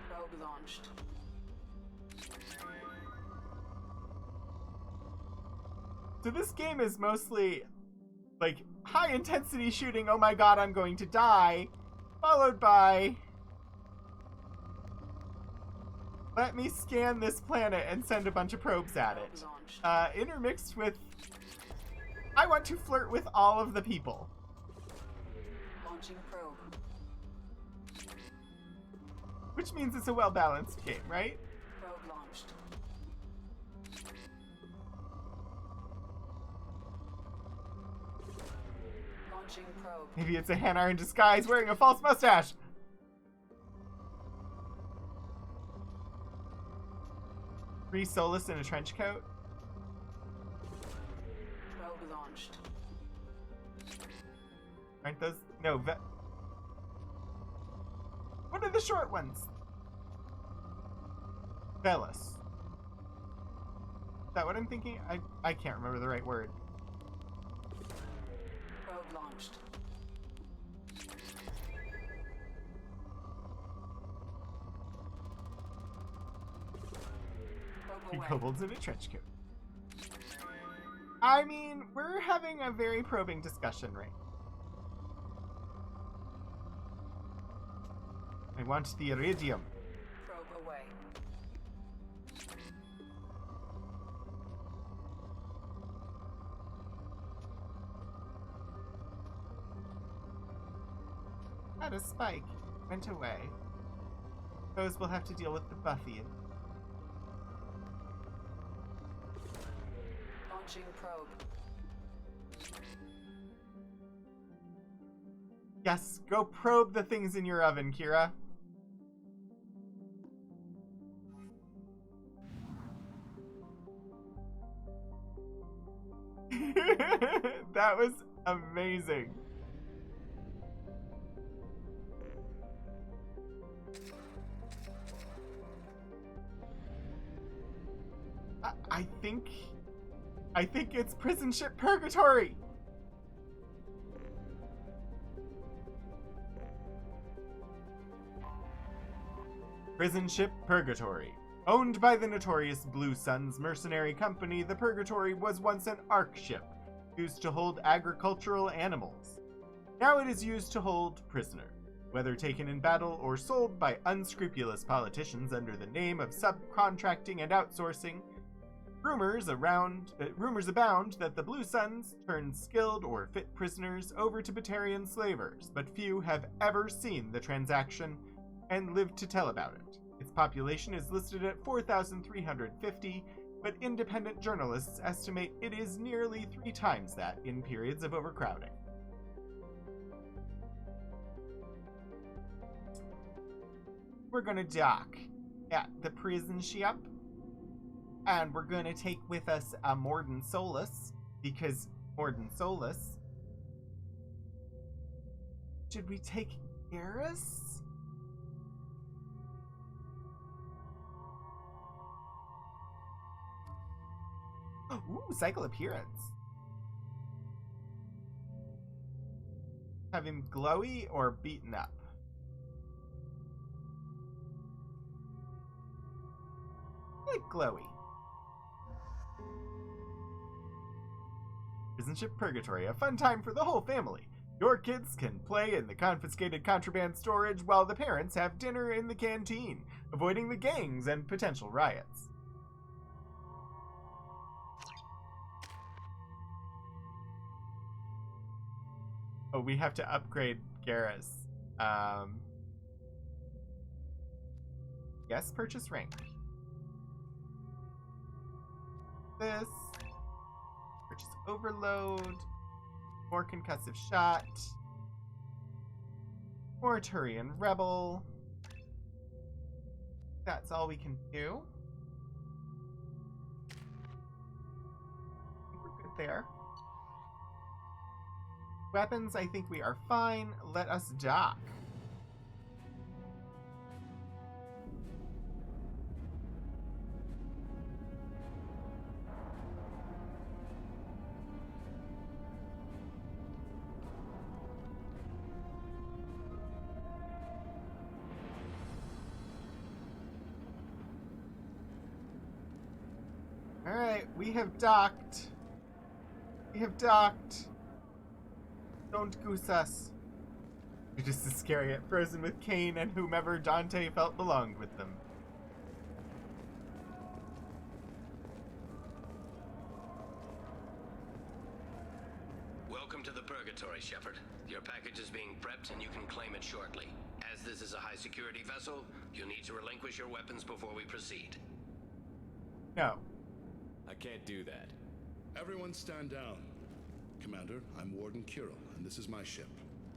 Probe launched. So this game is mostly like high intensity shooting, oh my god, I'm going to die, followed by let me scan this planet and send a bunch of probes at it. Intermixed with I want to flirt with all of the people. Launching probe. Which means it's a well-balanced game, right? Probe launched. Launching probe. Maybe it's a Hanar in disguise wearing a false mustache. Free Solus in a trench coat. Probe launched. Aren't those? No, what are the short ones? Velis. Is that what I'm thinking? I can't remember the right word. Probe launched. Three kobolds in a trench coat. I mean, we're having a very probing discussion right now. I want the iridium. Probe away. Had a spike. Went away. Suppose we'll have to deal with the Buffy. Launching probe. Yes, go probe the things in your oven, Kira. That was amazing. I think it's prison ship purgatory. Prison ship Purgatory. Owned by the notorious Blue Suns mercenary company, the Purgatory was once an ark ship, used to hold agricultural animals. Now it is used to hold prisoners, whether taken in battle or sold by unscrupulous politicians under the name of subcontracting and outsourcing. Rumors abound that the Blue Suns turned skilled or fit prisoners over to Batarian slavers, but few have ever seen the transaction and lived to tell about it. Its population is listed at 4,350, but independent journalists estimate it is nearly 3 times that in periods of overcrowding. We're gonna dock at the prison ship, and we're gonna take with us a Morden Solus, because Morden Solus. Should we take Garrus? Ooh, cycle appearance. Have him glowy or beaten up? I like glowy. Prison ship Purgatory, a fun time for the whole family. Your kids can play in the confiscated contraband storage while the parents have dinner in the canteen, avoiding the gangs and potential riots. Oh, we have to upgrade Garrus. Yes, purchase rank. This. Purchase overload. More concussive shot. More Turian rebel. That's all we can do. I think we're good there. Weapons, I think we are fine. Let us dock. Alright, we have docked. We have docked. Don't goose us. You're just as scary at Frozen with Cain and whomever Dante felt belonged with them. Welcome Welcome to the Purgatory, Shepard. Your package is being prepped and you can claim it shortly. As this is a high-security vessel, you'll need to relinquish your weapons before we proceed. No. I can't do that. Everyone stand down. Commander, I'm Warden Kirill, and this is my ship.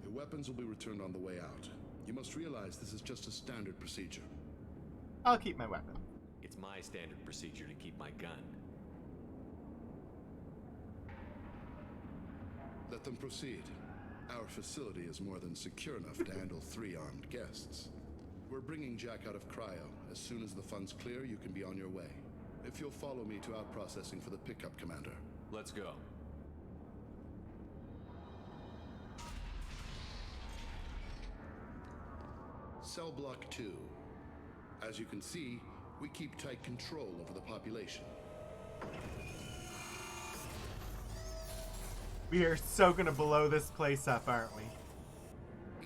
Your weapons will be returned on the way out. You must realize this is just a standard procedure. I'll keep my weapon. It's my standard procedure to keep my gun. Let them proceed. Our facility is more than secure enough to handle 3 armed guests. We're bringing Jack out of cryo. As soon as the funds clear, you can be on your way. If you'll follow me to out processing for the pickup, Commander. Let's go. Cell Block 2. As you can see, we keep tight control over the population. We are so gonna blow this place up, aren't we?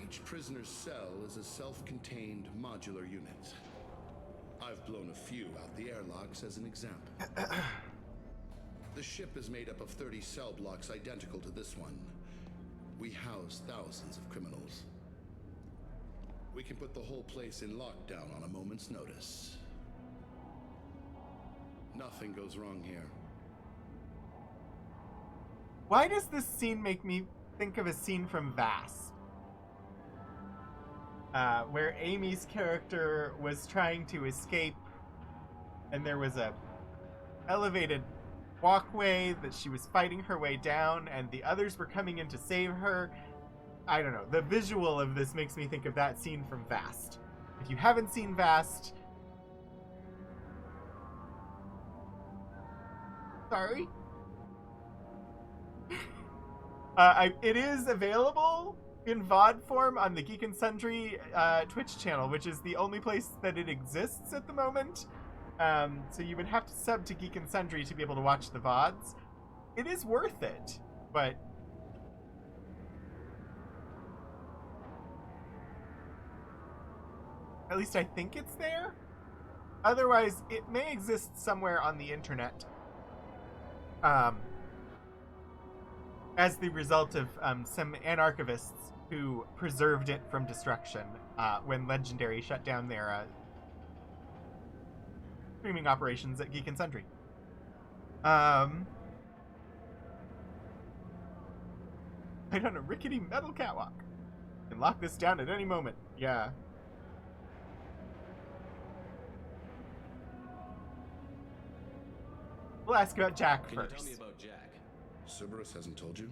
Each prisoner's cell is a self-contained modular unit. I've blown a few out the airlocks as an example. The ship is made up of 30 cell blocks identical to this one. We house thousands of criminals. We can put the whole place in lockdown on a moment's notice. Nothing goes wrong here. Why does this scene make me think of a scene from Vast? Where Amy's character was trying to escape, and there was a elevated walkway that she was fighting her way down, and the others were coming in to save her. I don't know. The visual of this makes me think of that scene from Vast. If you haven't seen Vast... Sorry? It is available in VOD form on the Geek and Sundry Twitch channel, which is the only place that it exists at the moment. So you would have to sub to Geek and Sundry to be able to watch the VODs. It is worth it, but... At least I think it's there. Otherwise, it may exist somewhere on the internet. As the result of some anarchivists who preserved it from destruction when Legendary shut down their streaming operations at Geek and Sundry. Right on a rickety metal catwalk. Can lock this down at any moment. Yeah. We'll ask about Jack first. Can you tell me about Jack? Cerberus hasn't told you?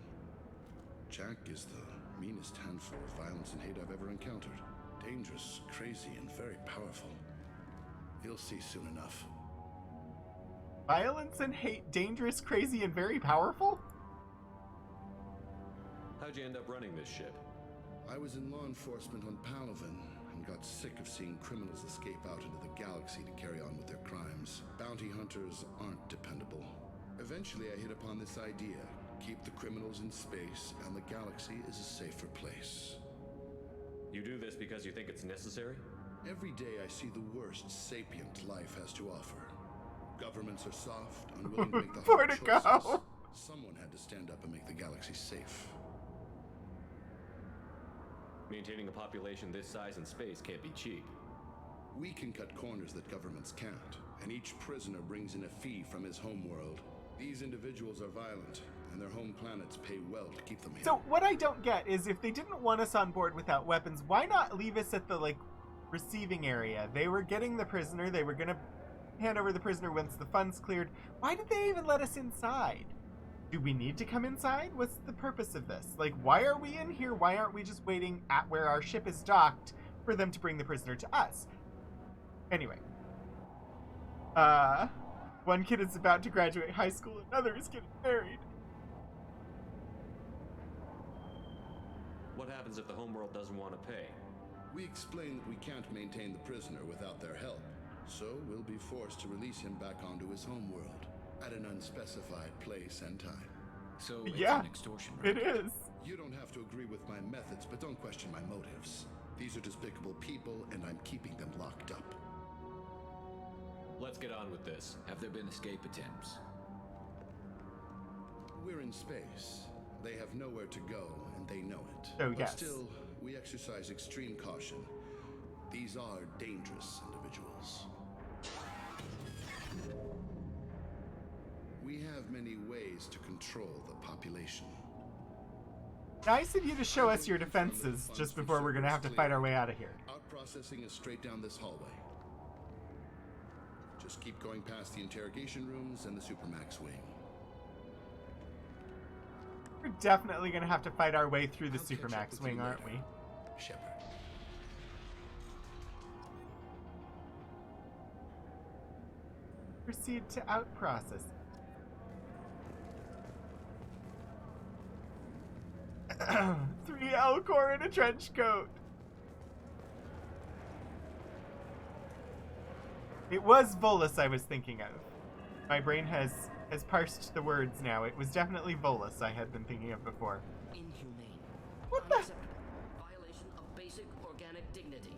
Jack is the meanest handful of violence and hate I've ever encountered. Dangerous, crazy, and very powerful. You'll see soon enough. Violence and hate, dangerous, crazy, and very powerful? How'd you end up running this ship? I was in law enforcement on Palaven and got sick of seeing criminals escape out into the galaxy to carry on with their crimes. Bounty hunters aren't dependable. Eventually I hit upon this idea. Keep the criminals in space and the galaxy is a safer place. You do this because you think it's necessary? Every day I see the worst sapient life has to offer. Governments are soft, unwilling to make the hard choices. Someone had to stand up and make the galaxy safe. Maintaining a population this size in space can't be cheap. We can cut corners that governments can't, and each prisoner brings in a fee from his homeworld. These individuals are violent, and their home planets pay well to keep them here. So what I don't get is if they didn't want us on board without weapons, why not leave us at the, receiving area? They were getting the prisoner. They were going to hand over the prisoner once the funds cleared. Why did they even let us inside? Do we need to come inside? What's the purpose of this? Why are we in here? Why aren't we just waiting at where our ship is docked for them to bring the prisoner to us? Anyway. One kid is about to graduate high school, another is getting married. What happens if the homeworld doesn't want to pay? We explain that we can't maintain the prisoner without their help, so we'll be forced to release him back onto his homeworld at an unspecified place and time. So it's an extortion, right? It is. You don't have to agree with my methods, but don't question my motives. These are despicable people, and I'm keeping them locked up. Let's get on with this. Have there been escape attempts? We're in space. They have nowhere to go, and they know it. Oh, but yes. still, we exercise extreme caution. These are dangerous individuals. We have many ways to control the population. Nice of you to show us your defenses just before we're gonna have to fight our way out of here. Outprocessing is straight down this hallway. Just keep going past the interrogation rooms and the Supermax wing. We're definitely gonna have to fight our way through the Supermax wing, aren't we? Shepard. Proceed to outprocess. 3 Elcor in a trench coat. It was Volus I was thinking of. My brain has parsed the words now. It was definitely Volus I had been thinking of before. Inhumane. What the? Unacceptable. Violation of basic organic dignity.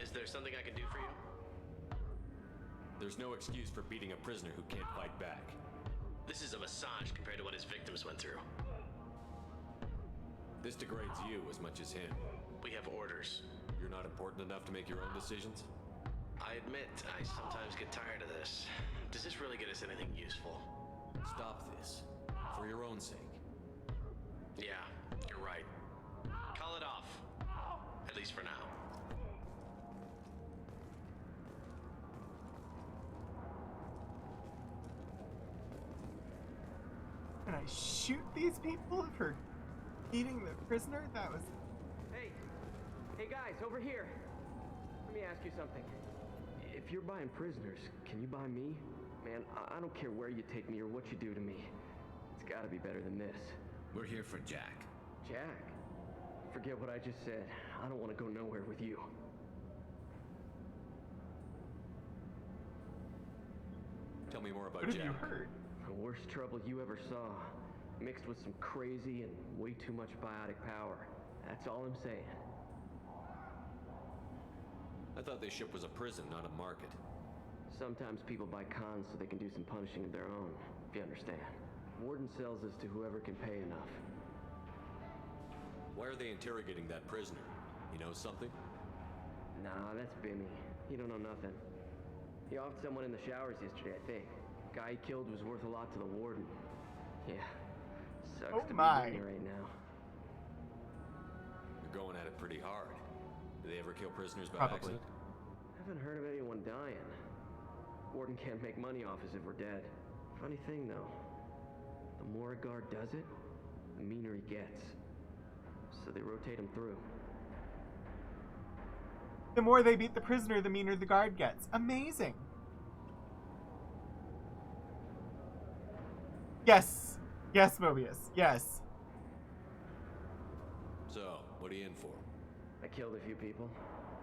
Is there something I can do for you? There's no excuse for beating a prisoner who can't fight back. This is a massage compared to what his victims went through. This degrades you as much as him. We have orders. You're not important enough to make your own decisions? I admit, I sometimes get tired of this. Does this really get us anything useful? Stop this. For your own sake. Yeah, you're right. Call it off. At least for now. Can I shoot these people for beating the prisoner? That was... Hey guys, over here. Let me ask you something. If you're buying prisoners, can you buy me? Man, I don't care where you take me or what you do to me. It's gotta be better than this. We're here for Jack. Jack? Forget what I just said. I don't want to go nowhere with you. Tell me more about What Jack. have you heard? The worst trouble you ever saw. Mixed with some crazy and way too much biotic power. That's all I'm saying. I thought this ship was a prison, not a market. Sometimes people buy cons so they can do some punishing of their own, if you understand. Warden sells this to whoever can pay enough. Why are they interrogating that prisoner? He knows something? Nah, that's Bimmy. He don't know nothing. He offed someone in the showers yesterday, I think. Guy he killed was worth a lot to the warden. Yeah. Sucks to be Bimmy right now. You're going at it pretty hard. Do they ever kill prisoners by Probably. accident? Haven't heard of anyone dying. Warden can't make money off us if we're dead. Funny thing, though. The more a guard does it, the meaner he gets. So they rotate him through. The more they beat the prisoner, the meaner the guard gets. Amazing. Yes. Yes, Mobius. Yes. So, what are you in for? I killed a few people.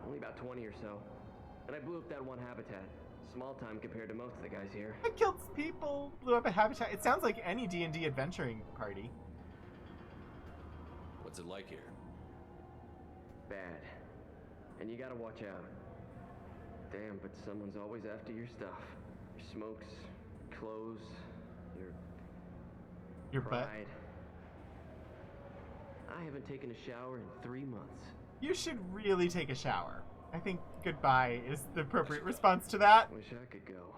Only about 20 or so. And I blew up that one habitat. Small time compared to most of the guys here. I killed some people, blew up a habitat. It sounds like any D&D adventuring party. What's it like here? Bad. And you gotta watch out. Damn, but someone's always after your stuff. Your smokes, clothes, your pride. butt. I haven't taken a shower in 3 months. You should really take a shower. I think goodbye is the appropriate response to that. Wish I could go.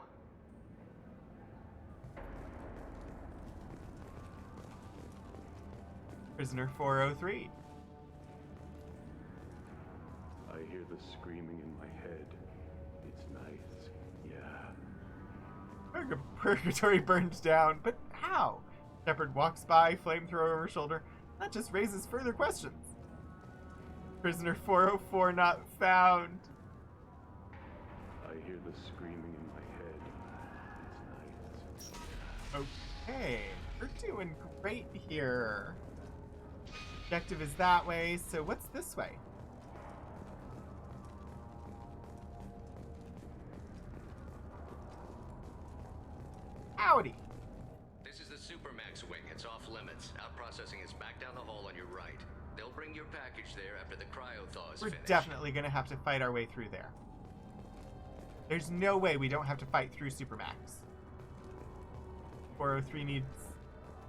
Prisoner 403. I hear the screaming in my head. It's nice. Yeah. Purgatory burned down, but how? Shepard walks by, flamethrower over shoulder. That just raises further questions. Prisoner 404 not found. I hear the screaming in my head. It's nice. Okay, we're doing great here. Objective is that way, so what's this way? Howdy. This is the Supermax wing. It's off limits. Outprocessing is back down the hall on your right. They'll bring your package there after the cryo thaw is We're finished. definitely gonna have to fight our way through there. There's no way we don't have to fight through Supermax. 403 needs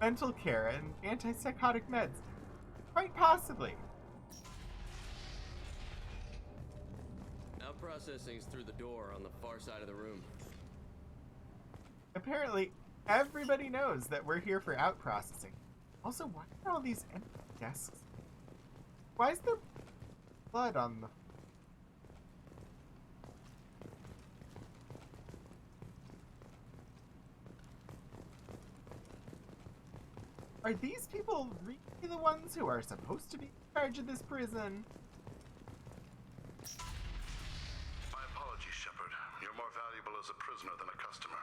mental care and antipsychotic meds. Quite possibly. Now processing's through the door on the far side of the room. Apparently, everybody knows that we're here for out processing. Also, why are all these empty desks? Why is there blood on the... Are these people really the ones who are supposed to be in charge of this prison? My apologies, Shepard. You're more valuable as a prisoner than a customer.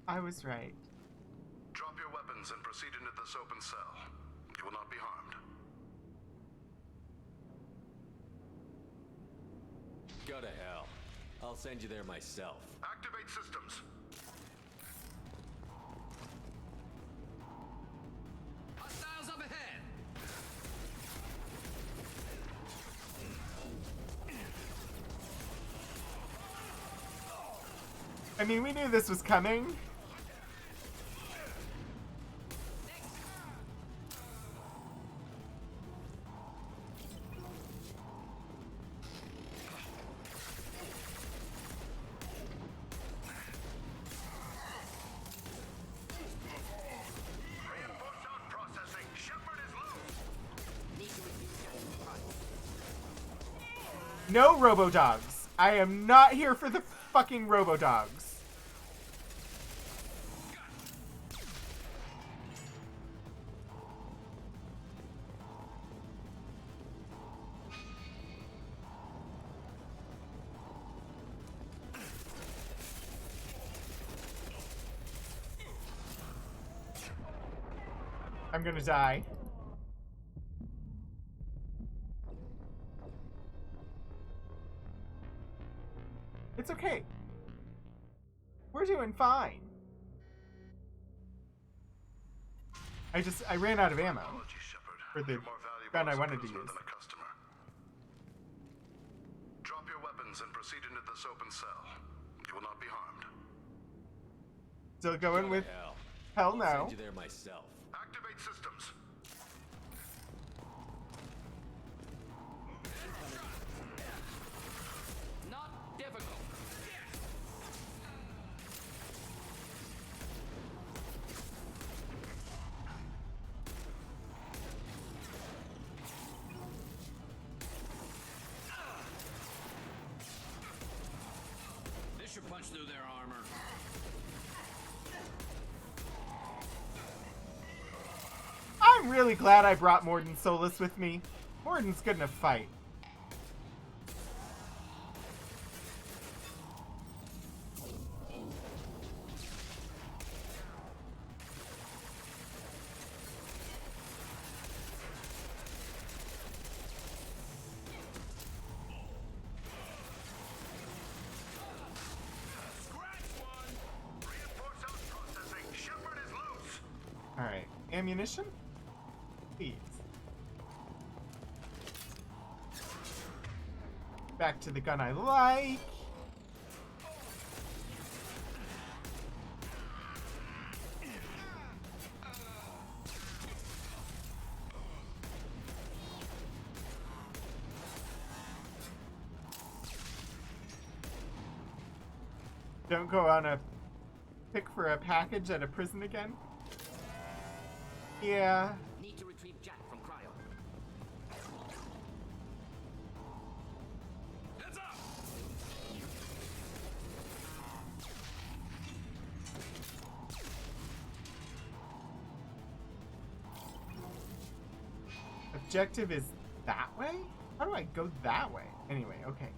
I was right. Drop your weapons and proceed into this open cell. You will not be harmed. Go to hell. I'll send you there myself. Activate systems. Hostiles up ahead! I mean, we knew this was coming. No Robo-Dogs. I am not here for the fucking Robo-Dogs. I'm gonna die. It's okay. We're doing fine. I ran out of ammo for the gun I wanted to use. Drop your weapons and proceed into this open cell. You will not be harmed. Still going with hell no. I'll send you there myself. Activate systems. Not difficult. This should punch through their armor. I'm really glad I brought Mordin Solus with me. Mordin's good in a fight. Alright, ammunition? Please. Back to the gun I like. Don't go on a pick for a package at a prison again. Yeah. Need to retrieve Jack from cryo. Heads up! Objective is that way? How do I go that way? Anyway, okay.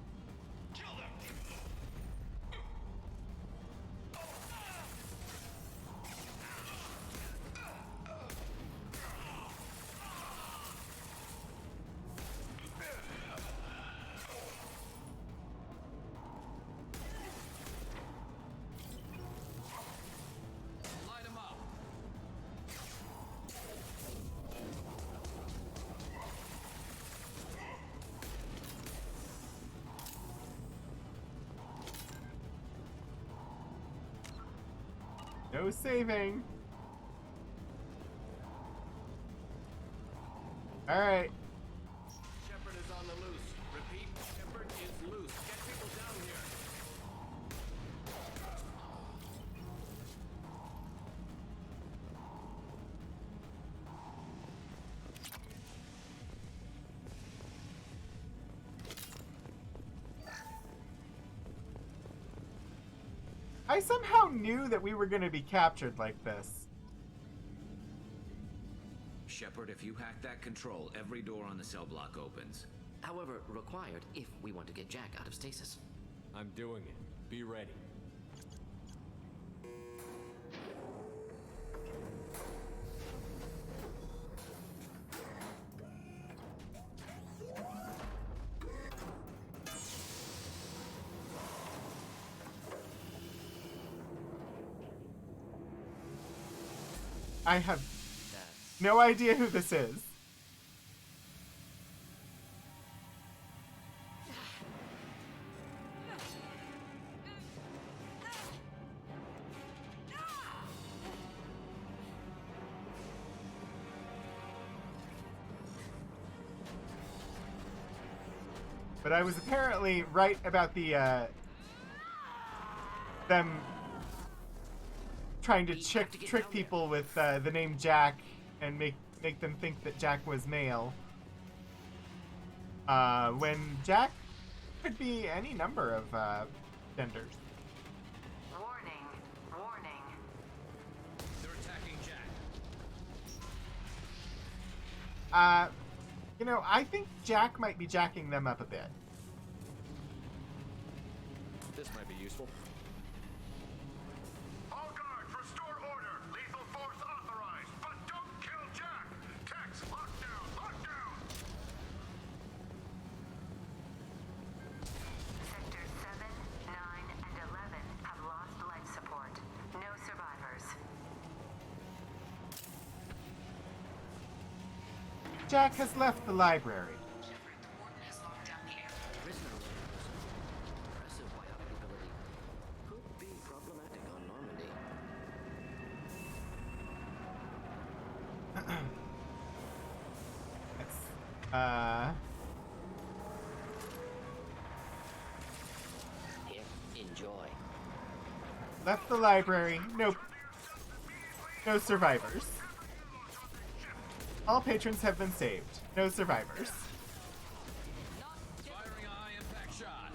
Light him up. No saving. Alright. Shepard is on the loose. Repeat, Shepard is loose. Get people down here. I somehow knew that we were going to be captured like this. Shepard, if you hack that control, every door on the cell block opens. However, required if we want to get Jack out of stasis. I'm doing it. Be ready. I have no idea who this is. But I was apparently right about the, them trying to trick people with the name Jack and make them think that Jack was male. When Jack could be any number of genders. Warning. Warning. They're attacking Jack. You know, I think Jack might be jacking them up a bit. This might be useful. All guards, restore order. Lethal force authorized, but don't kill Jack. Tex, lockdown, lockdown. Sectors 7, 9, and 11 have lost life support. No survivors. Jack has left the library. Prisoner impressive biotic ability. Could be problematic on Normandy. Here, enjoy. Left the library. Nope. No survivors. All patrons have been saved. No survivors. Firing a high-impact shot.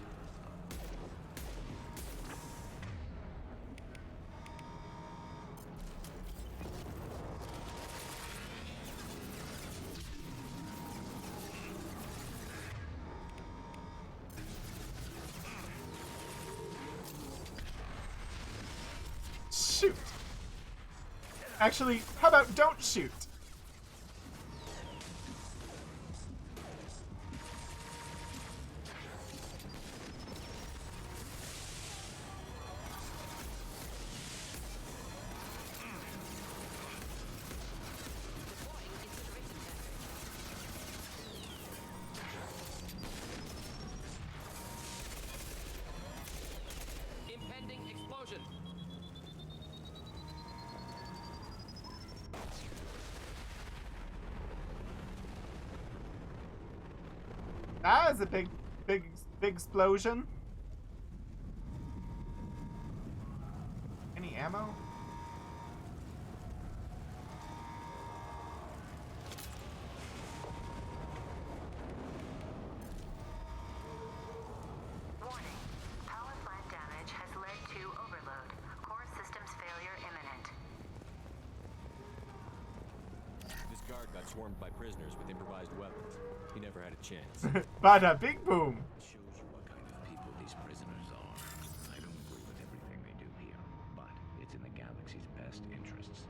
Shoot. Actually, how about don't shoot? Impending explosion. That is a big explosion. Any ammo? Warning. Power plant damage has led to overload. Core systems failure imminent. This guard got swarmed by prisoners with improvised weapons. He never had a chance. Bada big boom. Shows you what kind of people these prisoners are. I don't agree with everything they do here, but it's in the galaxy's best interests.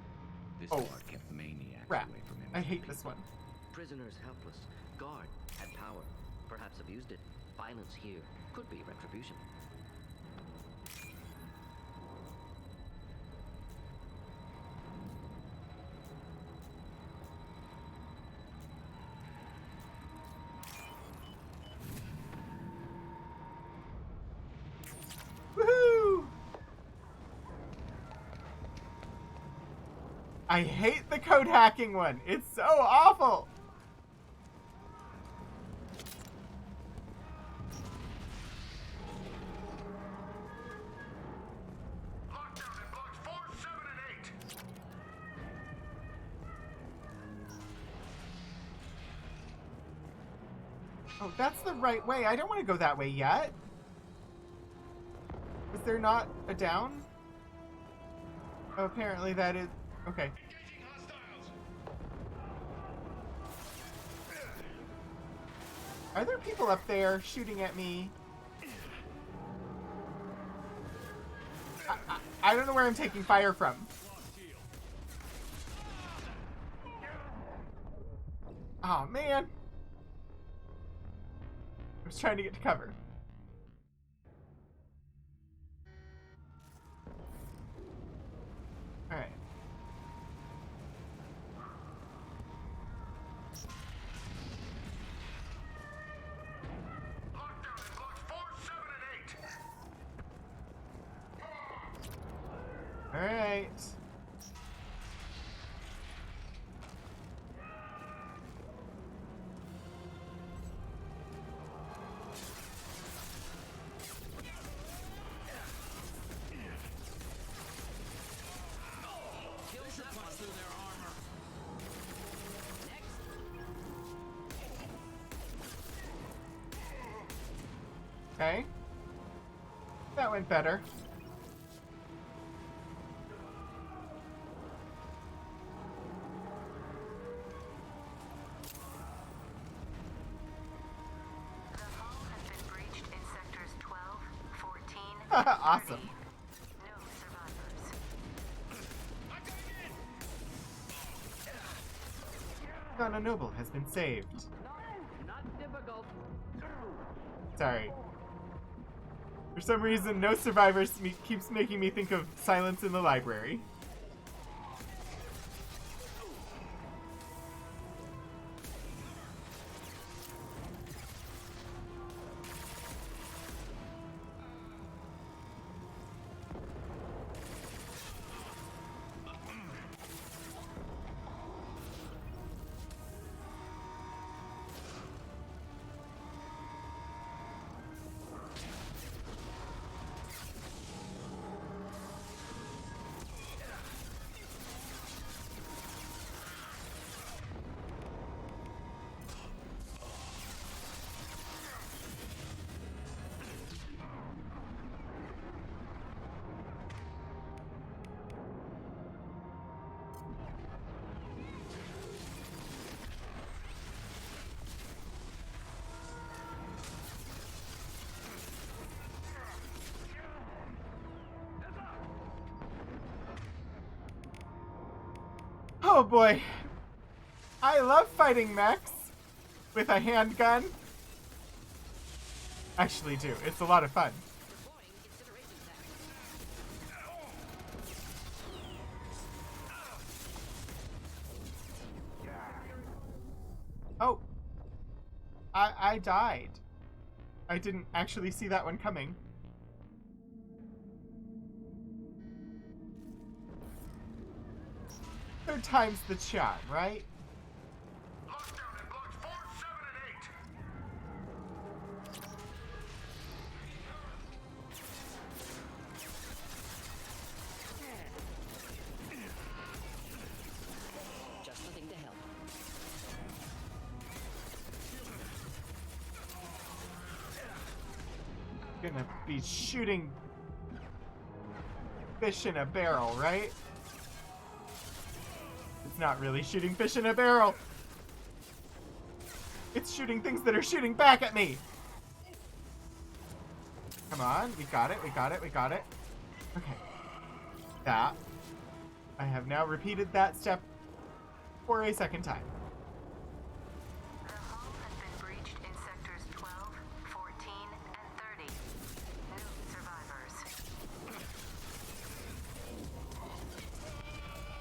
This guard kept maniacs Crap. away from him. I hate this one. Prisoners helpless. Guard had power. Perhaps abused it. Violence here could be retribution. Woohoo! I hate the code hacking one. It's so awful. Lockdown in blocks 4, 7, and 8. Oh, that's the right way. I don't want to go that way yet. Is there not a down? Oh, apparently that is... Okay. Are there people up there shooting at me? I don't know where I'm taking fire from. Oh, man. I was trying to get to cover. Alright. Lockdown in blocks 4, 7, and 8. Alright. Okay. That went better. Awesome. Donna Noble has been saved. Not difficult. Sorry. For some reason, No Survivors keeps making me think of Silence in the Library. Oh boy. I love fighting mechs with a handgun. Actually do. It's a lot of fun. Oh. I died. I didn't actually see that one coming. Third time's the charm, right? Lockdown in blocks 4, 7, and 8. Just nothing to help. Gonna be shooting fish in a barrel, right? It's not really shooting fish in a barrel. It's shooting things that are shooting back at me. Come on, we got it, we got it, we got it. Okay. That. I have now repeated that step for a second time. The hull has been breached in sectors 12, 14, and 30. No survivors.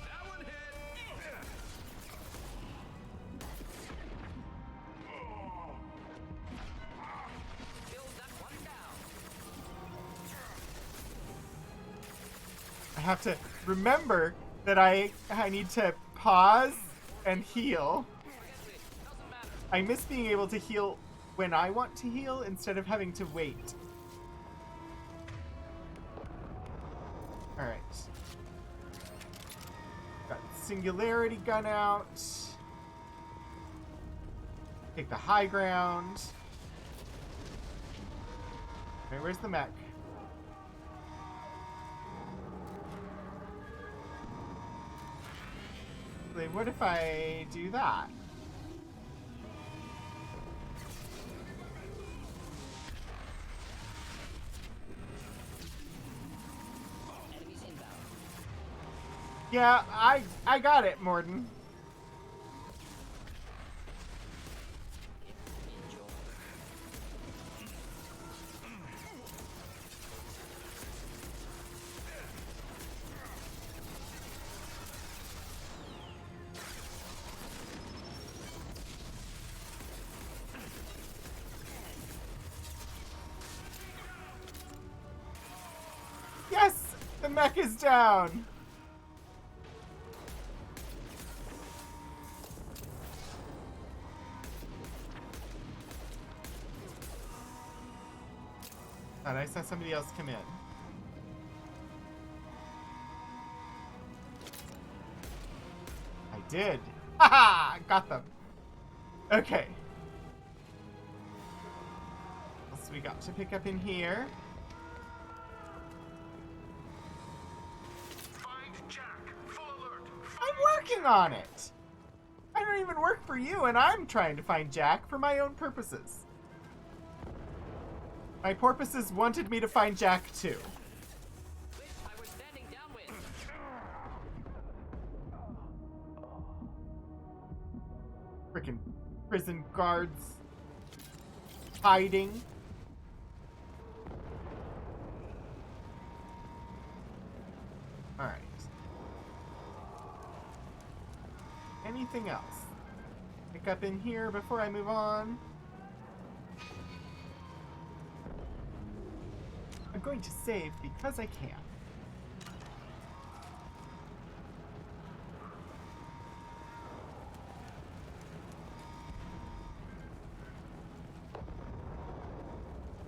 That one hit. I have to remember that I need to pause and heal. I miss being able to heal when I want to heal instead of having to wait. Alright. Got Singularity Gun out. Take the high ground. Okay, where's the mech? Wait, what if I do that? Yeah, I got it, Morden. Yes! The mech is down! And I saw somebody else come in. I did. Haha! Got them. Okay. What else we got to pick up in here? Find Jack. Full alert. I'm working on it! I don't even work for you, and I'm trying to find Jack for my own purposes. My porpoises wanted me to find Jack too. Frickin' prison guards hiding. Alright. Anything else? Pick up in here before I move on. I'm going to save because I can.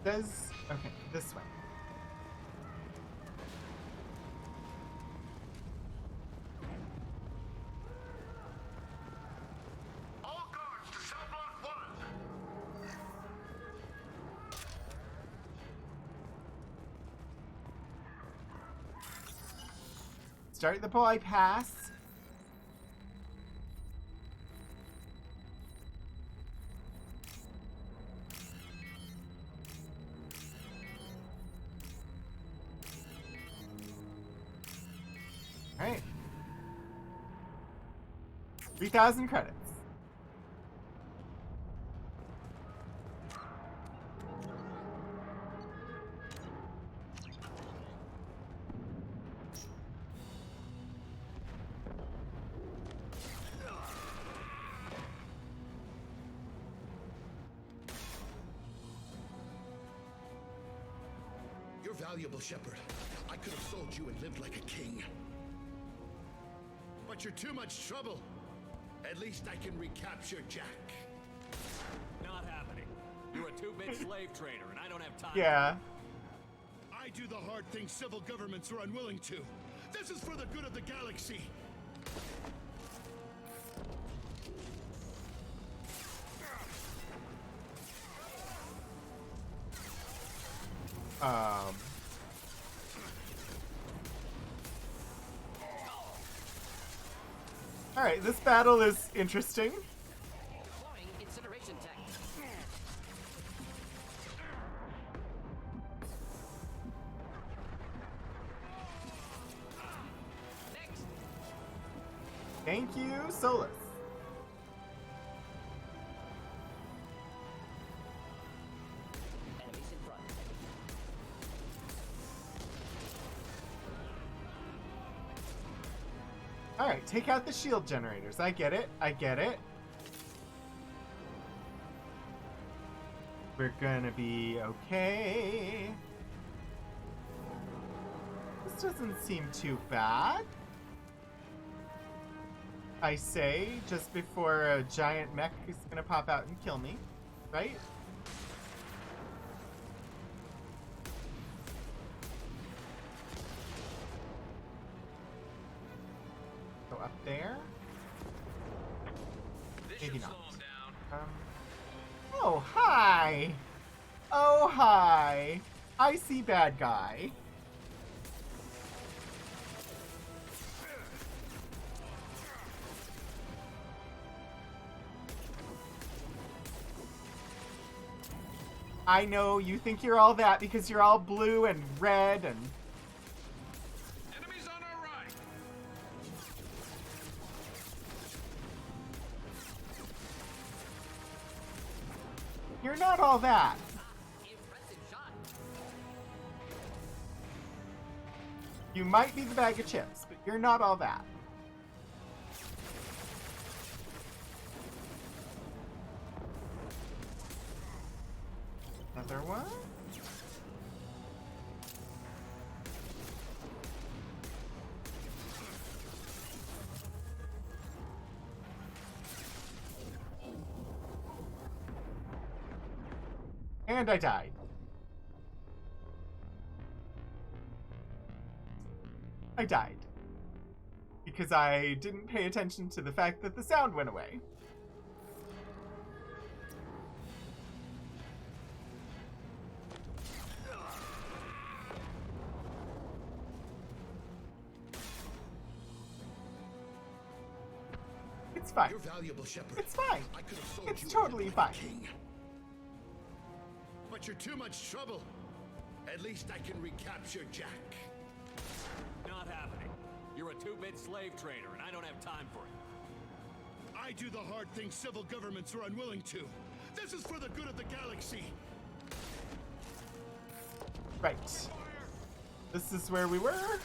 Okay, this way. All guards to cell block 1. Start the bypass. All right. 3,000 credits. You're valuable, Shepard. I could have sold you and lived like a king. But you're too much trouble. At least I can recapture Jack. Not happening. You're a two-bit slave trader, and I don't have time. Yeah. I do the hard things civil governments are unwilling to. This is for the good of the galaxy. Alright, this battle is interesting. Deploying incineration tech. Next. Thank you, Solus. Enemies in front. Alright, take out the shield generators. I get it. I get it. We're gonna be okay. This doesn't seem too bad. I say, just before a giant mech is gonna pop out and kill me, right? Go up there. Maybe not. Oh, hi! Oh, hi! I see bad guy. I know you think you're all that because you're all blue and red and... Enemies on our right. You're not all that. You might be the bag of chips, but you're not all that. Another one? And I died. I died. Because I didn't pay attention to the fact that the sound went away. It's fine. You're valuable, Shepard. It's fine. I could have sold It's you totally like fine. King. But you're too much trouble. At least I can recapture Jack. Not happening. You're a two-bit slave trader, and I don't have time for it. I do the hard things civil governments are unwilling to. This is for the good of the galaxy. Right. This is where we were.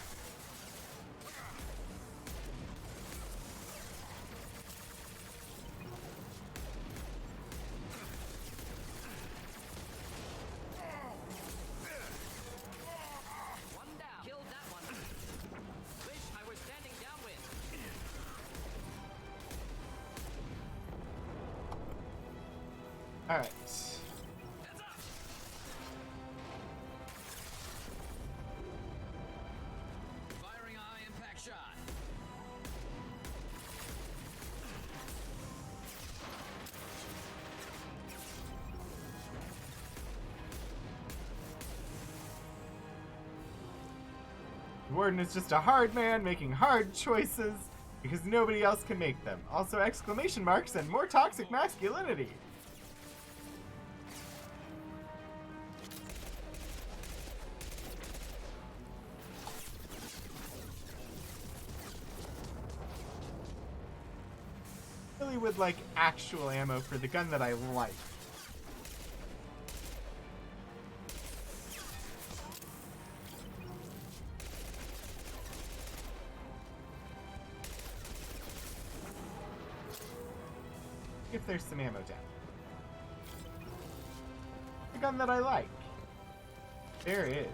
All right. Firing a high impact shot. Warden is just a hard man making hard choices because nobody else can make them. Also exclamation marks and more toxic masculinity. Really would like actual ammo for the gun that I like. If there's some ammo down. The gun that I like. There is.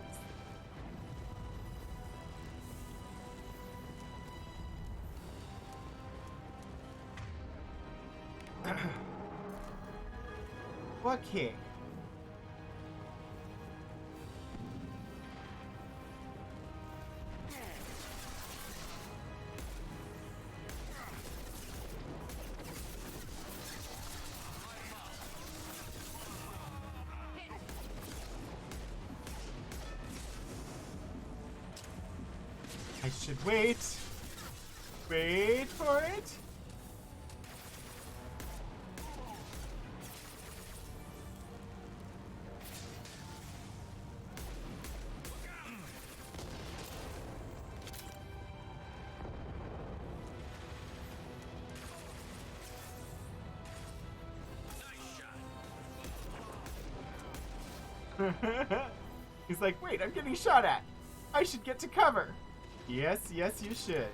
Okay. I should wait. Wait for it. He's like, wait, I'm getting shot at. I should get to cover. Yes, yes, you should.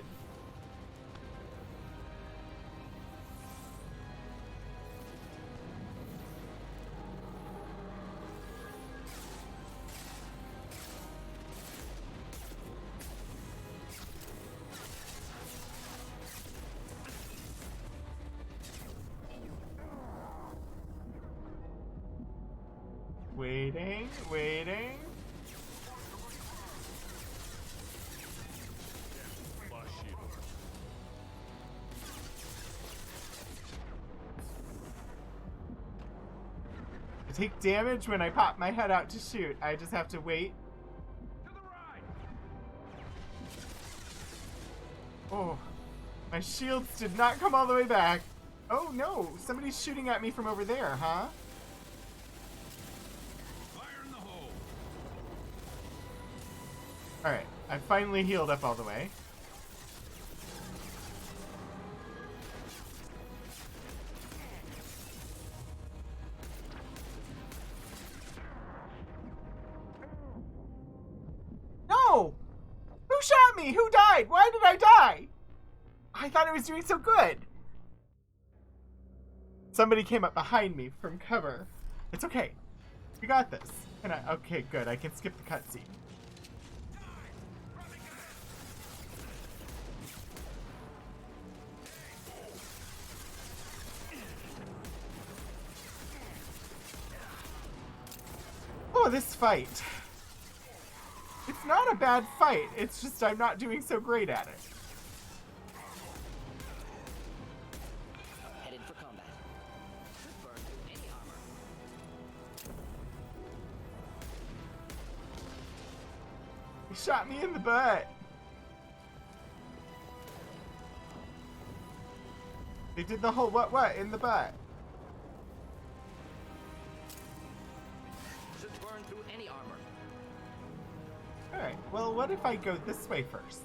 Waiting, waiting. I take damage when I pop my head out to shoot. I just have to wait. Oh, my shields did not come all the way back. Oh no, somebody's shooting at me from over there, huh? Alright, I finally healed up all the way. No! Who shot me? Who died? Why did I die? I thought I was doing so good. Somebody came up behind me from cover. It's okay. We got this. And okay, good. I can skip the cutscene. Oh, this fight. It's not a bad fight. It's just I'm not doing so great at it. Headed for combat. Should burn through any armor. He shot me in the butt. They did the whole what in the butt. Should burn through any armor. Alright, well, what if I go this way first?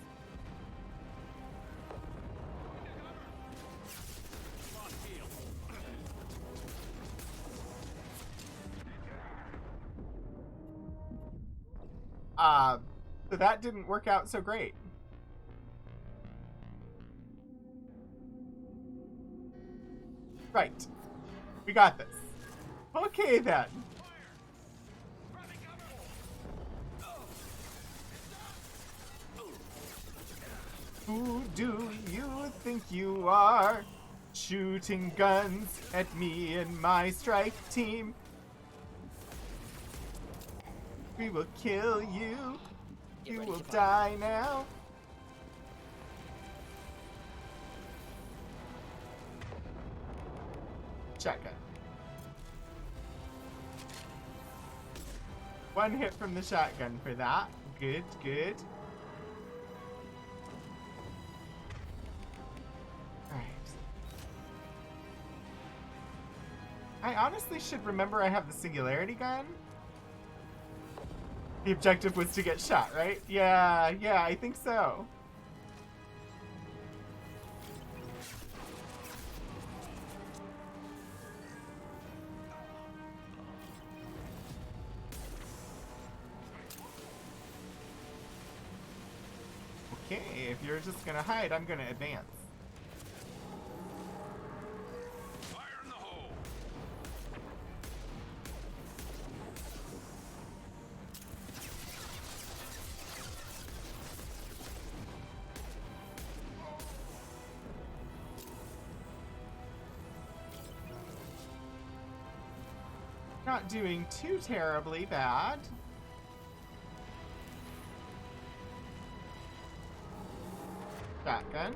So that didn't work out so great. Right. We got this. Okay, then. Who do you think you are? Shooting guns at me and my strike team. We will kill you. You will die now. Shotgun. One hit from the shotgun for that. Good, good. Alright. I honestly should remember I have the singularity gun. The objective was to get shot, right? Yeah, I think so. Okay, if you're just gonna hide, I'm gonna advance. Not doing too terribly bad. Shotgun.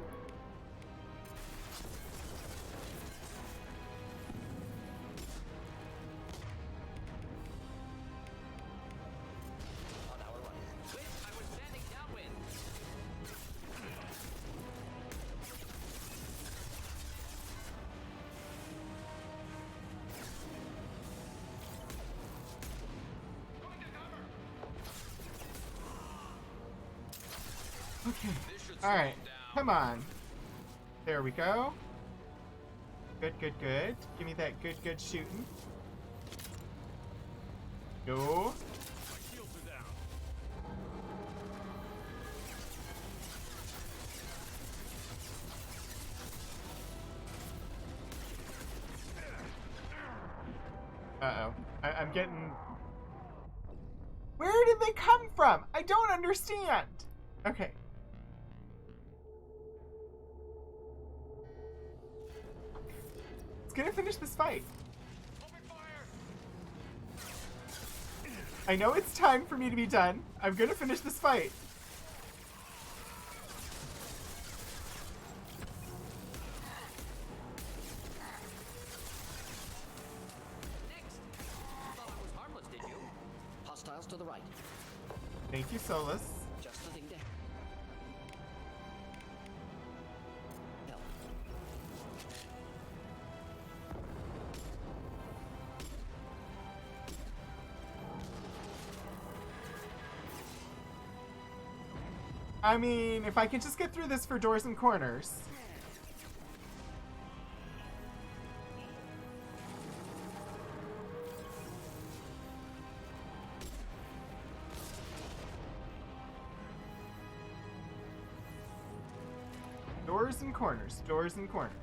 Okay. Alright. Come on. There we go. Good, good, good. Give me that good, good shooting. Go. Uh-oh. I'm getting... Where did they come from? I don't understand. Okay. Let's gonna finish this fight. I know it's time for me to be done. I'm gonna finish this fight. Hostiles to the right. Thank you, Solus. Just the thing to help. I mean, if I can just get through this for doors and corners. Doors and corners, doors and corners.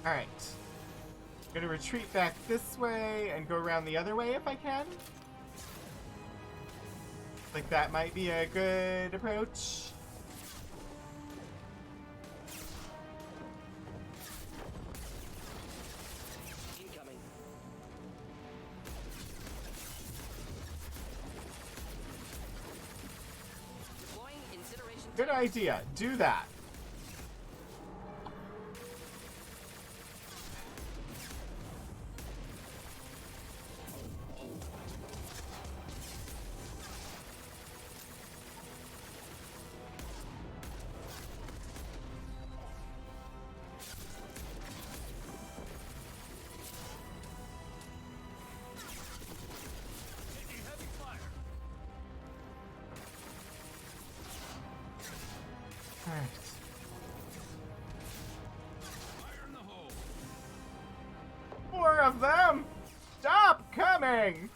Alright. I'm gonna retreat back this way and go around the other way if I can. Like that might be a good approach. Incoming. Deploying incineration. Good idea. Do that. More of them! Stop coming!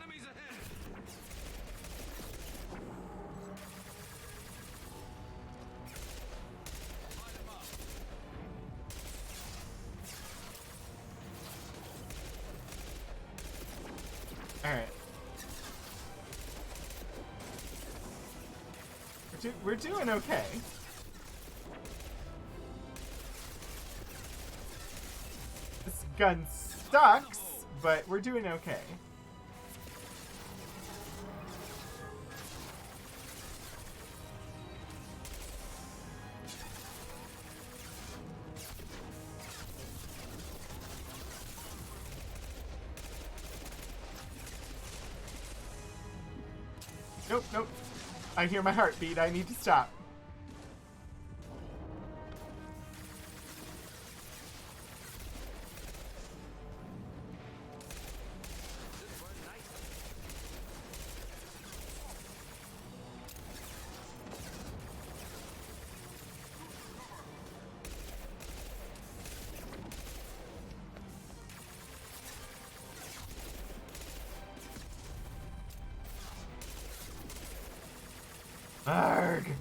Enemies ahead! Alright. We're doing okay. This gun sucks, but we're doing okay. Nope, nope. I hear my heartbeat. I need to stop. Arg! Is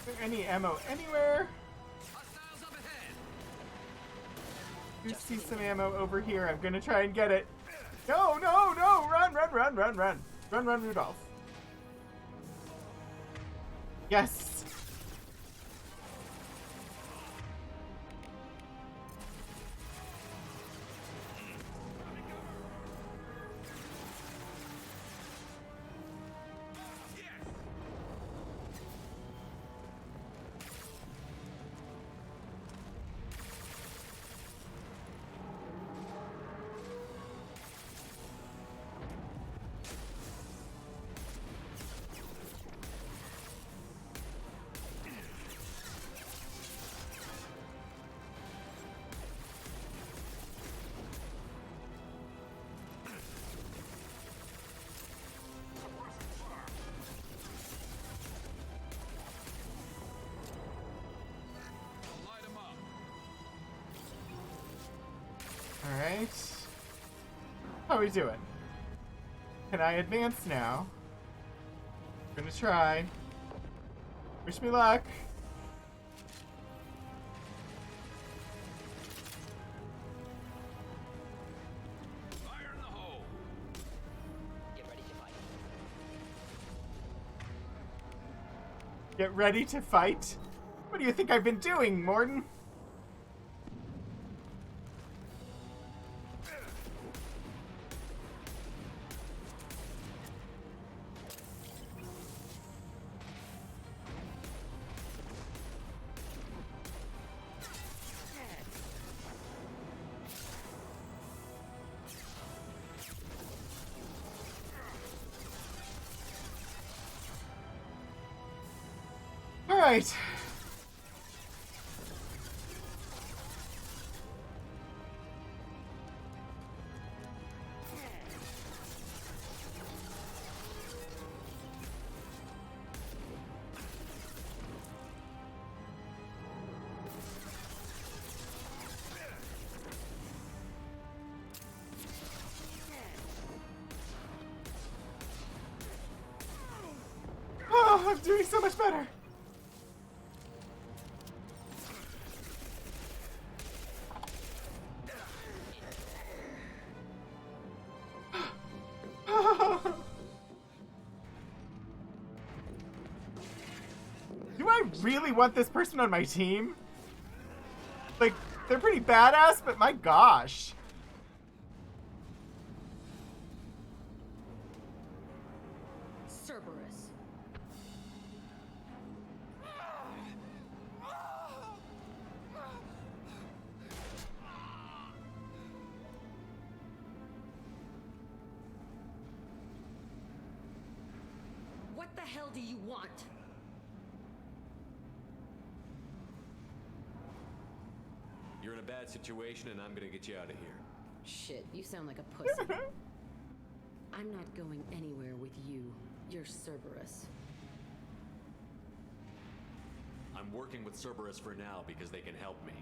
there any ammo anywhere? You see some ammo over here. I'm gonna try and get it. No, no, no! Run, run, run, run, run! Run, run, Rudolph. Yes! Alright. How are we doing? Can I advance now? I'm gonna try. Wish me luck. Fire in the hole. Get ready to fight. Get ready to fight? What do you think I've been doing, Mordin? Alright. Oh, I'm doing so much better. Do I really want this person on my team? Like, they're pretty badass, but my gosh. Cerberus. What the hell do you want? You're in a bad situation, and I'm gonna get you out of here. Shit, you sound like a pussy. I'm not going anywhere with you. You're Cerberus. I'm working with Cerberus for now because they can help me.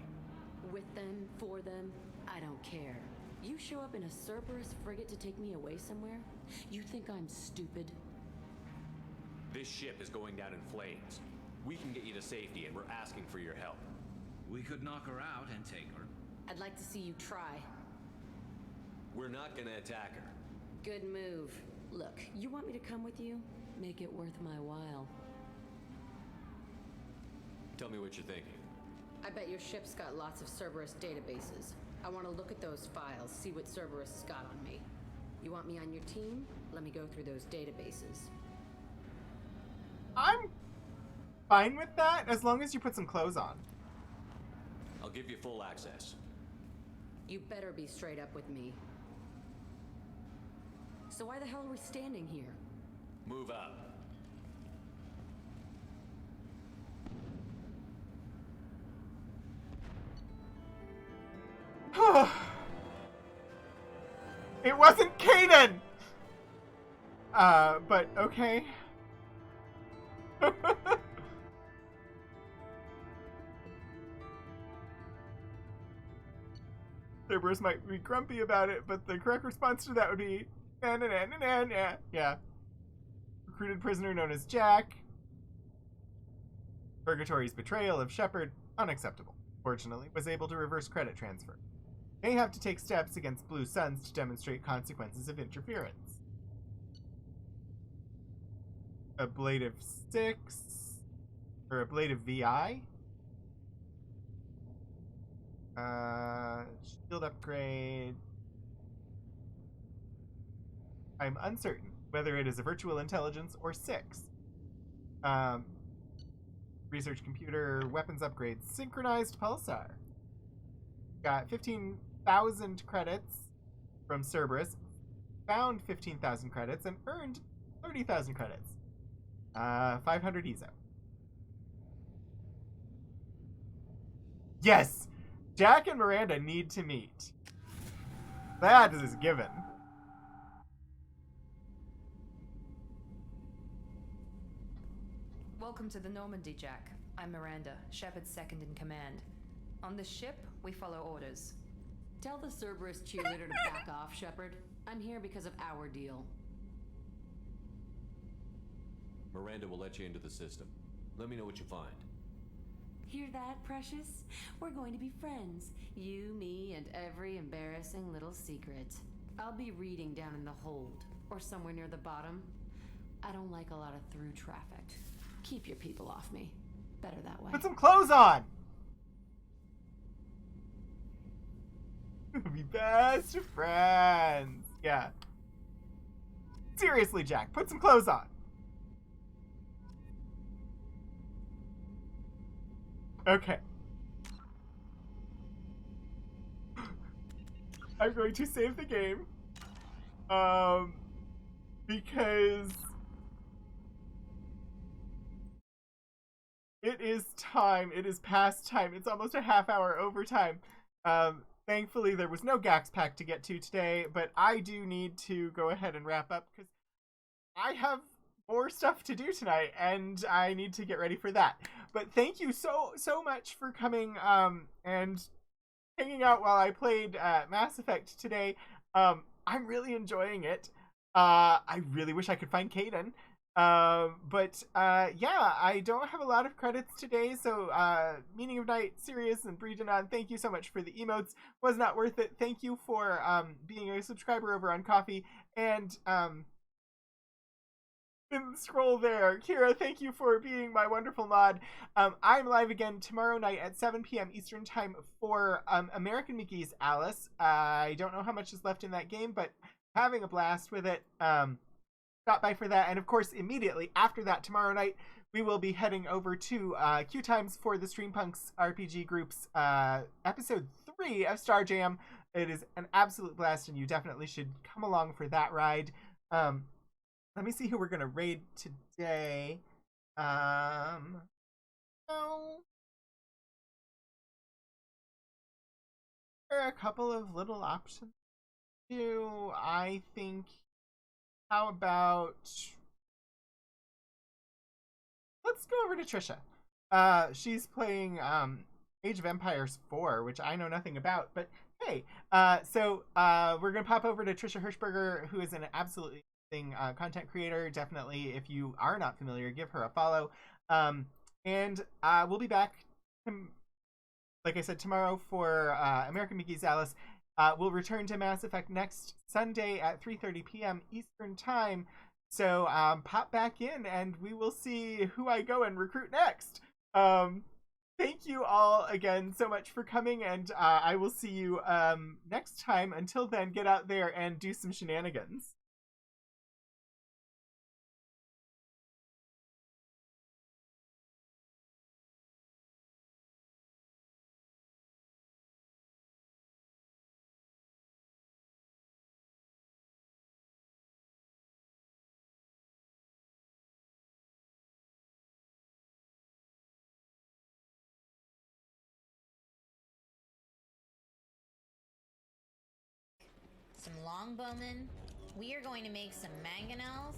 With them, for them, I don't care. You show up in a Cerberus frigate to take me away somewhere? You think I'm stupid? This ship is going down in flames. We can get you to safety, and we're asking for your help. We could knock her out and take her. I'd like to see you try. We're not gonna attack her. Good move. Look, you want me to come with you? Make it worth my while. Tell me what you're thinking. I bet your ship's got lots of Cerberus databases. I want to look at those files, see what Cerberus has got on me. You want me on your team? Let me go through those databases. I'm fine with that, as long as you put some clothes on. I'll give you full access. You better be straight up with me. So why the hell are we standing here? Move up. It wasn't Kaden! But okay. Cerberus might be grumpy about it, but the correct response to that would be na na na na na na. Yeah. Recruited prisoner known as Jack. Purgatory's betrayal of Shepard, unacceptable. Fortunately, was able to reverse credit transfer. May have to take steps against Blue Suns to demonstrate consequences of interference. Ablative 6, or Ablative VI. Shield upgrade. I'm uncertain whether it is a virtual intelligence or 6. Research computer, weapons upgrade, synchronized pulsar. Got 15,000 credits from Cerberus, found 15,000 credits, and earned 30,000 credits. 500 EZO. Yes! Jack and Miranda need to meet. That is given. Welcome to the Normandy, Jack. I'm Miranda, Shepard's second in command. On this ship, we follow orders. Tell the Cerberus cheerleader to back off, Shepard. I'm here because of our deal. Miranda will let you into the system. Let me know what you find. Hear that, Precious? We're going to be friends. You, me, and every embarrassing little secret. I'll be reading down in the hold, or somewhere near the bottom. I don't like a lot of through traffic. Keep your people off me. Better that way. Put some clothes on! We'll be best friends. Yeah. Seriously, Jack, put some clothes on. Okay. I'm going to save the game. Because it is time. It is past time. It's almost a half-hour overtime. Thankfully, there was no Gax pack to get to today, but I do need to go ahead and wrap up because I have more stuff to do tonight, and I need to get ready for that. But thank you so much for coming and hanging out while I played Mass Effect today. I'm really enjoying it. I really wish I could find Kaidan. But yeah, I don't have a lot of credits today, so Meaning of Night, Sirius, and Breedanon, thank you so much for the emotes. Was not worth it. Thank you for being a subscriber over on Ko-fi. And in the scroll there, Kira, thank you for being my wonderful mod. I'm live again tomorrow night at 7 p.m. Eastern Time for American McGee's Alice. I don't know how much is left in that game, but having a blast with it. Stop by for that, and of course immediately after that tomorrow night we will be heading over to Q Times for the Streampunks RPG Group's episode 3 of Star Jam. It is an absolute blast, and you definitely should come along for that ride. Let me see who we're gonna raid today. Oh. There are a couple of little options. I think. How about... Let's go over to Trisha. She's playing Age of Empires 4, which I know nothing about, but hey. So we're going to pop over to Trisha Hirschberger, who is an absolutely amazing content creator. Definitely, if you are not familiar, give her a follow. And we'll be back, like I said, tomorrow for American McGee's Alice. We'll return to Mass Effect next Sunday at 3:30 p.m. Eastern Time. So pop back in and we will see who I go and recruit next. Thank you all again so much for coming, and I will see you next time. Until then, get out there and do some shenanigans. Some longbowmen. We are going to make some mangonels